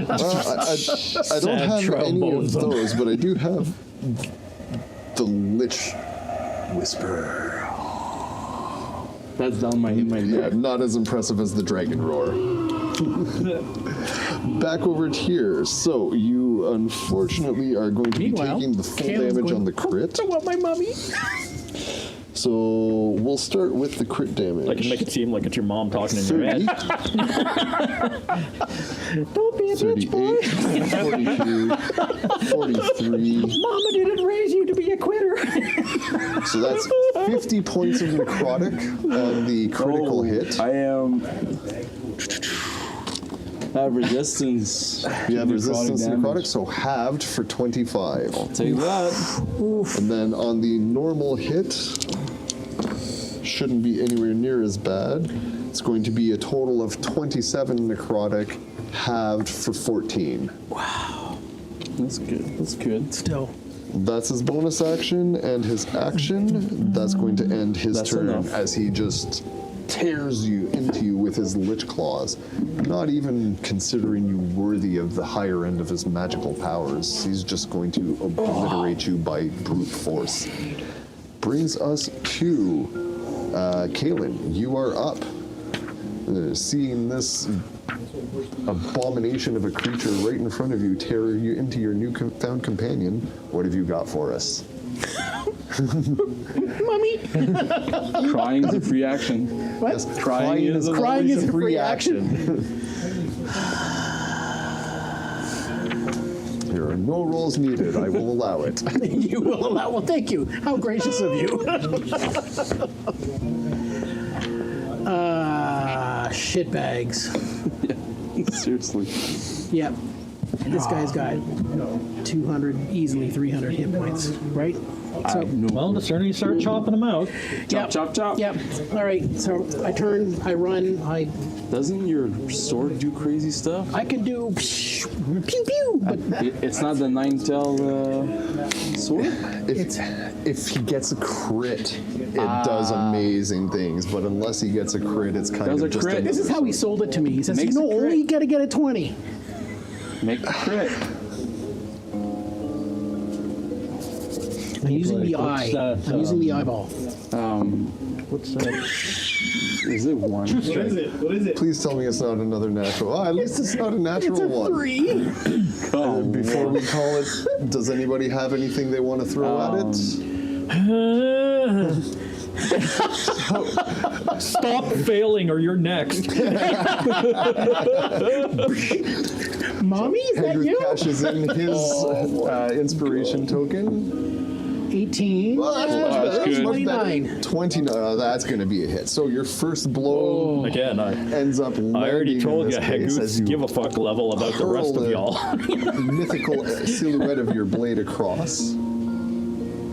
I don't Sad have any of trombones. those, but I do have the Lich Whisper. That's down my Yeah, not as impressive as the Dragon Roar. Back over to here. So you unfortunately are going to be Meanwhile, taking the full Kayla's damage going, on the crit. I want my mummy. So we'll start with the crit damage. I can make it seem like it's your mom talking in your 30, head. Don't be a bitch, boy. 38, 42, 43. Mama didn't raise you to be a quitter. So that's 50 points of necrotic on the critical hit. I have resistance. You have to resistance necrotic necrotic, damage. so halved for 25. Take that. And then on the normal hit, shouldn't be anywhere near as bad. It's going to be a total of 27 necrotic, halved for 14. That's good. That's good. Still. That's his bonus action, and his action, that's going to end his That's turn enough. as he just tears you into you with his lich claws, not even considering you worthy of the higher end of his magical powers. He's just going to obliterate you by brute force. Brings us to Kaelin. You are up. Seeing this abomination of a creature right in front of you tear you into your newfound companion, what have you got for us? Mummy. Crying is a free action. What? Yes, Crying is a- Crying always is a free action. There are no rolls needed. I will allow it. You will allow. Well, thank you. How gracious of you. Shitbags. Seriously. Yep. This guy's got 200, easily 300 hit points, right? So, Well, the sooner you start chopping them out. yep. Chop, chop. Yep. All right. So I turn, I run, Doesn't your sword do crazy stuff? I can do pew pew, but It's not the 9-tail sword? If he gets a crit, it does amazing things. But unless he gets a crit, it's kind Does of a just crit. this is how he sold it to me. He says, Makes you know, a crit. only you got to get a 20. Make the crit. I'm using the What's eye. that, I'm using the eyeball. What's that? Is it 1? What is it? What is it? Please tell me it's not another natural. Oh, at least it's not a natural It's a one. 3. Oh, Before we call it, does anybody have anything they want to throw at it? Stop failing or you're next. Mommy, is that Hendrik you? cashes in his inspiration token. 18. Well, that's that's good. much better. 29. 29. That's going to be a hit. So your first blow Again, I ends up. I already landing told in you, this case as Hagoot's you give a fuck level about the rest of hurl y'all. mythical silhouette of your blade across.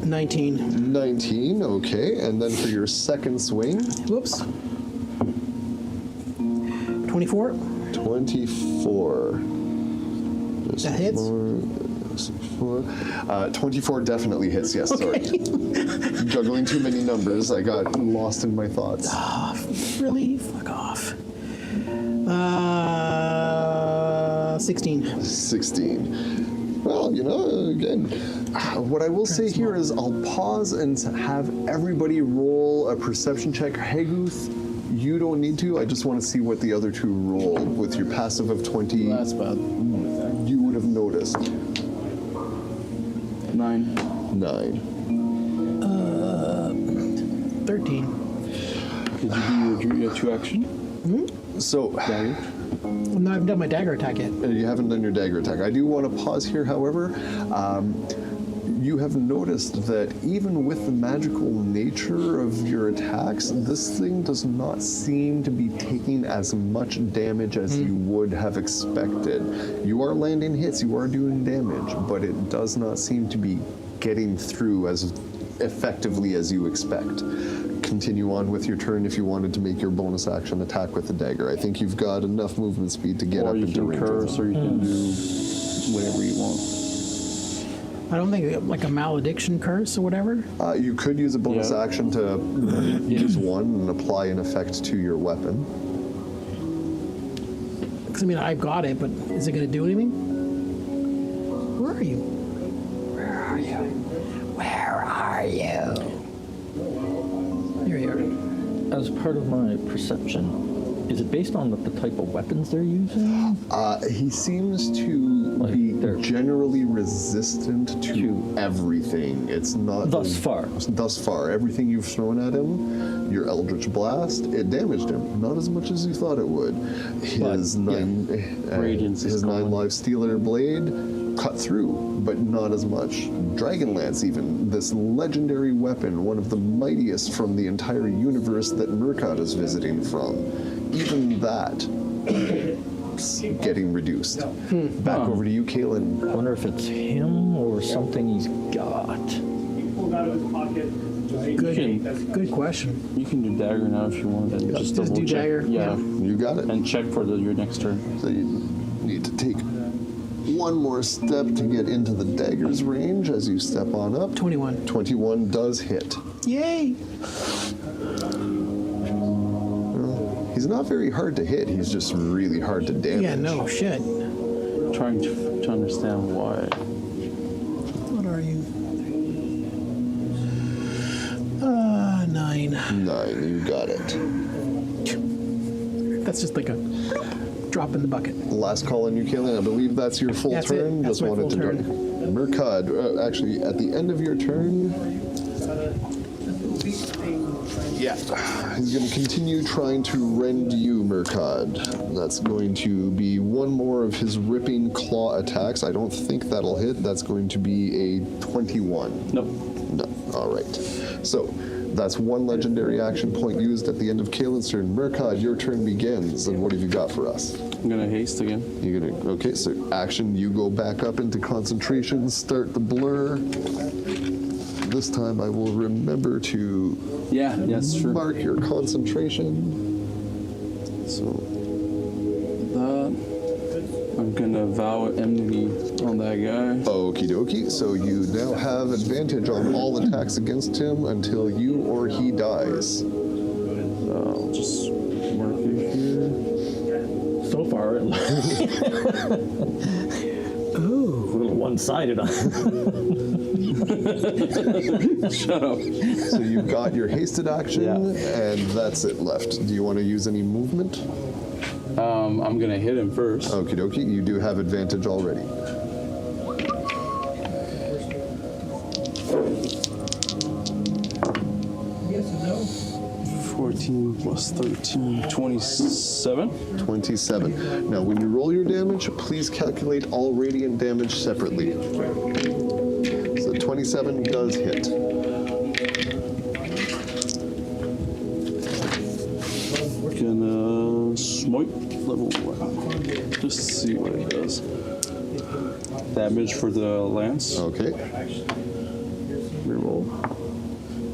19. 19. Okay, and then for your second swing, Whoops. 24. 24. That hits? 24 definitely hits, yes, sorry. Juggling too many numbers, I got lost in my thoughts. Really? Fuck off. 16. 16. Well, you know, again, what I will say here is I'll pause and have everybody roll a perception check. Haguth, you don't need to. I just want to see what the other two roll. With your passive of 20, That's bad. you would have noticed. 9. 9. 13. Did you do your 2 action? So, Dagger? No, I haven't done my dagger attack yet. you haven't done your dagger attack. I do want to pause here, however. You have noticed that even with the magical nature of your attacks, this thing does not seem to be taking as much damage as you would have expected. You are landing hits, you are doing damage, but it does not seem to be getting through as effectively as you expect. Continue on with your turn if you wanted to make your bonus action attack with the dagger. I think you've got enough movement speed to get Or up you into can range. of curse, them. or you can do whatever you want. I don't think like a malediction curse or whatever. You could use a bonus Yeah. action to use one and apply an effect to your weapon. Because I mean, I've got it, but is it going to do anything? Where are you? Here you are. As part of my perception, is it based on the type of weapons they're using? He seems to be they're- generally resistant to everything. It's not Thus far. Thus far, everything you've thrown at him, your Eldritch Blast, it damaged him. Not as much as you thought it would. His Radiance is his 9 gone. live Stealer blade cut through, but not as much. Dragonlance, even this legendary weapon, one of the mightiest from the entire universe that Murkot is visiting from, even that getting reduced. Back over to you, Kaelin. I wonder if it's him or something he's got. He pulled out of his pocket. Good question. You can do dagger now if you want. And just Just double do check. dagger, Yeah. You got it. And check for your next turn. So you need to take one more step to get into the dagger's range as you step on up. 21. 21 does hit. Yay! He's not very hard to hit, he's just really hard to damage. Yeah, no shit. Trying to understand why. What are you? 9. 9, you got it. That's just like a drop in the bucket. Last call on you, Kaelin. I believe that's your full That's it. turn. That's Just my wanted full to turn. Murkad, actually, at the end of your turn, yeah, he's going to continue trying to rend you, Murkad. That's going to be one more of his ripping claw attacks. I don't think that'll hit. That's going to be a 21. Nope. No. All right. So that's one legendary action point used at the end of Kaelin's turn. Murkad, your turn begins. And what have you got for us? I'm gonna haste again. You're gonna, okay, so action, you go back up into concentration, start the blur. This time I will remember to Yeah, yes, sure. mark your concentration. So that I'm gonna vow enmity on that guy. Okie dokie, so you now have advantage on all attacks against him until you or he dies. So I'll just mark it here. So far, it looks a little one-sided. Shut up. So you've got your hasted action, Yeah. and that's it left. Do you want to use any movement? I'm gonna hit him first. Okie dokie, you do have advantage already. Yes and no. 14 plus 13, 27. 27. Now, when you roll your damage, please calculate all radiant damage separately. So 27 does hit. Gonna smite level 1. Just to see what it does. Damage for the lance. Okay. Reroll.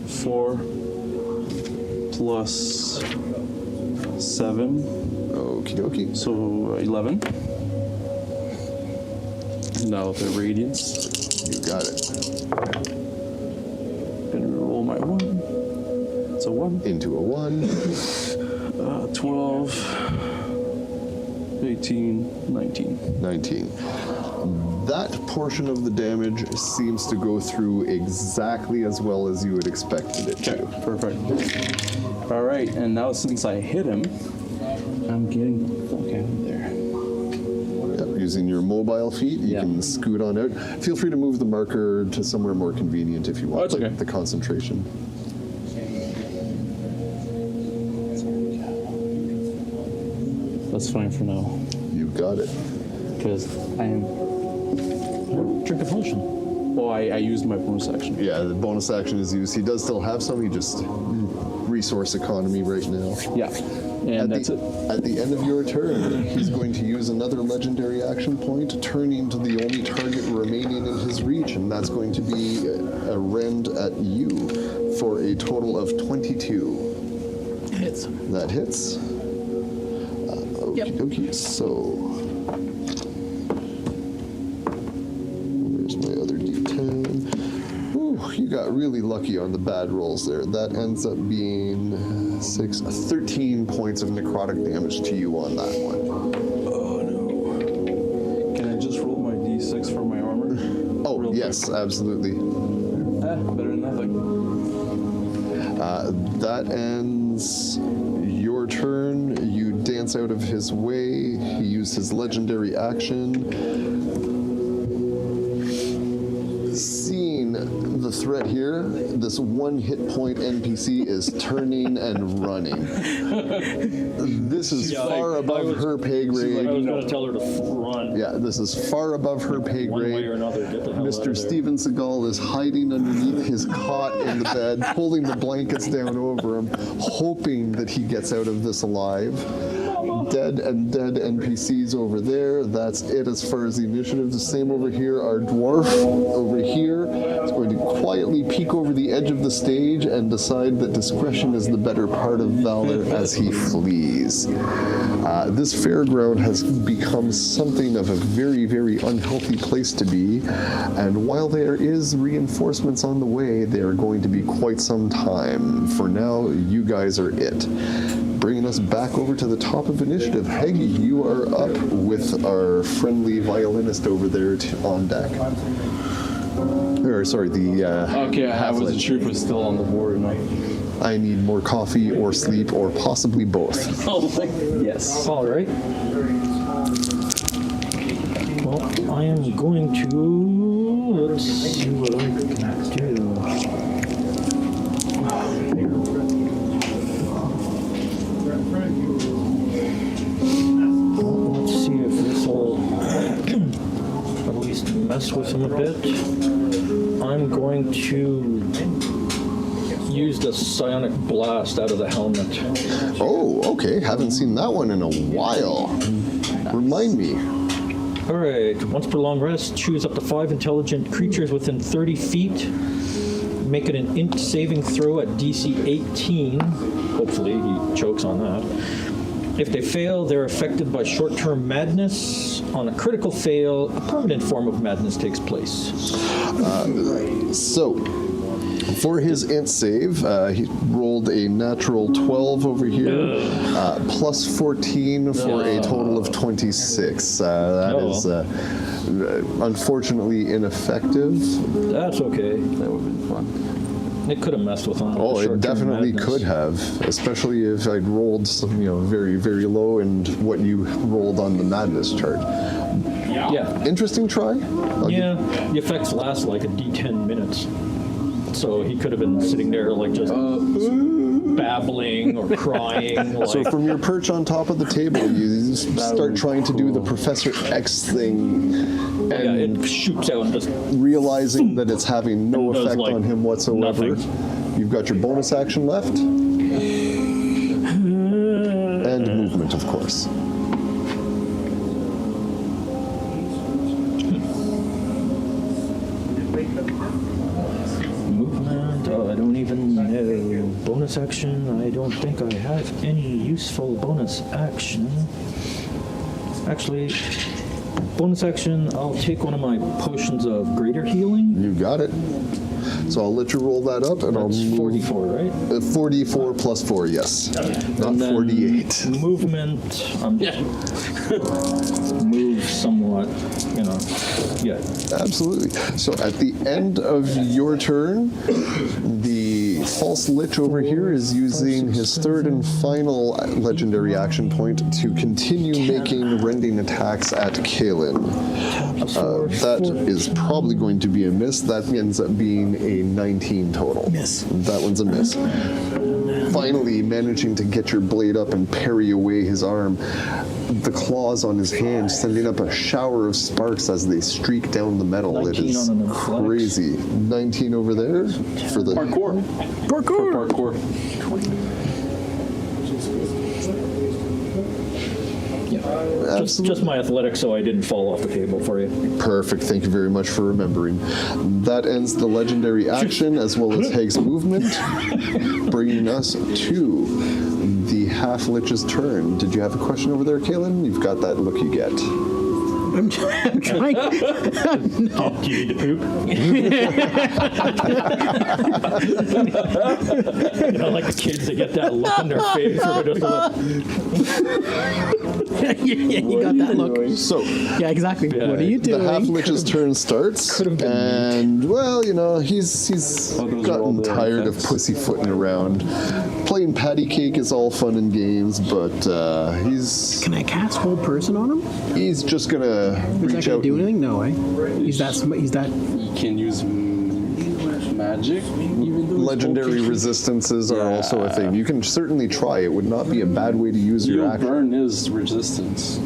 4 plus 7, Okie dokie. so 11. Now the radiance. You got it. Gonna roll my 1. It's a 1. Into a 1. 12. 18, 19. 19. That portion of the damage seems to go through exactly as well as you had expected it to. Perfect. All right, and now since I hit him, I'm getting the fuck out of there. Yep, using your mobile feet, you can scoot on out. Feel free to move the marker to somewhere more convenient if you want. Oh, it's okay. The concentration. That's fine for now, You got it. because I am. Drink a potion. Well, I used my bonus action. Yeah, the bonus action is used. He does still have some. He just resource economy right now. Yeah, and that's it. At the end of your turn, he's going to use another legendary action point, turning to the only target remaining in his reach, and that's going to be a rend at you for a total of 22. Hits. That hits. Yep. Okay, so where's my other D10? Ooh, you got really lucky on the bad rolls there. That ends up being 13 points of necrotic damage to you on that one. Oh no. Can I just roll my d6 for my armor? Oh, Real yes, quick? absolutely. Better than nothing. That ends your turn. You dance out of his way. He used his legendary action. Seeing the threat here, this one hit point NPC is turning and running. This is far above her pay grade. I was going to tell her to run. Yeah, this is far above her pay One way grade. or another, get the hell out of Mr. there. Steven Seagal is hiding underneath his cot in the bed, pulling the blankets down over him, hoping that he gets out of this alive. Dead NPCs over there. That's it as far as the initiative. The same over here. Our dwarf over here is going to quietly peek over the edge of the stage and decide that discretion is the better part of valor as he flees. This fairground has become something of a very, very unhealthy place to be, and while there is reinforcements on the way, they are going to be quite some time. For now, you guys are it. Bringing us back over to the top of initiative. Heggy, you are up with our friendly violinist over there on deck. Or, sorry, the Okay, I wasn't halfling. sure if it was still on the board or not. I need more coffee or sleep or possibly both. Yes. All right. Well, I am going to. Let's see what I can do. Well, let's see if this will at least mess with him a bit. I'm going to use the psionic blast out of the helmet. Oh, okay. Haven't seen that one in a while. Remind me. All right. Once per long rest, choose up to 5 intelligent creatures within 30 feet. Make it an int saving throw at DC 18. Hopefully he chokes on that. If they fail, they're affected by short-term madness. On a critical fail, a permanent form of madness takes place. So, for his int save, he rolled a natural 12 over here, plus 14 for a total of 26. That is unfortunately ineffective. That's okay. That would have been fun. It could have messed with him. with Oh, the it short-term definitely madness. could have, especially if I'd rolled some, very, very low and what you rolled on the madness chart. Yeah. Interesting try. Yeah. The effects last like a D10 minutes. So he could have been sitting there like just babbling or crying. Like, So from your perch on top of the table, you start trying to do the Professor X thing, yeah, and it shoots out and just realizing that it's having no Does, effect like, on him whatsoever. nothing. You've got your bonus action left, and movement, of course. movement. Oh, I don't even know. Bonus action. I don't think I have any useful bonus action. Actually, bonus action, I'll take one of my potions of greater healing. You got it. So I'll let you roll that up, and I'll That's move 44, right? 44 plus 4, yes. Not And then 48. Movement, move somewhat, yeah. Absolutely. So at the end of your turn, the false lich over here is using his third and final legendary action point to continue making rending attacks at Kalen. That is probably going to be a miss. That ends up being a 19 total. Miss. That one's a miss. Finally managing to get your blade up and parry away his arm. The claws on his hand sending up a shower of sparks as they streak down the metal. It 19 is on an athletics. crazy. 19 over there for the Parkour. Parkour. Just my athletics, so I didn't fall off the table for you. Perfect. Thank you very much for remembering. That ends the legendary action as well as Haig's movement, bringing us to the half-lich's turn. Did you have a question over there, Kaylin? You've got that look you get. I'm trying. No. Do you need to poop? Like the kids that get that look on their face. Or just You got that look. So, Yeah, exactly. Yeah. What are you the doing? half-lich's turn starts, and, well, he's those are all gotten the tired of effects. pussyfooting around. Playing patty cake is all fun and games, but he's Can I cast hold person on him? just gonna Is that reach gonna out. do anything? No, eh? He's that. You can use magic, even though it's Legendary focused. resistances are also a thing. You can certainly try. It would not be a bad way to use your Your action. burn is resistance.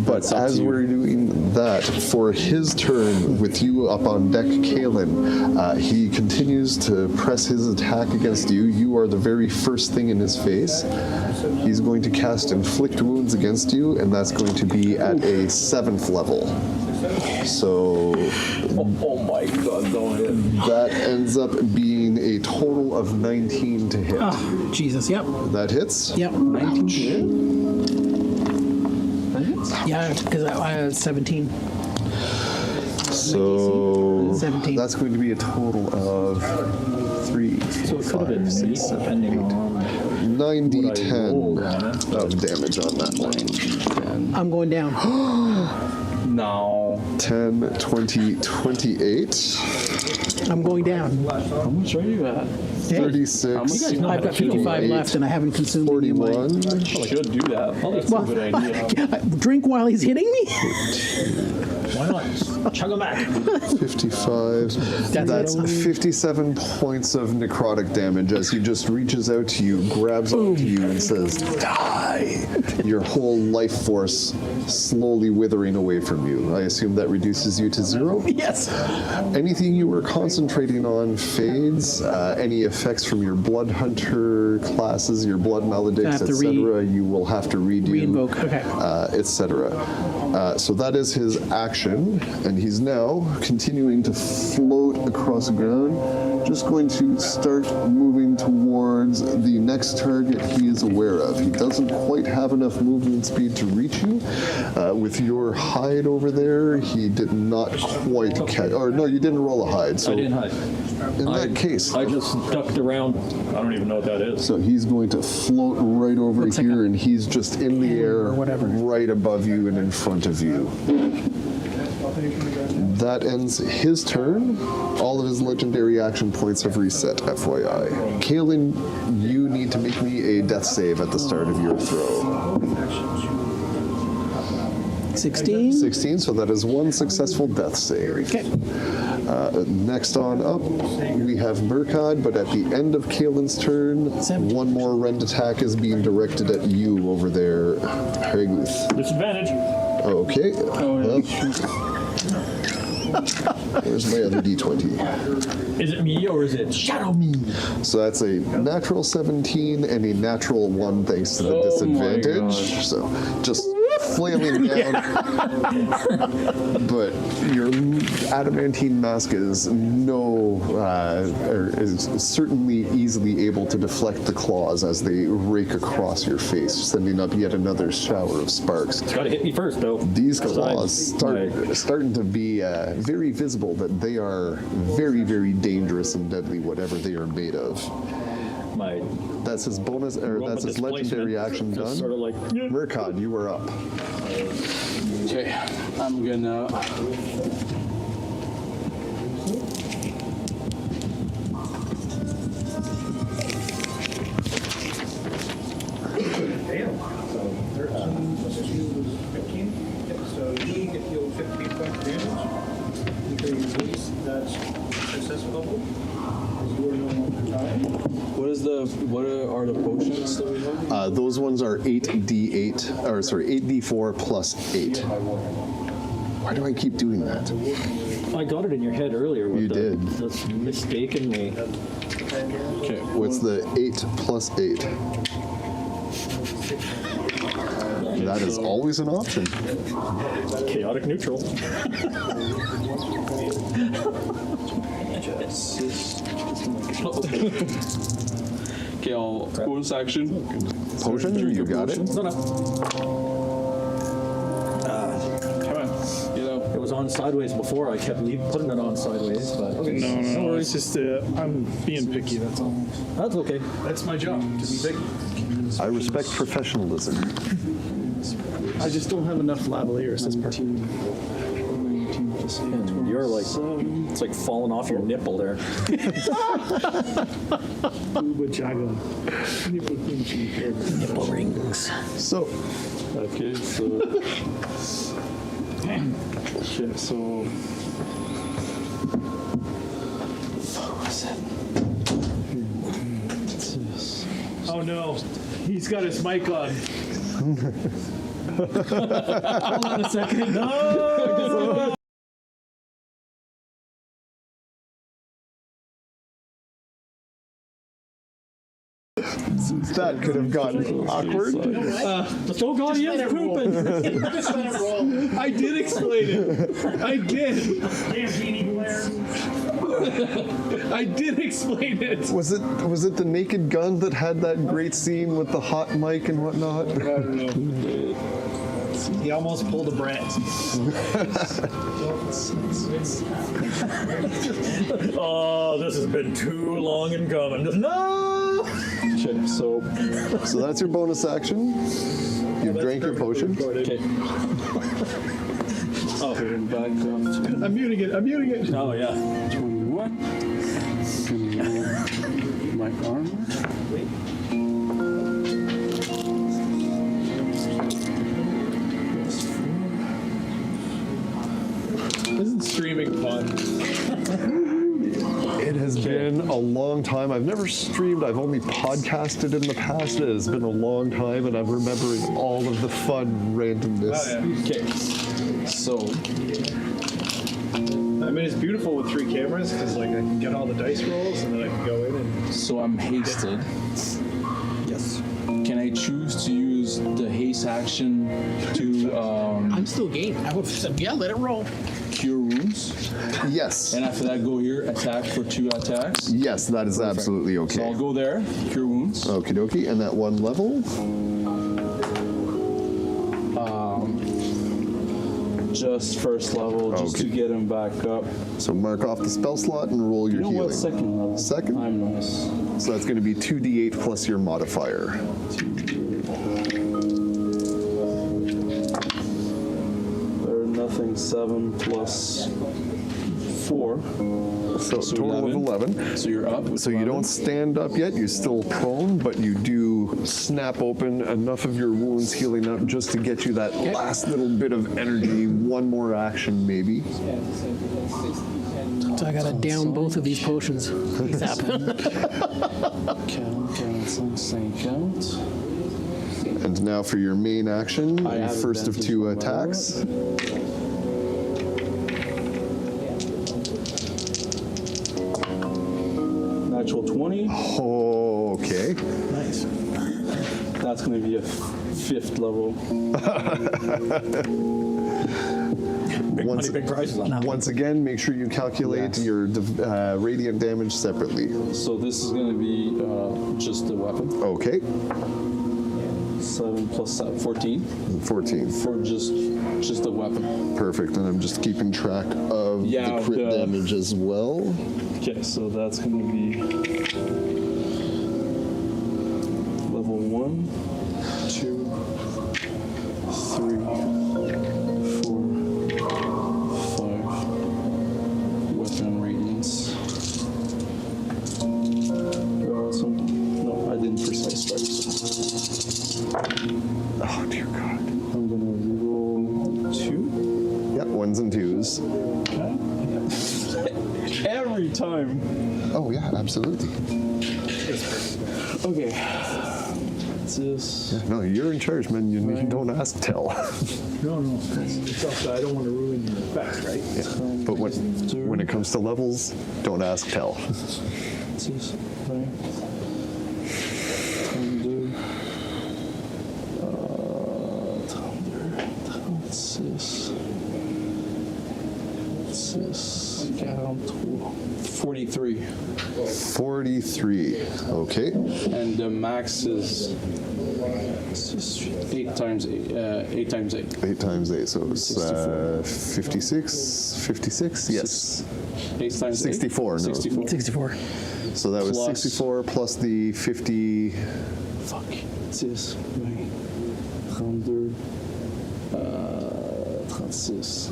But That's up as to you. we're doing that, for his turn, with you up on deck, Kalen, he continues to press his attack against you. You are the very first thing in his face. He's going to cast Inflict Wounds against you, and that's going to be at a 7th level. So oh my god, don't hit. that ends up being a total of 19 to hit. Oh, Jesus. Yep. That hits? Yep. 19 to hit? Yeah, because I was 17. So 17. that's going to be a total of 3, So it could have been 5, me, 6, 7, depending 8. on 9d10 what I rolled on it. of damage on that one. I'm going down. No. 10, 20, 28, I'm going down. How much are you at? 36, know how I've to got 55 58, left, and I haven't consumed any of mine. 41, Well, I could do that. That's a good idea. Drink while he's hitting me? Why not? Chug them back. 55. That's That's it. 57 points of necrotic damage as he just reaches out to you, grabs onto you, and says, "Die!" Your whole life force slowly withering away from you. I assume that reduces you to 0? Yes. Anything you were concentrating on fades. Any effects from your blood hunter classes, your blood I maledicts, have to etc., you will have to redo, Reinvoke. Okay. etc. So that is his action, and he's now continuing to float across the ground. Just going to start moving towards the next target he is aware of. He doesn't quite have enough movement speed to reach you. With your hide over there, he did not quite catch. Or no, you didn't roll a hide. So I didn't hide. in that case, I just ducked around. I don't even know what that is. so he's going to float right over Looks like here, a and he's just in the air, or whatever. right above you and in front of you. That ends his turn. All of his legendary action points have reset, FYI. Kaelin, you need to make me a death save at the start of your throw. 16. 16, so that is one successful death save. Okay. Next on up, we have Murkad, but at the end of Kaelin's turn, 17. one more rend attack is being directed at you over there, Haguth. Disadvantage. Okay. Well, where's my other d20? Is it me or is it Shadow Me? So that's a natural 17 and a natural 1 thanks to the Oh my disadvantage. gosh. So just flailing down. But your adamantine mask is is certainly easily able to deflect the claws as they rake across your face, sending up yet another shower of sparks. Gotta hit me first, though. These Besides, claws starting to be very visible that they are very, very dangerous and deadly, whatever they are made of. That's his bonus, or that's his legendary action done. Sort of like, yeah. Murkad, you are up. Okay, I'm gonna. Fail. So 13 plus 2 is 15. So you get healed 15 points of damage. You can release that success bubble as you are no longer dying. What are the potions that we have? Those ones are 8d4 plus 8. Why do I keep doing that? I got it in your head earlier. With You did. That's mistakenly. Okay, What's the 8 plus 8? That is always an option. Chaotic neutral. okay, I'll bonus action. Potion, you got it. No. Come on, get out. It was on sideways before. I kept putting it on sideways, but No, it's just I'm being picky. That's all. that's okay. That's my job to be picky. I respect professionalism. I just don't have enough lavaliers. That's part. And you're like, it's like falling off your nipple there. Nipple rings. So, Okay, so. Okay, so. Oh no, he's got his mic on. Hold on a second. No! that could have gotten awkward. Oh God, he is pooping. I did explain it. I did. I did explain it. Was it the Naked Gun that had that great scene with the hot mic and whatnot? I don't know. He almost pulled a Brett. Oh, this has been too long in coming. No! Okay, so. So that's your bonus action. You drank your potion. Okay. Oh, back up to I'm muting it. I'm muting it. Oh yeah. 21. My armor. Isn't streaming fun? It has been a long time. I've never streamed. I've only podcasted in the past. It has been a long time, and I'm remembering all of the fun randomness. Okay. So. I mean, it's beautiful with 3 cameras because like I can get all the dice rolls and then I can go in and. So I'm hasted. Yes. Can I choose to use the haste action to I'm still game. I would have said, yeah, let it roll. cure wounds? Yes. And after that, go here, attack for 2 attacks. Yes, that is absolutely So I'll okay. go there, cure wounds. Okie dokie. And that one level? Just first level, just Okay. to get him back up. So mark off the spell slot and roll your You know healing. what? Second level. Second? I'm nice. So that's going to be 2d8 plus your modifier. There's nothing. 7 plus 4. So total of 11. So you're up. With So you 11. don't stand up yet, you're still prone, but you do snap open enough of your wounds healing up just to get you that last little bit of energy, one more action maybe. So I gotta down both of these potions. Count, same count. And now for your main action, I have first of advantage 2 on my attacks. Natural 20. Okay. Nice. That's going to be a 5th level. Big money, big prizes on that one. Once again, make sure you calculate your radiant damage separately. So this is going to be just the weapon. Okay, 7 plus 7, 14 14. for just the weapon. Perfect, and I'm just keeping track of Yeah, the crit the- damage as well. Okay, so that's going to be level 1, 2, 3, 4, 5 weapon radiance. No, I didn't precise strike. Oh dear God. I'm going to roll 2. Yep, ones and twos. Every time. Oh yeah, absolutely. Okay. This. No, you're in charge, man. You don't ask, tell. No, it's also, I don't want to ruin your effect, right? But when it comes to levels, don't ask, tell. This. Right. Thunder. What's this? 43. 43. Okay. And the max is 8 times 8. 8 times 8. 8 times 8, so it's 64. 56. 56? Yes. 8 times 64, 8? no. 64. 64. So that was Plus- 64 plus the 50. Fuck. What's this? Right. 100. 36.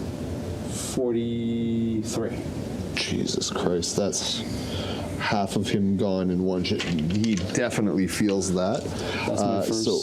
43. Jesus Christ, that's half of him gone in one shot. He definitely feels that. That's my first. So,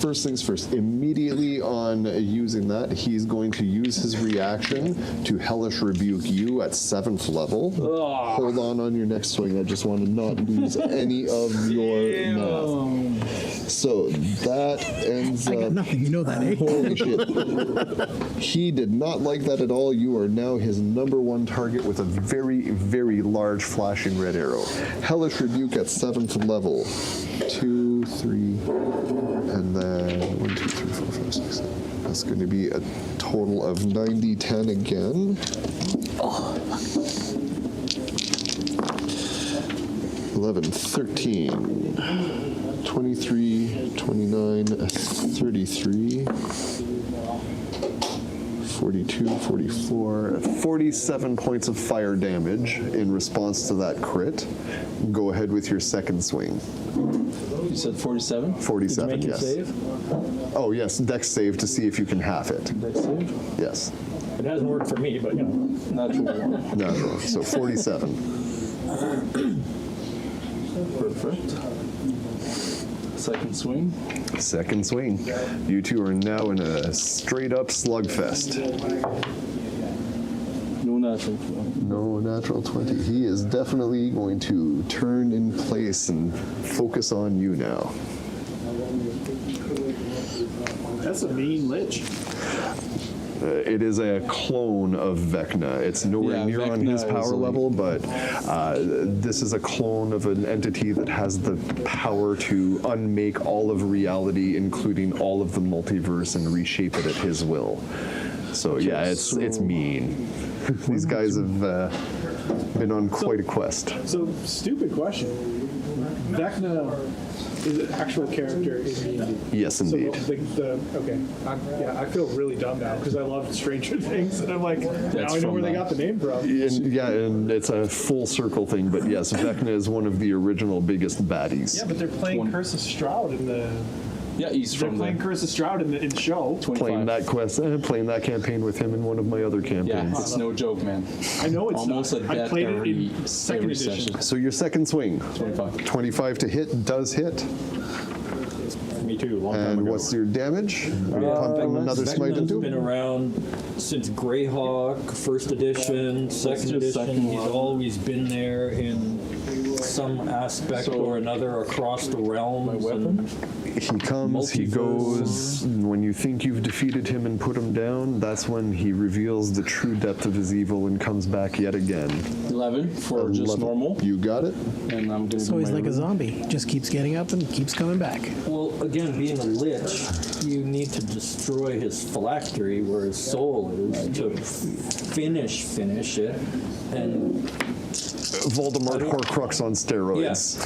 first things first, immediately on using that, he's going to use his reaction to Hellish Rebuke you at 7th level. Hold on your next swing. I just want to not lose any of your math. So, that ends I got up... nothing. You know that, eh? Holy shit. He did not like that at all. You are now his number one target with a very, very large flashing red arrow. Hellish Rebuke at 7th level. 2, 3, and then 1, 2, 3, 4, 5, 6, 7. That's going to be a total of 90, 10 again. 11, 13, 23, 29, 33, 42, 44, 47 points of fire damage in response to that crit. Go ahead with your second swing. You said 47? 47, Did you make yes. your save? Oh, yes, dex save to see if you can half it. Dex save? Yes. It hasn't worked for me, but you know. Natural one. Natural. So 47. Perfect. Second swing. Second swing. You two are now in a straight up slugfest. No natural one. No natural 20. He is definitely going to turn in place and focus on you now. That's a mean lich. It is a clone of Vecna. It's nowhere Yeah, near on Vecna his is power a- level, but this is a clone of an entity that has the power to unmake all of reality, including all of the multiverse, and reshape it at his will. So yeah, it's mean. These guys have been on quite a quest. So, stupid question. Vecna is an actual character in D&D. Yes, indeed. So okay. I feel really dumb now because I love Stranger Things, and I'm like, now I know from where they that. got the name from. And it's a full circle thing, but yes, Vecna is one of the original biggest baddies. Yeah, but they're playing Curse of Strahd in the. Yeah, he's They're from playing the Curse of Strahd in the show. 25. Playing that quest, playing that campaign with him in one of my other Yeah, campaigns. it's no joke, man. I know it's Almost not. a I death played it every in second edition. session. So your second swing, 25. 25 to hit, does hit. Me too, long time And ago. what's your damage? Are you pumping another smite Vecna's into? been around since Greyhawk, first edition, second just edition. second He's one. always been there in some aspect or another across the realms. My weapon? He comes, he goes. When you think you've defeated him and put him down, that's when he reveals the true depth of his evil and comes back yet again. 11 for just 11. normal. You got it? And I'm going to So he's like a zombie. Just keeps getting up and keeps coming back. Well, again, being a lich, you need to destroy his phylactery where his soul is to finish it, and Voldemort Horcrux on steroids.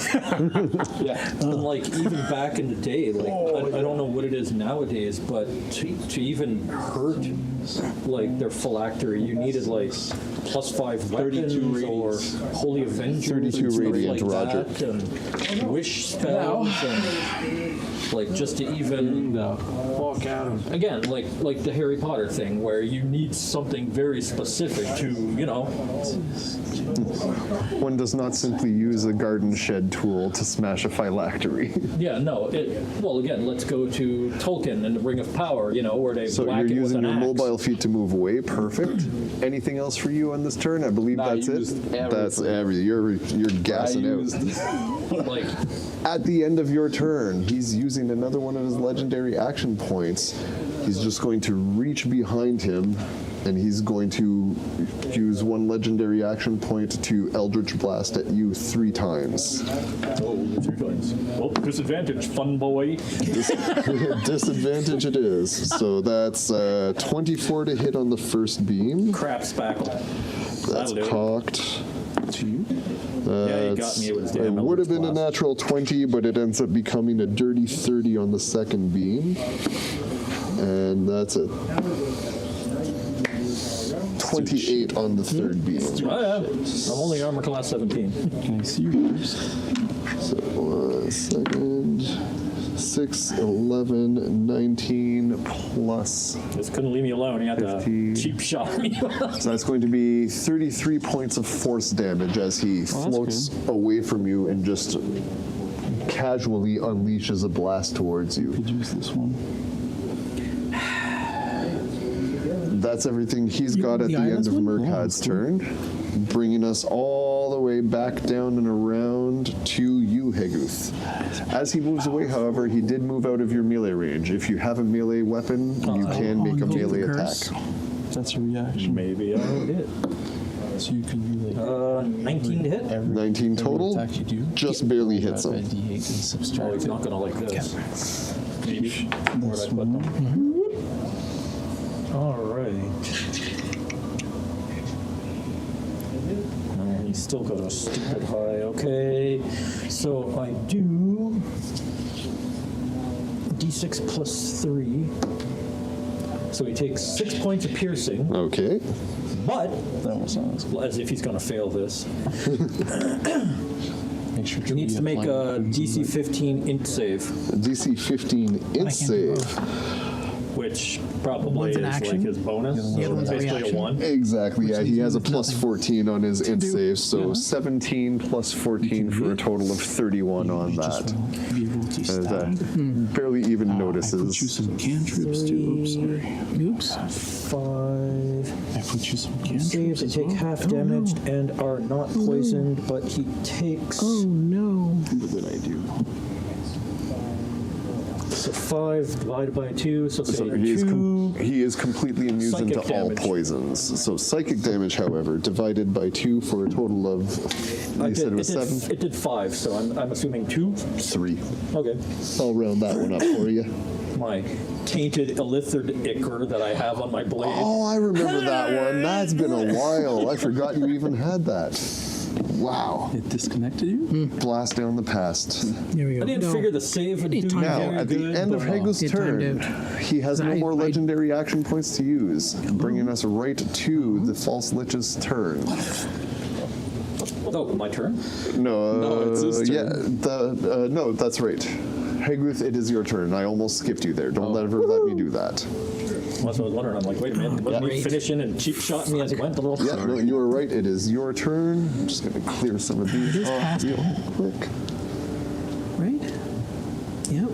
yeah. And like even back in the day, like I don't know what it is nowadays, but to even hurt like their phylactery, you needed like +5 weapons or holy avengers, 32 and stuff radiant, like Roger. that, and wish spells, and like just to even Walk at him. again like the Harry Potter thing where you need something very specific to One does not simply use a garden shed tool to smash a phylactery. Yeah, no. Well, again, let's go to Tolkien and the Ring of Power, where they So whack you're it with using an your axe. mobile feet to move away. Perfect. Anything else for you on this turn? I believe I that's it. used That's everything. everything. You're gassing out. Like, At the end of your turn, he's using another one of his legendary action points. He's just going to reach behind him, and he's going to use one legendary action point to Eldritch Blast at you 3 times. oh, 3 times. Well, disadvantage, fun boy. Disadvantage it is. So that's 24 to hit on the first beam. Crap spackle. That's That'll do it. cocked. To you? Yeah, he got me. It was It damn would have been a Eldritch Blast. natural 20, but it ends up becoming a dirty 30 on the second beam. And that's a 28 on the third beam. Oh, yeah. I'm only armor class 17. Can I see yours? So, 1 second. 6, 11, 19 plus. Just couldn't leave me alone. He had to 15. cheap shot me. So that's going to be 33 points of force damage as he floats away from you and just casually unleashes a blast towards you. Could use this one. That's everything he's got at the end of Murkhad's turn, bringing us all the way back down and around to you, Heguth. As he moves away, however, he did move out of your melee range. If you have a melee weapon, you can make a on melee the attack. curse. That's a reaction. Maybe I'll hit. So you can do like 19 to hit. every 19 total, attack you do. just barely hits Add a him. D8 and Oh, subtract he's it. not going to like this. Maybe. Where'd I put them? All right. Oh, he's still got a stupid high. Okay. So I do D6 plus 3. So he takes 6 points of piercing, Okay. but That was not as if he's going to fail this. Make sure He needs to make a DC 15 int save, DC 15 int can't do save. which probably One's is an like action. his bonus. The other So one's a basically a reaction. 1. Exactly, yeah, he has a leaves plus nothing 14 on his int do. save, so 17 plus 14 for a total of 31 on that. Be able to As, stab. barely even I put you notices. some cantrips too. Oops, sorry. Oops. 5 I put you some cantrips. saves. They as take well. half damage and are not poisoned, but he takes Oh no. What did I do? so 5 divided by 2. So say So he is, 2. he is completely immune Psychic to all damage. poisons. So psychic damage, however, divided by 2 for a total of, you said it was 7? It did 5, so I'm assuming 2. 3. Okay. I'll round that one up for you. My tainted illithid ichor that I have on my blade. Oh, I remember that one. That's been a while. I forgot you even had that. Wow. It disconnected you? Blast down the past. Here we go. I didn't No. figure the save would do timed Now, very at the good, end of but- Hagel's It timed turn, out. he has no I- more I- legendary action points to use, bringing us right to the False Lich's turn. Oh, my turn? No, No, it's his yeah, turn. no, that's right. Haguth, it is your turn. I almost skipped you there. Don't ever let me do that. That's what I was wondering. I'm like, wait a minute. Wasn't he finishing and cheap shotting me as he went? A little. Yeah, no, you were right. It is your turn. I'm just going to clear some of these off past real quick. Right? Yep.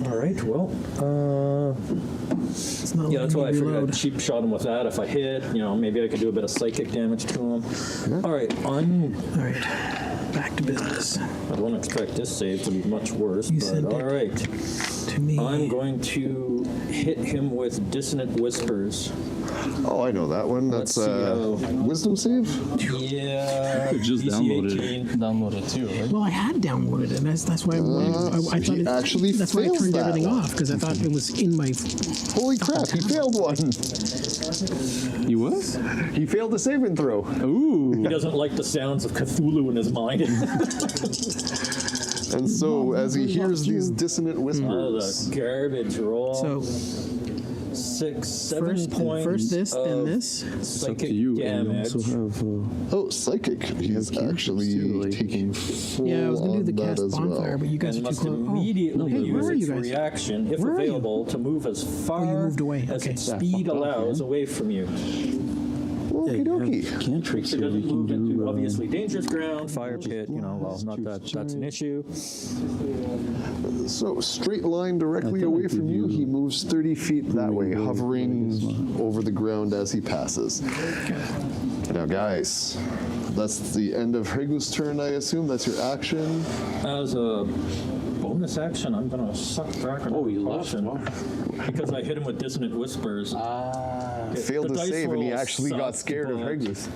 All right. Well, It's not yeah, that's why I letting me figured I'd reload. cheap shot him with that. If I hit, maybe I could do a bit of psychic damage to him. All right. All right. Back to business. I don't expect this save to be much worse, You but sent all it. right. To me. I'm going to hit him with Dissonant Whispers. Oh, I know that one. That's wisdom save. Yeah. Just DC downloaded 18. it. Download it too, right? Well, I had downloaded it. That's why I thought he actually that's why I failed turned that everything one. off, because I thought it was in my. Holy crap, he failed one. You what? He failed a saving throw. Ooh. He doesn't like the sounds of Cthulhu in his mind. And so, as he hears these dissonant Oh, whispers, the garbage roll. So 6, 7 first, points. first this, then of this. It's up to Psychic you. And you damage. also have. oh, psychic. He's cantrips actually too, like- taking full Yeah, I was gonna do the on that cast as bonfire, well. but you guys And are too must close. immediately hey, use where are you its guys? reaction, if Where are you? available, to move as far moved away, as okay. its speed allows away from you. Okie dokie. Cantrips, It so we doesn't can move into do. obviously dangerous ground, fire pit, well, not that's an issue. So, straight line directly I thought I away could from you, do he moves 30 feet that way, really hovering like over the ground as he passes. Now, guys, that's the end of Hregu's turn, I assume. That's your action. As a bonus action, I'm going to suck back on caution because I hit him with dissonant whispers. Failed The to dice save, and he roll actually got sucked, scared of but Hregu's.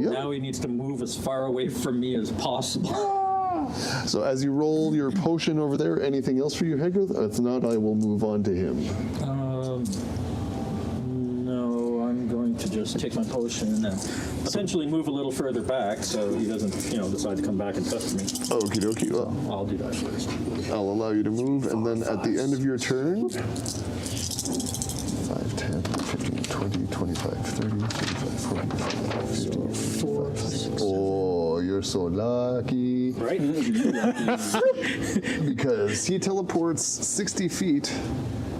Yep. Now he needs to move as far away from me as possible. So as you roll your potion over there, anything else for you, Hreguth? If not, I will move on to him. No, I'm going to just take my potion and then potentially move a little further back so he doesn't, decide to come back and test me. Okie dokie. Well, I'll do that first. I'll allow you to move, and then at the end of your turn, 5, 10, 15, 20, 25, 30, 35, 40, 55. Oh, you're so lucky. Right? Because he teleports 60 feet.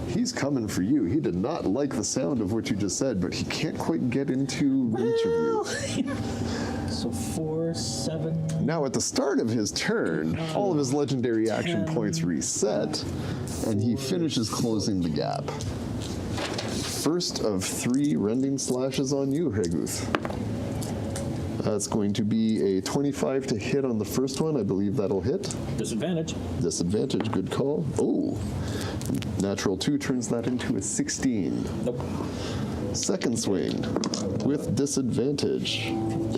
He's coming for you. He did not like the sound of what you just said, but he can't quite get into reach of you. So 4, 7. Now, at the start of his turn, all of his legendary action points reset, and he finishes closing the gap. First of 3 rending slashes on you, Hreguth. That's going to be a 25 to hit on the first one. I believe that'll hit. Disadvantage. Disadvantage, good call. Oh, natural 2 turns that into a 16. Nope. Second swing with disadvantage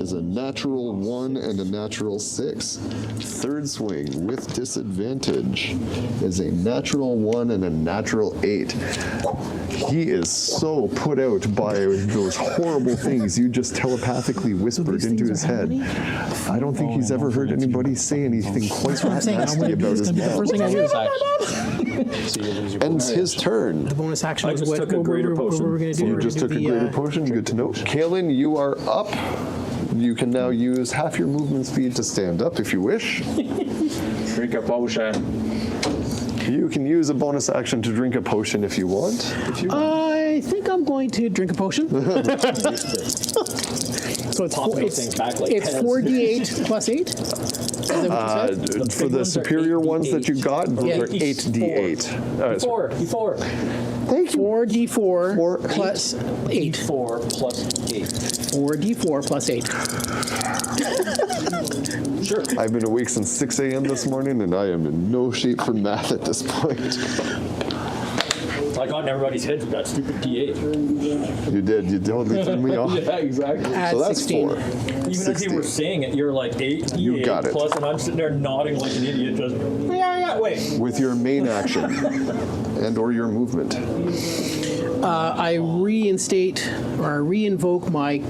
is a natural 1 and a natural 6. Third swing with disadvantage is a natural 1 and a natural 8. He is so put out by those horrible things you just telepathically whispered into his head. I don't think he's ever heard anybody say anything quite that nasty about his The mom. first thing I do. Ends his turn. The bonus action I was just what, took a what greater we're potion. going to do. So you We're just gonna took a do greater the, potion. Good to know. Kaelin, you are up. You can now use half your movement speed to stand up if you wish. Drink a potion. You can use a bonus action to drink a potion if you want. I think I'm going to drink a potion. So it's, Pop things back like it's heads. 4d8 plus 8. Is that what you said? For the ones are superior ones that you 8d8. got, those Yeah. are 8d8. D4. D4. Thank you. 4d4 Four- plus 8. 4 plus 8. 4d4 plus 8. Sure. I've been awake since 6 a.m. this morning, and I am in no shape for math at this point. I got in everybody's heads with that stupid D8. You did. You totally threw me off. Yeah, exactly. Add So that's 16. 4. Even as 16. you were saying it, you're like 8 D8 You got it. plus, and I'm sitting there nodding like an idiot, just, yeah, wait. With your main action and or your movement. I reinstate or I reinvoke my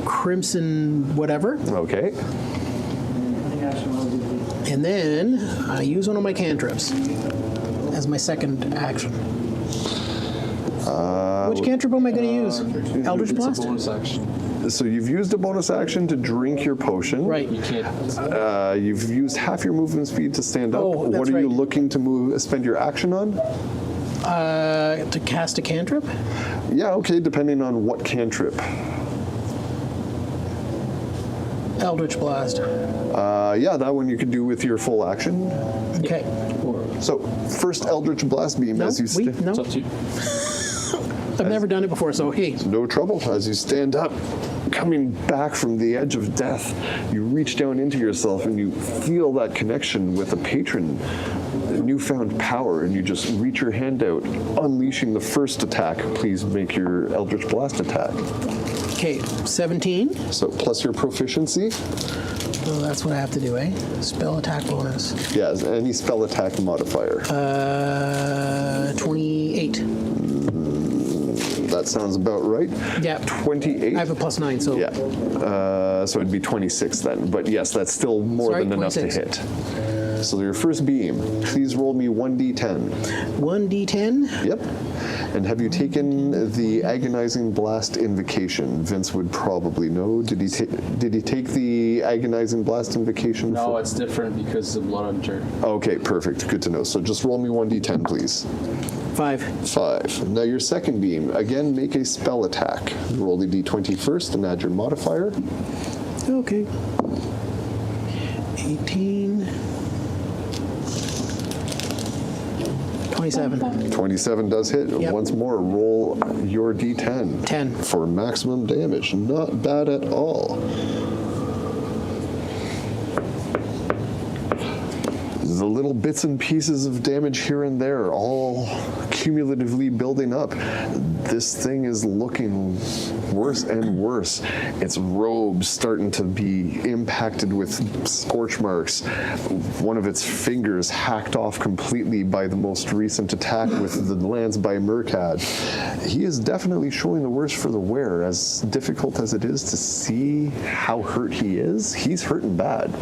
crimson whatever, Okay. and then I use one of my cantrips as my second action. Which cantrip am I going to use? Eldritch It's a Blast? bonus action. So you've used a bonus action to drink your potion. Right. You can't. You've used half your movement speed to stand up. Oh, that's What are you right. looking to spend your action on? To cast a cantrip? Yeah, okay, depending on what cantrip. Eldritch Blast. Yeah, that one you could do with your full action. Okay. So first Eldritch Blast Beam No, as you wait, no. It's up to you. I've never done it before, so hey. No trouble. As you stand up, coming back from the edge of death, you reach down into yourself and you feel that connection with a patron newfound power, and you just reach your hand out, unleashing the first attack. Please make your Eldritch Blast attack. Okay, 17. So plus your proficiency. Well, that's what I have to do, eh? Spell attack bonus. Yeah, any spell attack modifier. 28. That sounds about right. Yeah. 28. I have a +9, so. Yeah. So it'd be 26 then. But yes, that's still more Sorry, than enough 26. to hit. So your first beam, please roll me 1d10. 1d10. Yep. And have you taken the agonizing blast invocation? Vince would probably know. Did he take the agonizing blast invocation? No, it's different because of blood hunter. Okay, perfect. Good to know. So just roll me 1d10, please. 5. 5. Now your second beam, again, make a spell attack. Roll the d20 first and add your modifier. Okay. 18. 27. 27 does hit. Yep. Once more, roll your d10. 10. For maximum damage. Not bad at all. The little bits and pieces of damage here and there, all cumulatively building up. This thing is looking worse and worse. Its robe's starting to be impacted with scorch marks. One of its fingers hacked off completely by the most recent attack with the lance by Murkad. He is definitely showing the worst for the wear. As difficult as it is to see how hurt he is, he's hurting bad.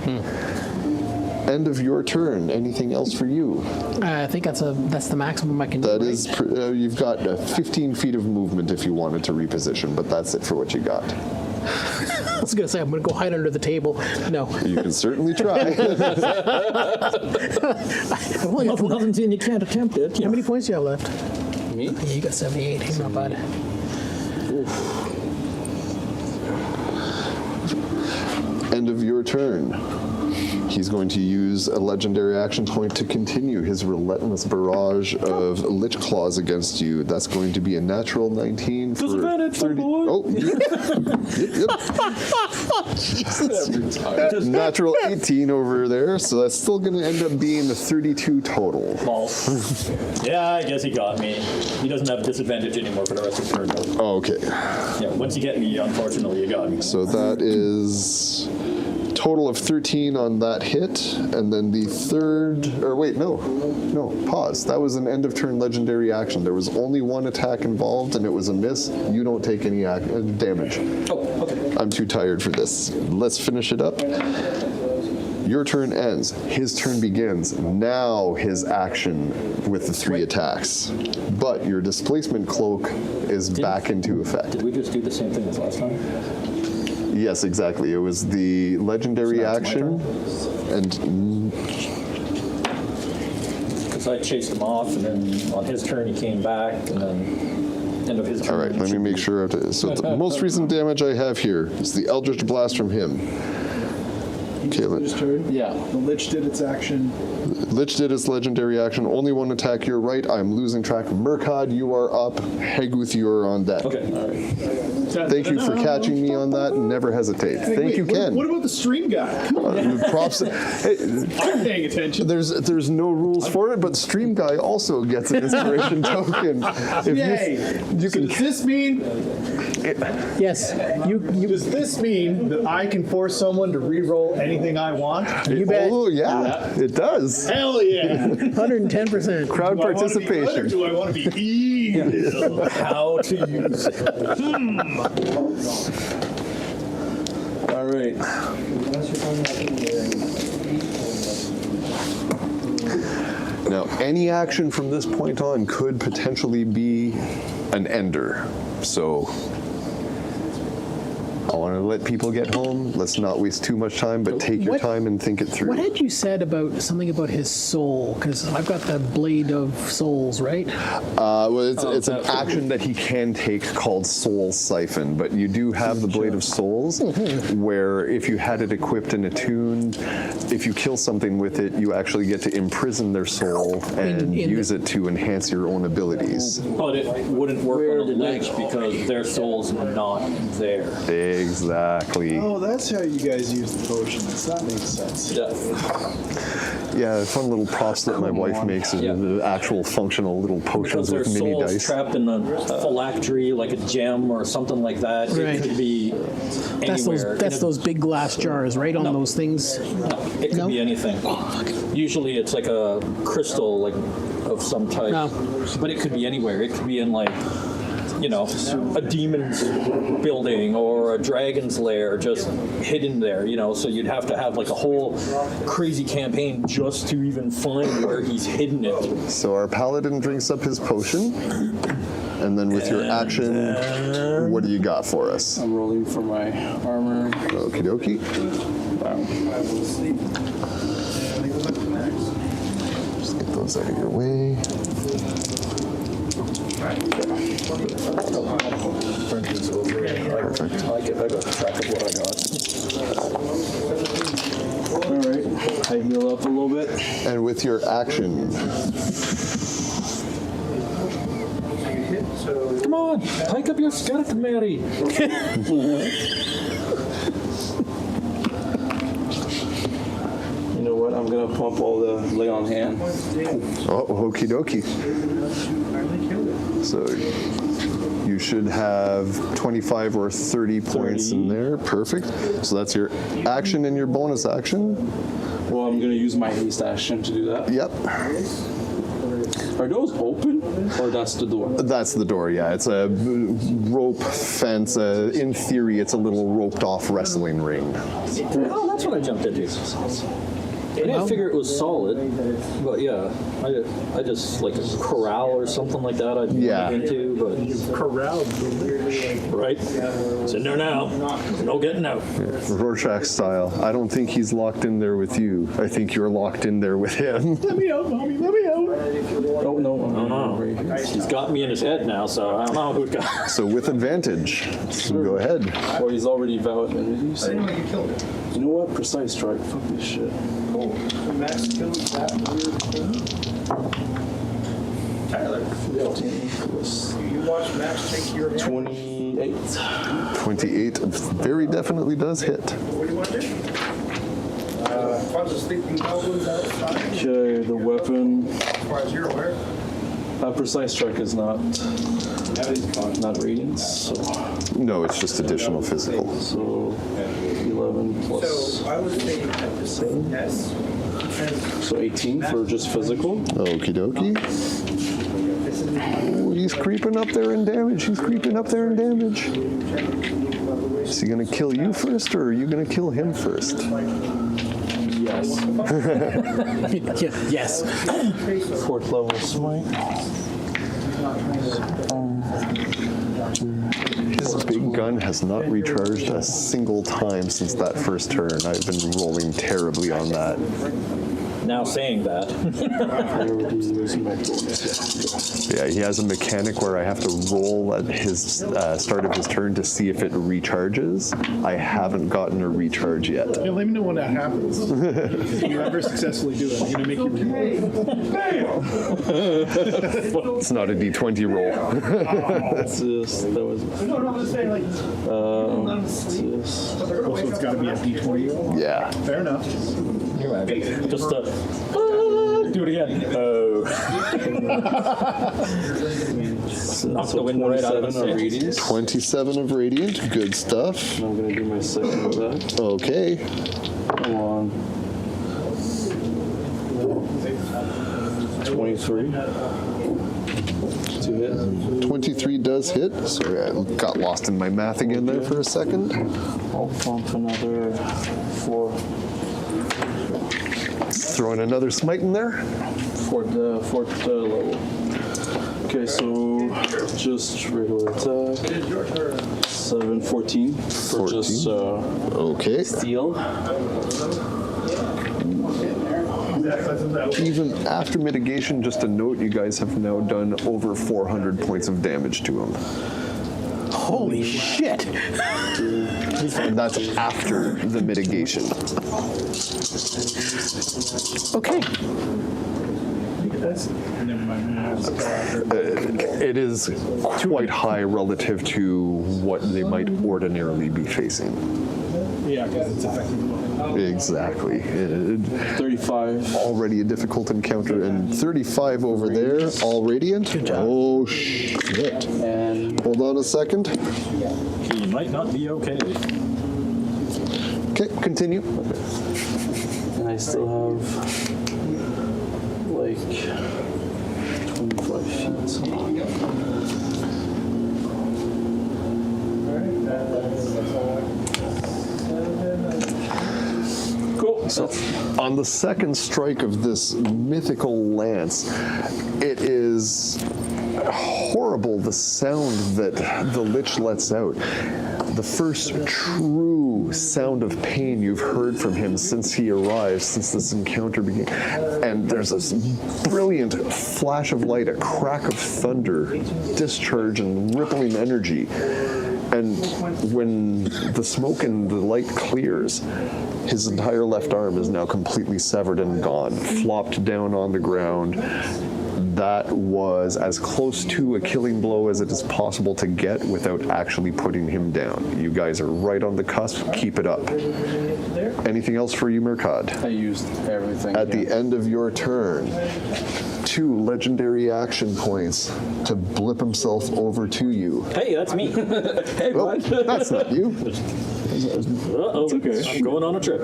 End of your turn. Anything else for you? I think that's the maximum I can do. That right? is, you've got 15 feet of movement if you wanted to reposition, but that's it for what you got. I was going to say, I'm going to go hide under the table. No. You can certainly try. I've only got Nothing saying you can't attempt it. How many points do you have left? Me? Yeah, you got 78. Hey, not bad. End of your turn. He's going to use a legendary action point to continue his relentless barrage of Lich Claws against you. That's going to be a natural 19 for Disadvantage, 30. boy. Oh, yep. Natural 18 over there, so that's still going to end up being the 32 total. Well, yeah, I guess he got me. He doesn't have disadvantage anymore for the rest of the turn. though. Oh, okay. Yeah, once you get me, unfortunately, you got me. So that is total of 13 on that hit, and then the third, or wait, no, pause. That was an end of turn legendary action. There was only one attack involved, and it was a miss. You don't take any damage. Oh, okay. I'm too tired for this. Let's finish it up. Your turn ends. His turn begins. Now his action with the 3 attacks. But your displacement cloak is back into effect. Did we just do the same thing as last time? Yes, exactly. It was the legendary So now it's my action, and Because I chased him off, and then on his turn he came back, and then end of his turn. all right. Let me make sure. So the most recent damage I have here is the Eldritch Blast from him. Okay, His turn. Yeah. The Lich did its action. Lich did its legendary action. Only one attack. You're right. I'm losing track. Murkad, you are up. Heguth, you are on deck. Okay, all right. Thank you for catching me on that, and never hesitate. Thank you, Ken. What about the stream guy? Come on. Props. Hey, I'm paying attention. there's no rules for it, but Stream Guy also gets an inspiration token. If Yay. you can. Does this mean? Yes. Does this mean that I can force someone to re-roll anything I want? You bet. Oh yeah, it does. Hell yeah! 110%. Crowd Do I wanna be good or participation. do I want to be evil? How to use it. All right. Now, any action from this point on could potentially be an ender. So I want to let people get home. Let's not waste too much time, but take your What- time and think it through. What had you said about something about his soul? Because I've got the Blade of Souls, right? Well, it's an action that he can take called Soul Siphon, but you do have the Blade of Souls, where if you had it equipped and attuned, if you kill something with it, you actually get to imprison their soul and in use it to enhance your own abilities. But it wouldn't work on a Lich because their soul's not there. Exactly. Exactly. Oh, that's how you guys use the potions. That makes sense. Yeah. Yeah, fun little props that my wife makes are Yeah. the actual functional little potions Because their with mini soul's dice. trapped in a phylactery, like a gem or something like that. Right. It could be That's anywhere. those big glass jars, right? On No. those things. No, it could No? be anything. Usually it's like a crystal, like of some type. No. But it could be anywhere. It could be in like, you know, a demon's building or a dragon's lair, just hidden there. You know, so you'd have to have like a whole crazy campaign just to even find where he's hidden it. So our paladin drinks up his potion, and then with your action, what do you got for us? I'm rolling for my armor. Okie dokie. Just get those out of your way. Perfect. I got track of what I got. All right, I heal up a little bit. And with your action, Come on, hike up your skirt, Mary. You know what? I'm gonna pump all the lay on hand. oh, okie dokie. So you should have 25 or 30 points in there. Perfect. So that's your action and your bonus action. Well, I'm gonna use my haste action to do that. Yep. Are those open, or that's the door? That's the door, yeah. It's a rope fence. In theory, it's a little roped off wrestling ring. Oh, that's what I jumped into. I didn't figure it was solid, but yeah, I just like a corral or something like that. I'd Yeah. went into, but Corralled the right, it's in there now. No getting out. Rorschach style. I don't think he's locked in there with you. I think you're locked in there with him. Let me out, mommy, let me out. Oh no, Oh, right here. he's got me in his head now, so I don't know who got. So with advantage, go ahead. Or he's already valid. You say? You killed it. You know what? Precise strike. Fuck this shit. Cool. Max killed that Tyler, 15 plus you watch Max take your 28. 28 very definitely does hit. What do you want to do? Bunch of sleeping goblins outside. Okay, the weapon. As far as you're aware. Precise strike is not radiant, so No, it's just additional physical. 11 plus So I would say at this point, yes. so 18 for just physical. Okie dokie. Oh, he's creeping up there in damage. He's creeping up there in damage. Is he going to kill you first, or are you going to kill him first? Yes. Yes. 4th level smite. His big gun has not recharged a single time since that first turn. I've been rolling terribly on that. Now saying that, Yeah, he has a mechanic where I have to roll at his start of his turn to see if it recharges. I haven't gotten a recharge yet. Yeah, let me know when that happens. If you ever successfully do it, I'm going to make you reroll. It's not a D20 roll. That's this. That was. No, I'm just saying, like, So it's got to be a D20. Yeah. Fair enough. just do it again. Oh, knock the wind right out of 27 his of sails. 27 of radiant. Good stuff. I'm gonna do my second attack. Okay. Come on. 23. To hit. 23 does hit. Sorry, I got lost in my math again there for a second. I'll pump another 4. Throwing another smite in there. Fourth level. Okay, so just regular attack. 7, 14 for 14. just Okay. steel. Even after mitigation, just a note, you guys have now done over 400 points of damage to him. Holy shit. And that's after the mitigation. Okay. Never mind. It is quite high relative to what they might ordinarily be facing. Yeah, because it's affecting the Exactly. 35. Already a difficult encounter, and 35 over there, all radiant. Oh shit! And Hold on a second. He might not be okay. Okay, continue. and I still have like 25 feet. Cool. So, on the second strike of this mythical lance, it is horrible the sound that the Lich lets out. The first true sound of pain you've heard from him since he arrived, since this encounter began. And there's this brilliant flash of light, a crack of thunder, discharge and rippling energy. And when the smoke and the light clears, his entire left arm is now completely severed and gone, flopped down on the ground. That was as close to a killing blow as it is possible to get without actually putting him down. You guys are right on the cusp. Keep it up. Anything else for you, Murkad? I used everything. At the end of your turn, 2 legendary action points to blip himself over to you. Hey, that's me. Hey, Oh, bud. that's not you. Uh-oh. I'm going on a trip.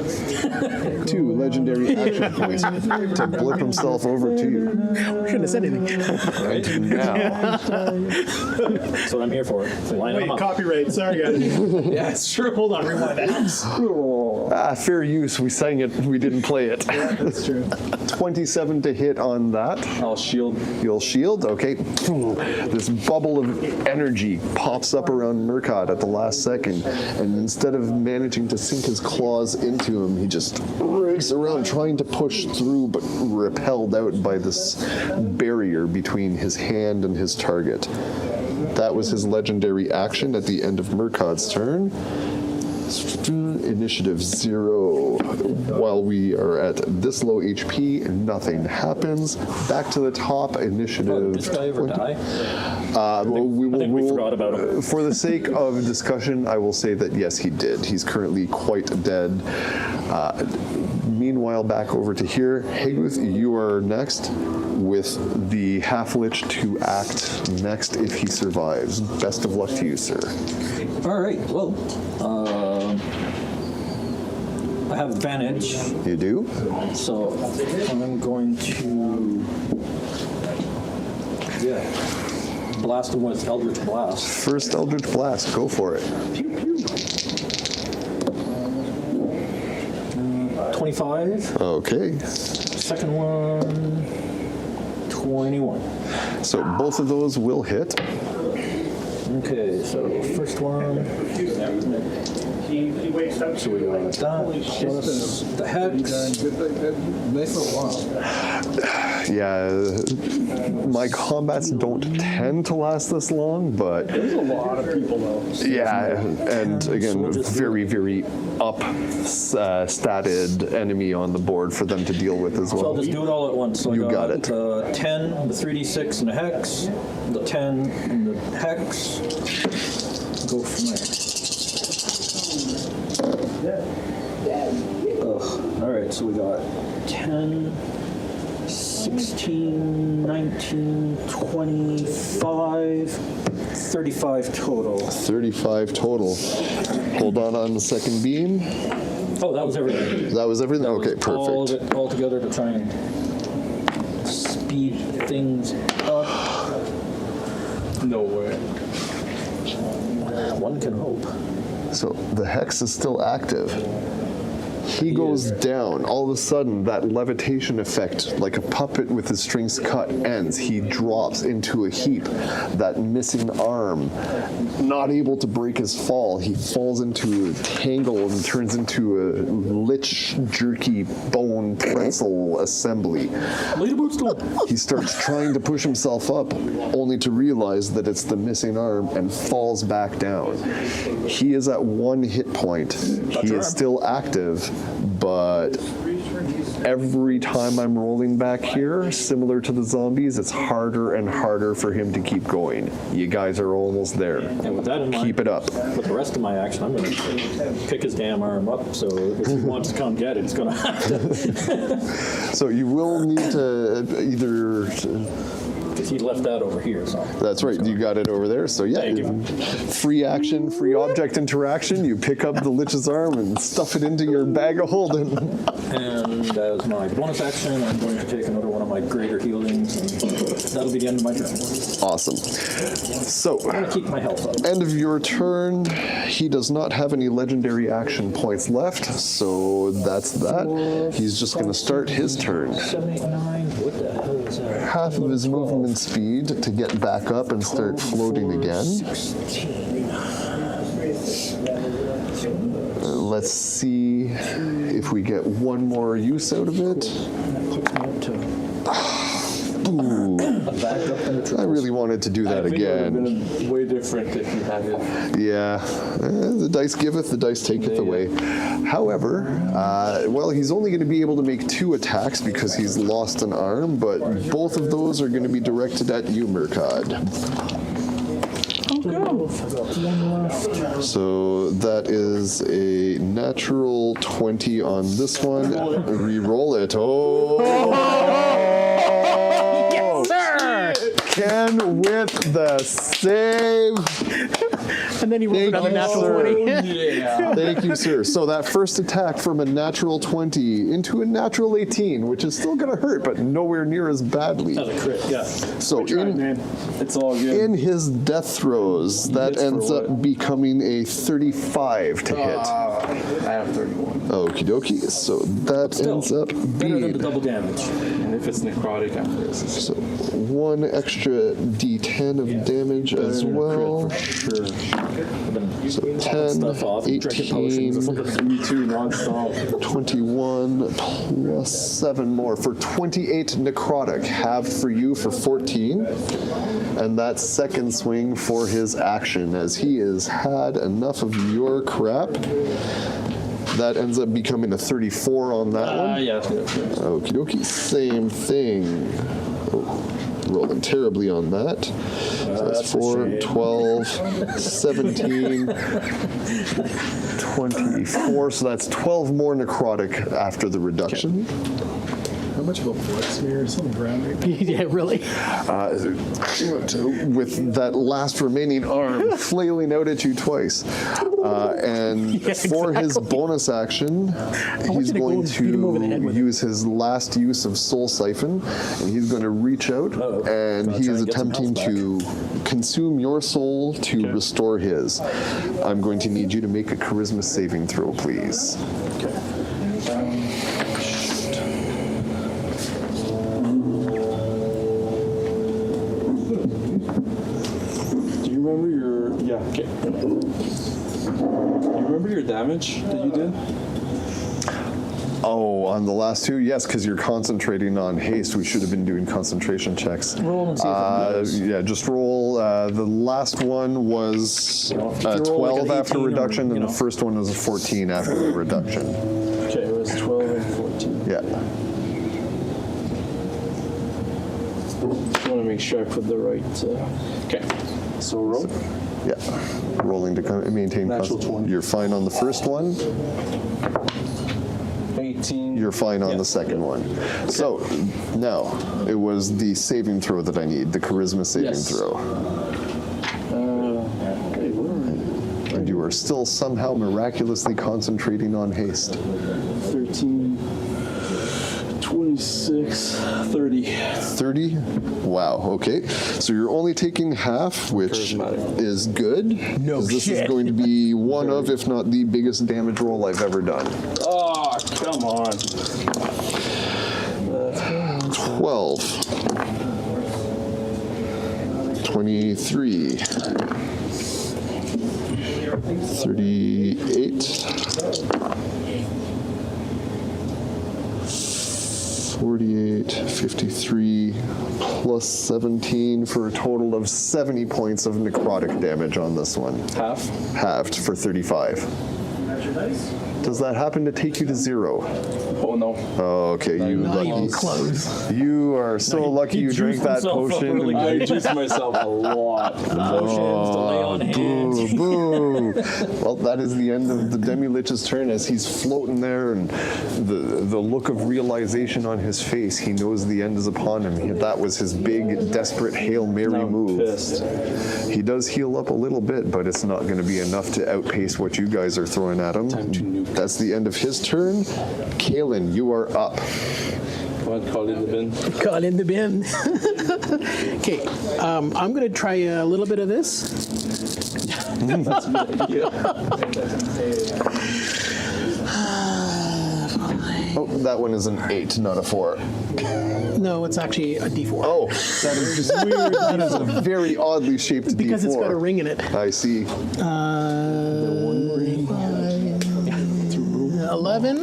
2 legendary action points to blip himself over to you. Shouldn't have said anything. And now, That's what I'm here for. Line them Wait, up. copyright. Sorry, guys. Yeah, it's true. Hold on, rewind that. fair use. We sang it, we didn't play it. That's true. 27 to hit on that. I'll shield. You'll shield, okay. This bubble of energy pops up around Murkad at the last second, and instead of managing to sink his claws into him, he just races around trying to push through, but repelled out by this barrier between his hand and his target. That was his legendary action at the end of Murkad's turn. Initiative 0. While we are at this low HP, nothing happens. Back to the top, initiative. Did this guy ever 20. die? We I think we forgot about him. For the sake of discussion, I will say that yes, he did. He's currently quite dead. Meanwhile, back over to here. Haguth, you are next with the half-lich to act next if he survives. Best of luck to you, sir. All right. Well, I have advantage, You do? so I'm going to blast him with Eldritch Blast. First Eldritch Blast, go for it. 25. Okay. Second one, 21. So both of those will hit. Okay, so first one. So we got that plus the hex. Yeah, my combats don't tend to last this long, but There's a lot of people, though. yeah, and again, very, very statted enemy on the board for them to deal with as So I'll well. just do it all at once. So You I got it. 10, the 3d6 and a hex, the 10 and the hex. Go from there. Ugh. All right, so we got 10, 16, 19, 25, 35 total. 35 total. Hold on the second beam. Oh, that was everything. That was everything? That was Okay, all of perfect. it all together to try and speed things up. No way. One can hope. So the hex is still active. He goes down. All of a sudden, that levitation effect, like a puppet with his strings cut, ends. He drops into a heap. That missing arm, not able to break his fall, he falls into a tangle and turns into a lich, jerky, bone pretzel assembly. Lady Bootstool. He starts trying to push himself up, only to realize that it's the missing arm and falls back down. He is at 1 hit point. He is still active, but every time I'm rolling back here, similar to the zombies, it's harder and harder for him to keep going. You guys are almost there. And with that in mind, Keep it up. with the rest of my action, I'm going to pick his damn arm up, so if he wants to come get it, he's going to have to. So you will need to either... Because he left that over here, so. That's right, you got it over there. So yeah, Thank you. free action, free object interaction. You pick up the Lich's arm and stuff it into your bag of holding. And as my bonus action, I'm going to take another one of my greater healings, and that'll be the end of my turn. Awesome. So, I'm going to keep my health up. end of your turn. He does not have any legendary action points left, so that's that. He's just going to start his turn. 7, 8, 9, what the hell is that? Half of his movement speed to get back up and start floating again. 16. Let's see if we get one more use out of it. Ooh, I really wanted to do that I think it would have again. been way different if you had it. Yeah, the dice giveth, the dice taketh away. However, well, he's only going to be able to make 2 attacks because he's lost an arm, but both of those are going to be directed at you, Murkad. So that is a natural 20 on this one. Reroll it. Yes, sir! Ken with the save. And then he rolled another natural 20. Yeah. Thank you, sir. So that first attack from a natural 20 into a natural 18, which is still going to hurt, but nowhere near as badly. That's a crit, yeah. So It's all good. in his death throes, that hits for ends up what? becoming a 35 to hit. I have 31. Okie dokie. So that Still, ends up better than the being double damage. And if it's necrotic after this, it's so 1 extra d10 of damage as well. sure. So Popping 10, stuff off and drinking 18, potions or something. Me too, non-stop. 21 plus 7 more for 28 necrotic. Halved for you for 14. And that's second swing for his action as he has had enough of your crap. That ends up becoming a 34 on that one. Yeah. Okie dokie, same thing. Oh, rolling terribly on that. So that's 4, 12, 17, 24. So that's 12 more necrotic after the reduction. How much of a blood smear is on the ground right now? Yeah, really. With that last remaining arm flailing out at you twice. And Yeah, for his exactly. bonus action, he's you to go going and beat him over the head to with it. use his last use of Soul Siphon, and he's going to reach out, and Gotta he try is and get some attempting health to consume your soul to restore his. I'm going to need you to make a charisma saving throw, please. Do you remember your... Yeah, okay. Do you remember your damage that you did? Oh, on the last 2? Yes, because you're concentrating on haste. We should have been doing concentration checks. Roll and see if it does. Yeah, just roll. The last one was if you roll like 12 an after 18 or, reduction, you and know. the first one was a 14 after the reduction. Okay, it was 12 and 14. Yeah. Just want to make sure I put the right... Okay, so roll. Yeah. Rolling to maintain Natural concentration. 20. You're fine on the first one. 18. You're fine on the second one. So now it was the saving throw that I need, the charisma saving Yes. throw. Okay, where are we? And you are still somehow miraculously concentrating on haste. 13, 26, 30. 30? Wow, okay. So you're only taking half, which Charismatic. is good. No This is going to be one of, if not the biggest damage roll I've ever done. Oh, come on. 12. 23. 38. 48, 53, plus 17 for a total of 70 points of necrotic damage on this one. Half. Halved for 35. That's your dice. Does that happen to take you to 0? Oh no. Okay, you Not lucky. even close. You are so lucky you drank juiced that himself up potion. really I juiced myself a lot. Potions to lay on hands. Boo, boo. Well, that is the end of the Demi-Lich's turn as he's floating there, and the look of realization on his face. He knows the end is upon him. That was his big, desperate Hail Mary I'm move. pissed. He does heal up a little bit, but it's not going to be enough to outpace what you guys are throwing at him. Time to nuke. That's the end of his turn. Kalen, you are up. Come on, call it in the bin. Caught in the bin. Okay, I'm going to try a little bit of this. Oh, that one is an 8, not a 4. No, it's actually a D4. Oh, that is just weird. That is a very oddly shaped because D4. it's got a ring in it. I see. 11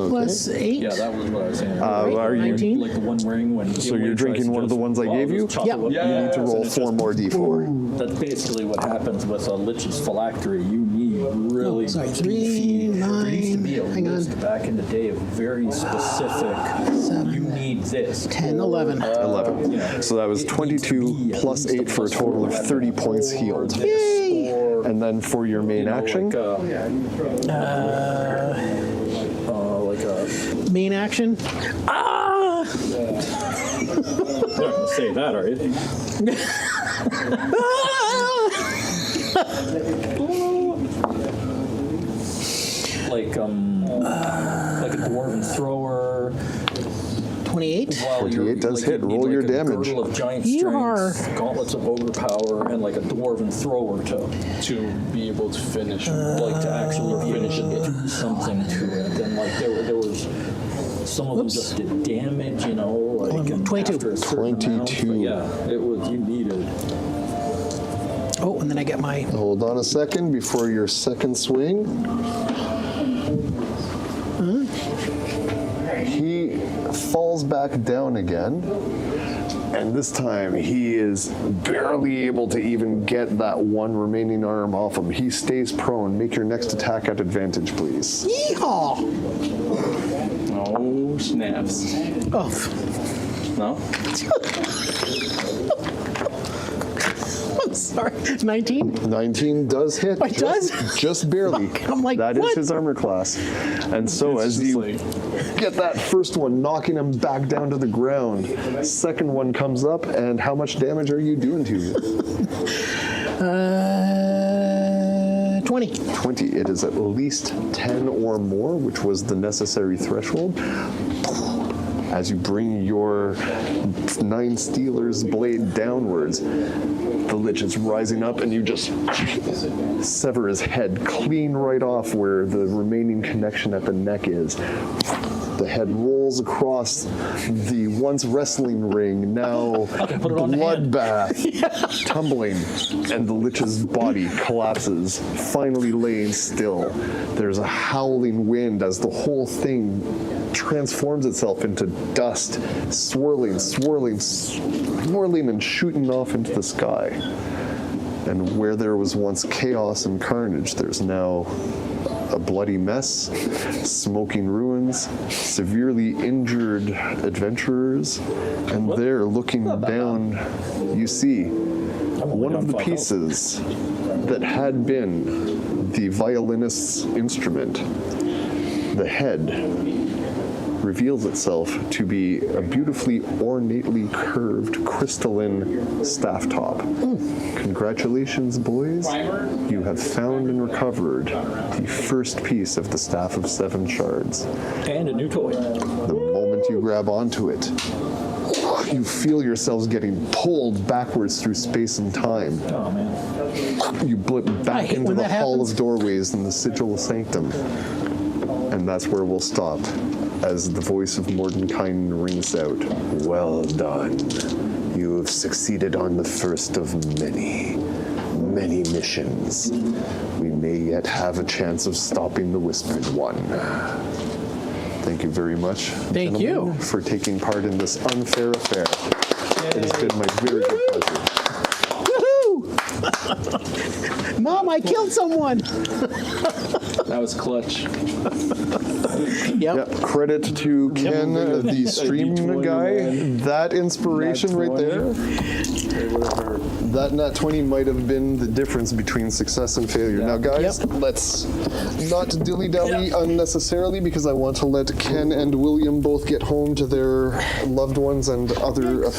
plus 8. Yeah, that was what I was saying. Are you? 19. Like the one ring when. So you're drinking one of the ones I gave you? Yeah. You need to roll 4 more D4. That's basically what happens with a Lich's phylactery. You need really. Sorry, deep 3, feed. There used to 9, be a hang on. list back in the day of very specific. 7, You need this. 10, 11. 11. Yeah. So that was It needs to 22 be at plus least 8 for a plus total of 4 30 points or healed. this, Yay! or, And then for your main action, like a. Main action. Ah! You're not gonna say that, are you? like a dwarven thrower. 28. While 28 does like, hit. you need, Roll your like, a damage. girdle of giant You strength, gauntlets of ogre power, and like a dwarven thrower To be able to finish. like to actually finish it, do something to it. And like there was some of them just did damage, you know, like and 22. after a certain amount, 22. but yeah, it was you needed. Oh, and then I get my. hold on a second before your second swing. He falls back down again. And this time, he is barely able to even get that one remaining arm off him. He stays prone. Make your next attack at advantage, please. Yeehaw! Oh, snaps. Oh, No? I'm sorry. 19? 19 does hit. Oh, it does? Just barely. I'm like, that is what? his armor class. And so It's as just you like- get that first one, knocking him back down to the ground, second one comes up, and how much damage are you doing to you? 20. 20. It is at least 10 or more, which was the necessary threshold. As you bring your 9 Steelers blade downwards, the Lich is rising up, and you just sever his head clean right off where the remaining connection at the neck is. The head rolls across the once wrestling ring, now put it on the hand. bloodbath, tumbling, and the Lich's body collapses, finally laying still. There's a howling wind as the whole thing transforms itself into dust, swirling, and shooting off into the sky. And where there was once chaos and carnage, there's now a bloody mess, smoking ruins, severely injured adventurers, and there, looking down, you see one of the pieces that had been the violinist's instrument, the head, reveals itself to be a beautifully ornately curved crystalline staff top. Congratulations, boys. You have found and recovered the first piece of the Staff of 7 Shards. And a new toy. The moment you grab onto it, you feel yourselves getting pulled backwards through space and time. Oh man. You blip back hate into when the that Hall happens. of Doorways in the Sigil Sanctum. And that's where we'll stop, as the voice of Mordenkainen rings out. Well done. You have succeeded on the first of many, many missions. We may yet have a chance of stopping the Whispered One. Thank you very much, Thank gentlemen, you. for taking part in this unfair affair. It has been my very good pleasure. Woohoo! Mom, I killed someone! That was clutch. Yep. Credit to Ken, the stream D20, guy. man. That inspiration Nat right 20. there. It would have hurt. That nat 20 might have been the difference between success and failure. Yeah. Now, guys, let's not dilly-dally unnecessarily because I want to let Ken and William both get home to their loved ones and other affairs.